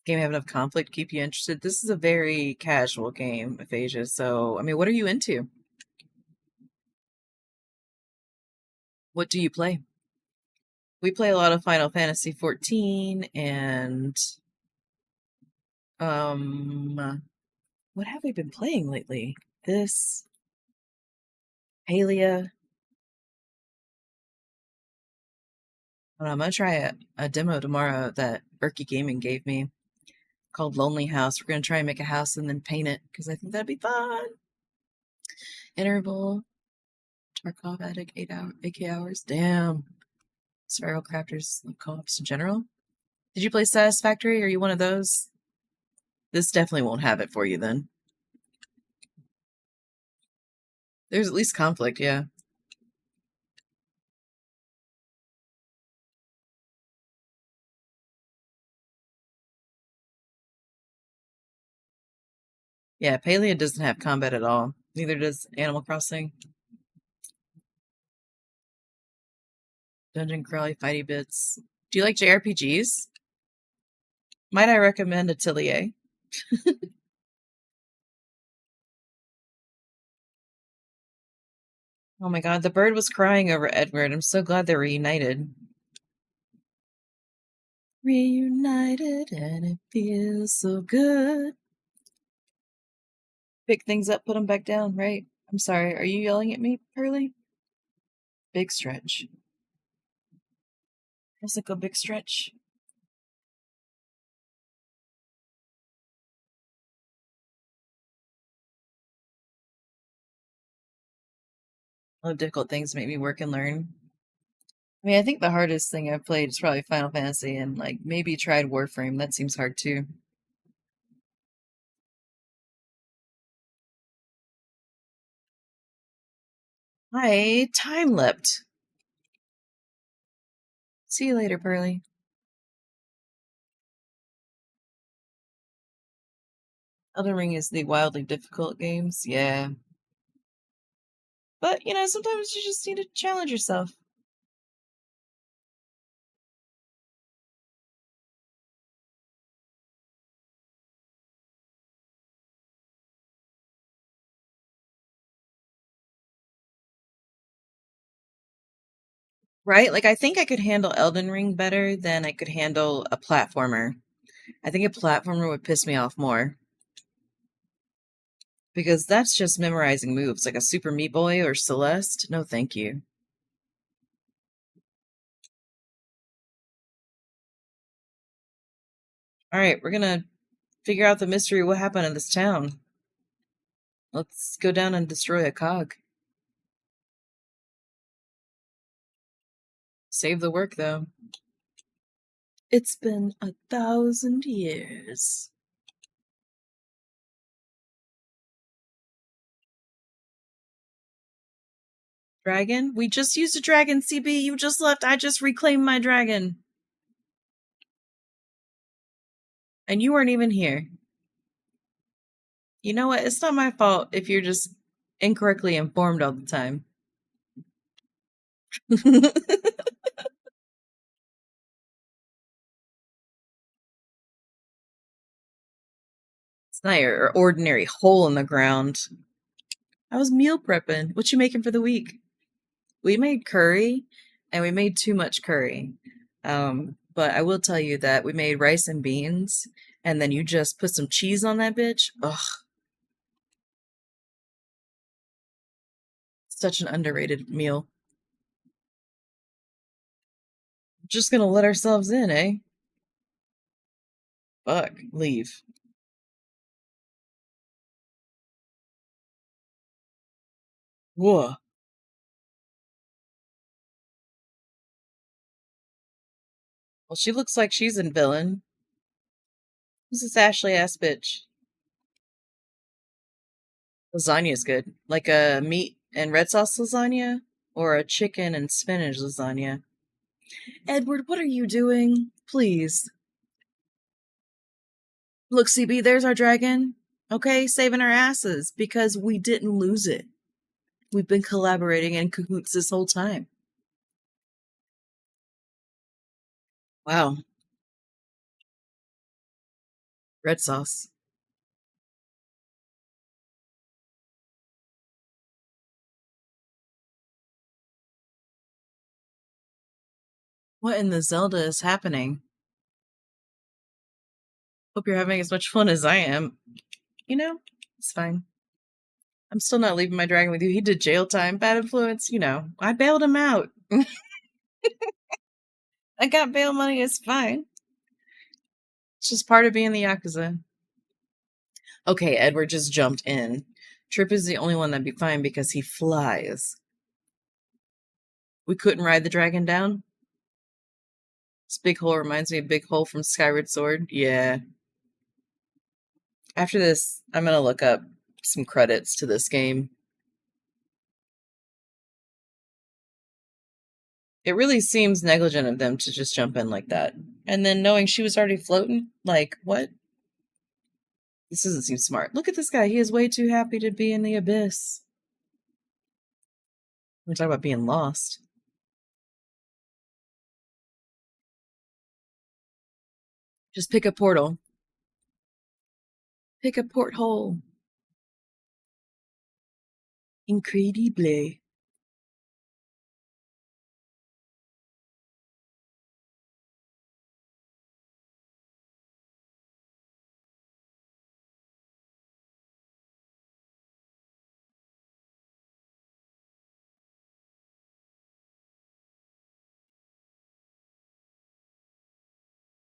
Speaker 1: game have enough conflict to keep you interested? This is a very casual game, Aphasia. So, I mean, what are you into? What do you play? We play a lot of Final Fantasy 14 and what have we been playing lately? This Palia. I'm gonna try a demo tomorrow that Berkey Gaming gave me called Lonely House. We're gonna try and make a house and then paint it because I think that'd be fun. Interval. Tarkov Attic 8 hours. Damn. Spiral Crafters co-ops in general. Did you play Satisfactory? Are you one of those? This definitely won't have it for you then. There's at least conflict, yeah. Yeah, Palia doesn't have combat at all. Neither does Animal Crossing. Dungeon crawly fighty bits. Do you like JRPGs? Might I recommend Atelier? Oh my god, the bird was crying over Edward. I'm so glad they're reunited. Reunited and it feels so good. Pick things up, put them back down, right? I'm sorry, are you yelling at me, Pearly? Big stretch. Let's go big stretch. All difficult things make me work and learn. I mean, I think the hardest thing I've played is probably Final Fantasy and like maybe tried Warframe. That seems hard too. I time leapt. See you later, Pearly. Elden Ring is the wildly difficult games, yeah. But, you know, sometimes you just need to challenge yourself. Right? Like, I think I could handle Elden Ring better than I could handle a platformer. I think a platformer would piss me off more. Because that's just memorizing moves, like a Super Meat Boy or Celeste. No, thank you. Alright, we're gonna figure out the mystery of what happened in this town. Let's go down and destroy a cog. Save the work, though. It's been 1,000 years. Dragon? We just used a dragon, CB. You just left. I just reclaimed my dragon. And you weren't even here. You know what? It's not my fault if you're just incorrectly informed all the time. It's not your ordinary hole in the ground. I was meal prepping. What you making for the week? We made curry, and we made too much curry. But I will tell you that we made rice and beans, and then you just put some cheese on that bitch. Ugh. Such an underrated meal. Just gonna let ourselves in, eh? Fuck. Leave. Whoa. Well, she looks like she's a villain. Who's this Ashley ass bitch? Lasagna's good. Like a meat and red sauce lasagna or a chicken and spinach lasagna. Edward, what are you doing? Please. Look, CB, there's our dragon. Okay, saving our asses because we didn't lose it. We've been collaborating in cahoots this whole time. Wow. Red sauce. What in the Zelda is happening? Hope you're having as much fun as I am. You know, it's fine. I'm still not leaving my dragon with you. He did jail time, bad influence, you know. I bailed him out. I got bail money, it's fine. It's just part of being the Yakuza. Okay, Edward just jumped in. Trip is the only one that'd be fine because he flies. We couldn't ride the dragon down? This big hole reminds me of Big Hole from Skyward Sword. Yeah. After this, I'm gonna look up some credits to this game. It really seems negligent of them to just jump in like that. And then knowing she was already floating, like, what? This doesn't seem smart. Look at this guy. He is way too happy to be in the abyss. We're talking about being lost. Just pick a portal. Pick a porthole. Incredible.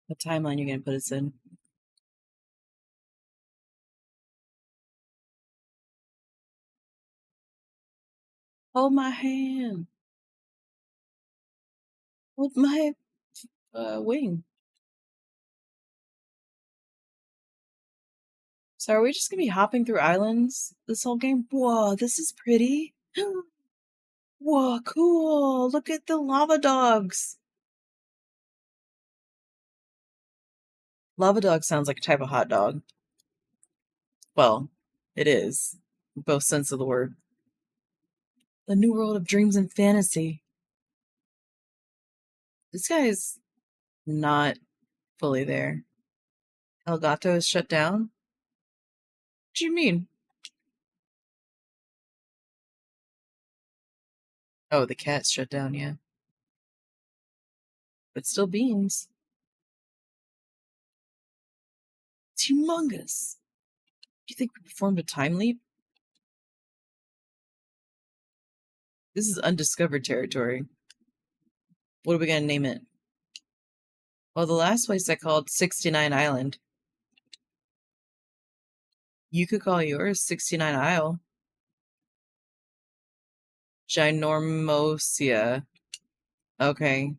Speaker 1: What timeline you're gonna put us in? Hold my hand. Hold my wing. So are we just gonna be hopping through islands this whole game? Whoa, this is pretty. Whoa, cool. Look at the lava dogs. Lava dog sounds like a type of hot dog. Well, it is. In both sense of the word. The new world of dreams and fantasy. This guy is not fully there. El Gato is shut down? What do you mean? Oh, the cat's shut down, yeah. But still beans. It's humongous. Do you think we performed a time leap? This is undiscovered territory. What are we gonna name it? Well, the last place I called 69 Island. You could call yours 69 Isle. Ginormosia. Okay.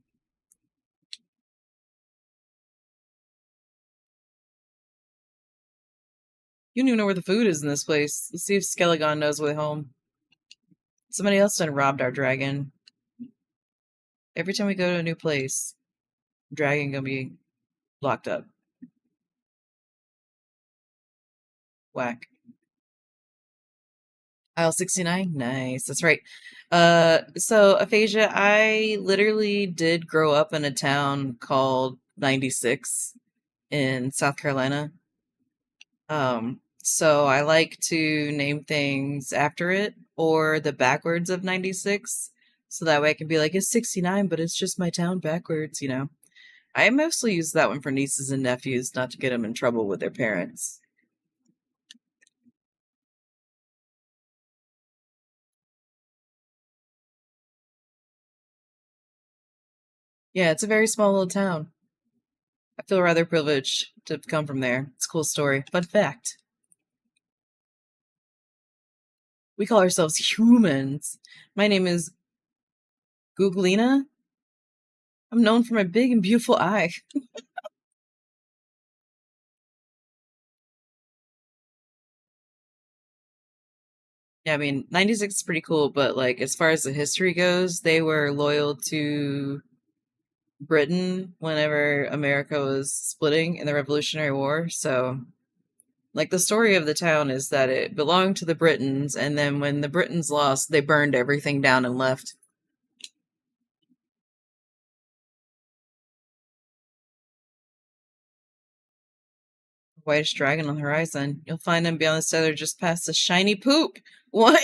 Speaker 1: You don't even know where the food is in this place. Let's see if Skelegon knows where home. Somebody else done robbed our dragon. Every time we go to a new place, dragon gonna be locked up. Whack. Aisle 69? Nice. That's right. So Aphasia, I literally did grow up in a town called 96 in South Carolina. So I like to name things after it or the backwards of 96. So that way I can be like, it's 69, but it's just my town backwards, you know. I mostly use that one for nieces and nephews, not to get them in trouble with their parents. Yeah, it's a very small little town. I feel rather privileged to come from there. It's a cool story. Fun fact. We call ourselves humans. My name is Googlina. I'm known for my big and beautiful eye. Yeah, I mean, 96 is pretty cool, but like as far as the history goes, they were loyal to Britain whenever America was splitting in the Revolutionary War. So, like, the story of the town is that it belonged to the Britons, and then when the Britons lost, they burned everything down and left. Whitest dragon on the horizon. You'll find him beyond the stellar just past the shiny poop. What?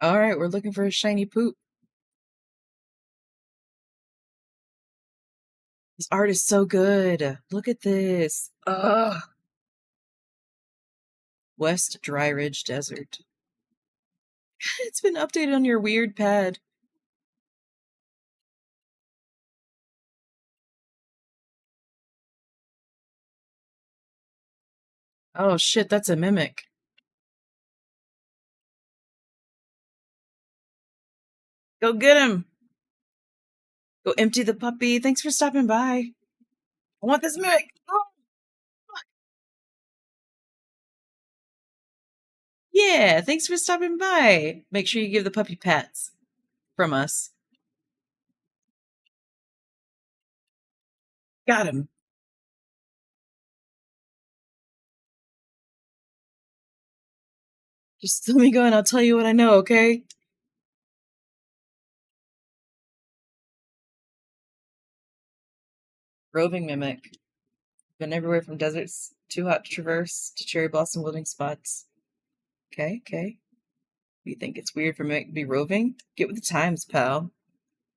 Speaker 1: Alright, we're looking for a shiny poop. This art is so good. Look at this. Ugh. West Dry Ridge Desert. It's been updated on your weird pad. Oh shit, that's a mimic. Go get him. Go empty the puppy. Thanks for stopping by. I want this mimic. Oh, fuck. Yeah, thanks for stopping by. Make sure you give the puppy pats from us. Got him. Just let me go and I'll tell you what I know, okay? Roving mimic. Been everywhere from deserts too hot to traverse to cherry blossom living spots. Okay, okay. You think it's weird for mimic to be roving? Get with the times, pal.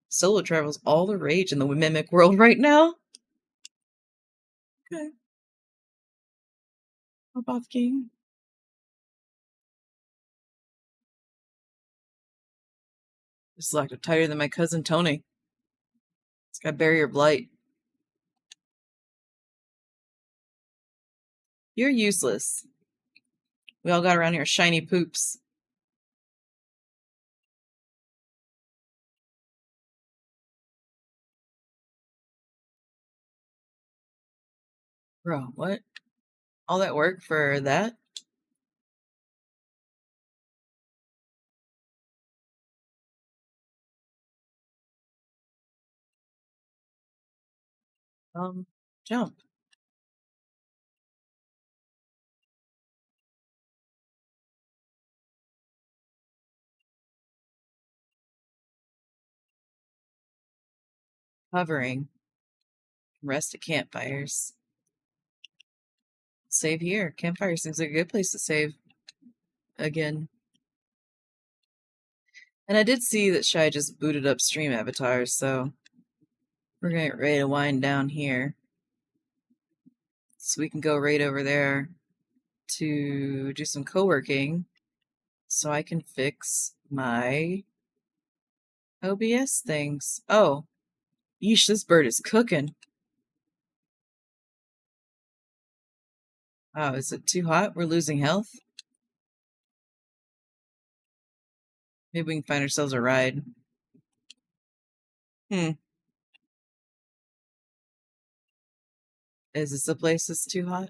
Speaker 1: Solo travel's all the rage in the mimic world right now. Okay. Hop off, King. This is locked up tighter than my cousin Tony. It's got barrier blight. You're useless. We all got around here shiny poops. Bro, what? All that work for that? Jump. Hovering. Rest at campfires. Save here. Campfire seems like a good place to save. Again. And I did see that Shy just booted up stream avatars, so we're gonna get ready to wind down here. So we can go right over there to do some co-working so I can fix my OBS things. Oh, yeesh, this bird is cooking. Oh, is it too hot? We're losing health? Maybe we can find ourselves a ride. Is this the place that's too hot?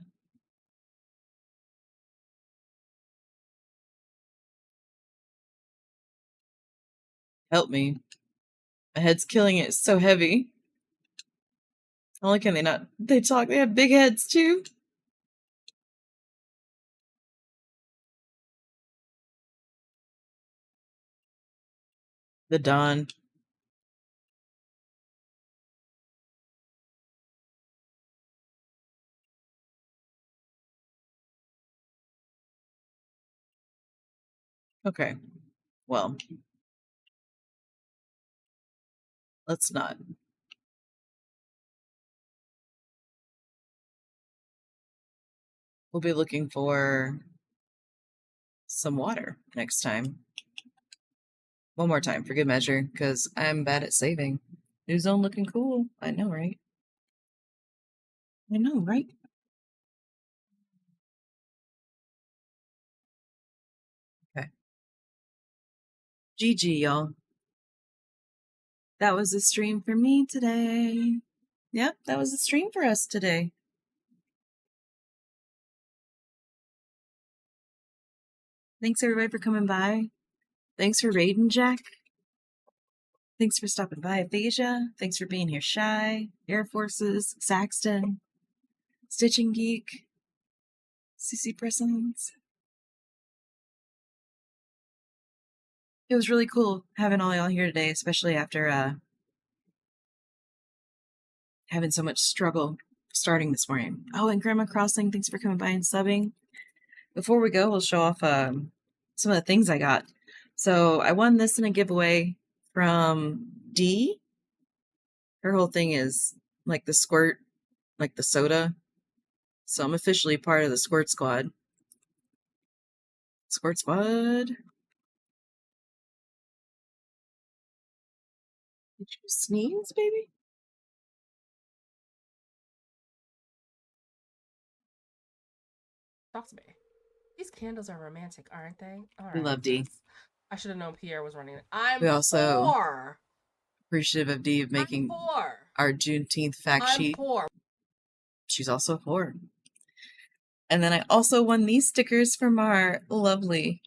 Speaker 1: Help me. My head's killing it. It's so heavy. Only can they not... They talk. They have big heads, too. The dawn. Okay. Well. Let's not. We'll be looking for some water next time. One more time for good measure, because I'm bad at saving. New zone looking cool. I know, right? I know, right? Okay. GG, y'all. That was the stream for me today. Yep, that was the stream for us today. Thanks everybody for coming by. Thanks for raiding, Jack. Thanks for stopping by, Aphasia. Thanks for being here, Shy, Air Forces, Saxton, Stitching Geek, CC Presents. it was really cool having all y'all here today, especially after having so much struggle starting this morning. Oh, and Grandma Crossing, thanks for coming by and subbing. Before we go, we'll show off some of the things I got. So I won this in a giveaway from Dee. Her whole thing is like the squirt, like the soda. So I'm officially part of the Squirt Squad. Squirt Squad. Did you sneeze, baby?
Speaker 5: Talk to me. These candles are romantic, aren't they? All right.
Speaker 1: We love Dee.
Speaker 5: I should have known Pierre was running it. I'm
Speaker 1: We also
Speaker 5: poor.
Speaker 1: appreciative of Dee of making
Speaker 5: I'm poor.
Speaker 1: our Juneteenth fact
Speaker 5: I'm
Speaker 1: sheet.
Speaker 5: poor.
Speaker 1: She's also poor. And then I also won these stickers from our lovely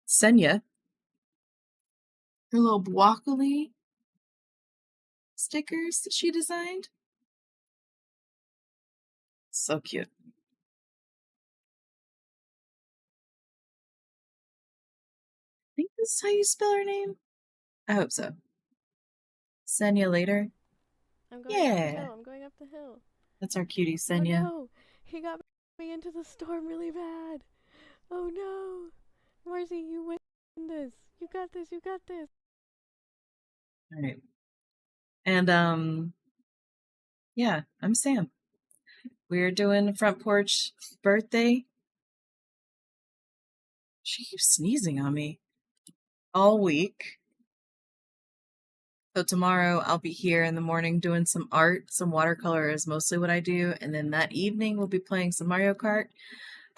Speaker 1: Senya. Her little broccoli stickers that she designed. So cute. I think this is how you spell her name. I hope so. Senya later.
Speaker 6: I'm going up the
Speaker 1: Yeah.
Speaker 6: hill. I'm going up the hill.
Speaker 1: That's our cutie
Speaker 6: Oh
Speaker 1: Senya.
Speaker 6: no, he got me into the storm really bad. Oh no, Marcy, you win this. You got this. You got this.
Speaker 1: All right. And yeah, I'm Sam. We're doing front porch birthday. She keeps sneezing on me all week. So tomorrow I'll be here in the morning doing some art. Some watercolor is mostly what I do. And then that evening we'll be playing some Mario Kart.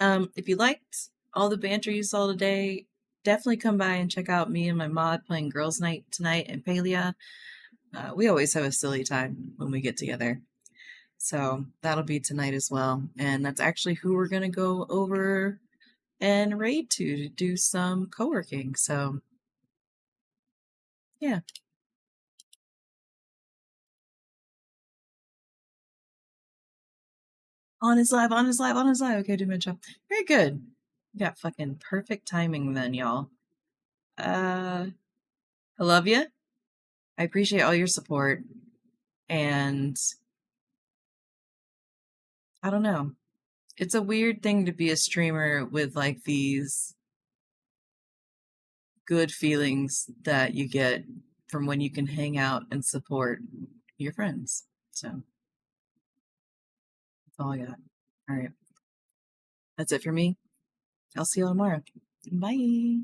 Speaker 1: If you liked all the banter you saw today, definitely come by and check out me and my mod playing Girls Night tonight in Palia. We always have a silly time when we get together. So that'll be tonight as well. And that's actually who we're going to go over and raid to do some co-working. So yeah. On his live. Okay, do my job. Very good. You got fucking perfect timing then, y'all. I love you. I appreciate all your support. And I don't know. It's a weird thing to be a streamer with like these good feelings that you get from when you can hang out and support your friends. So that's all I got. All right. That's it for me. I'll see you all tomorrow. Bye.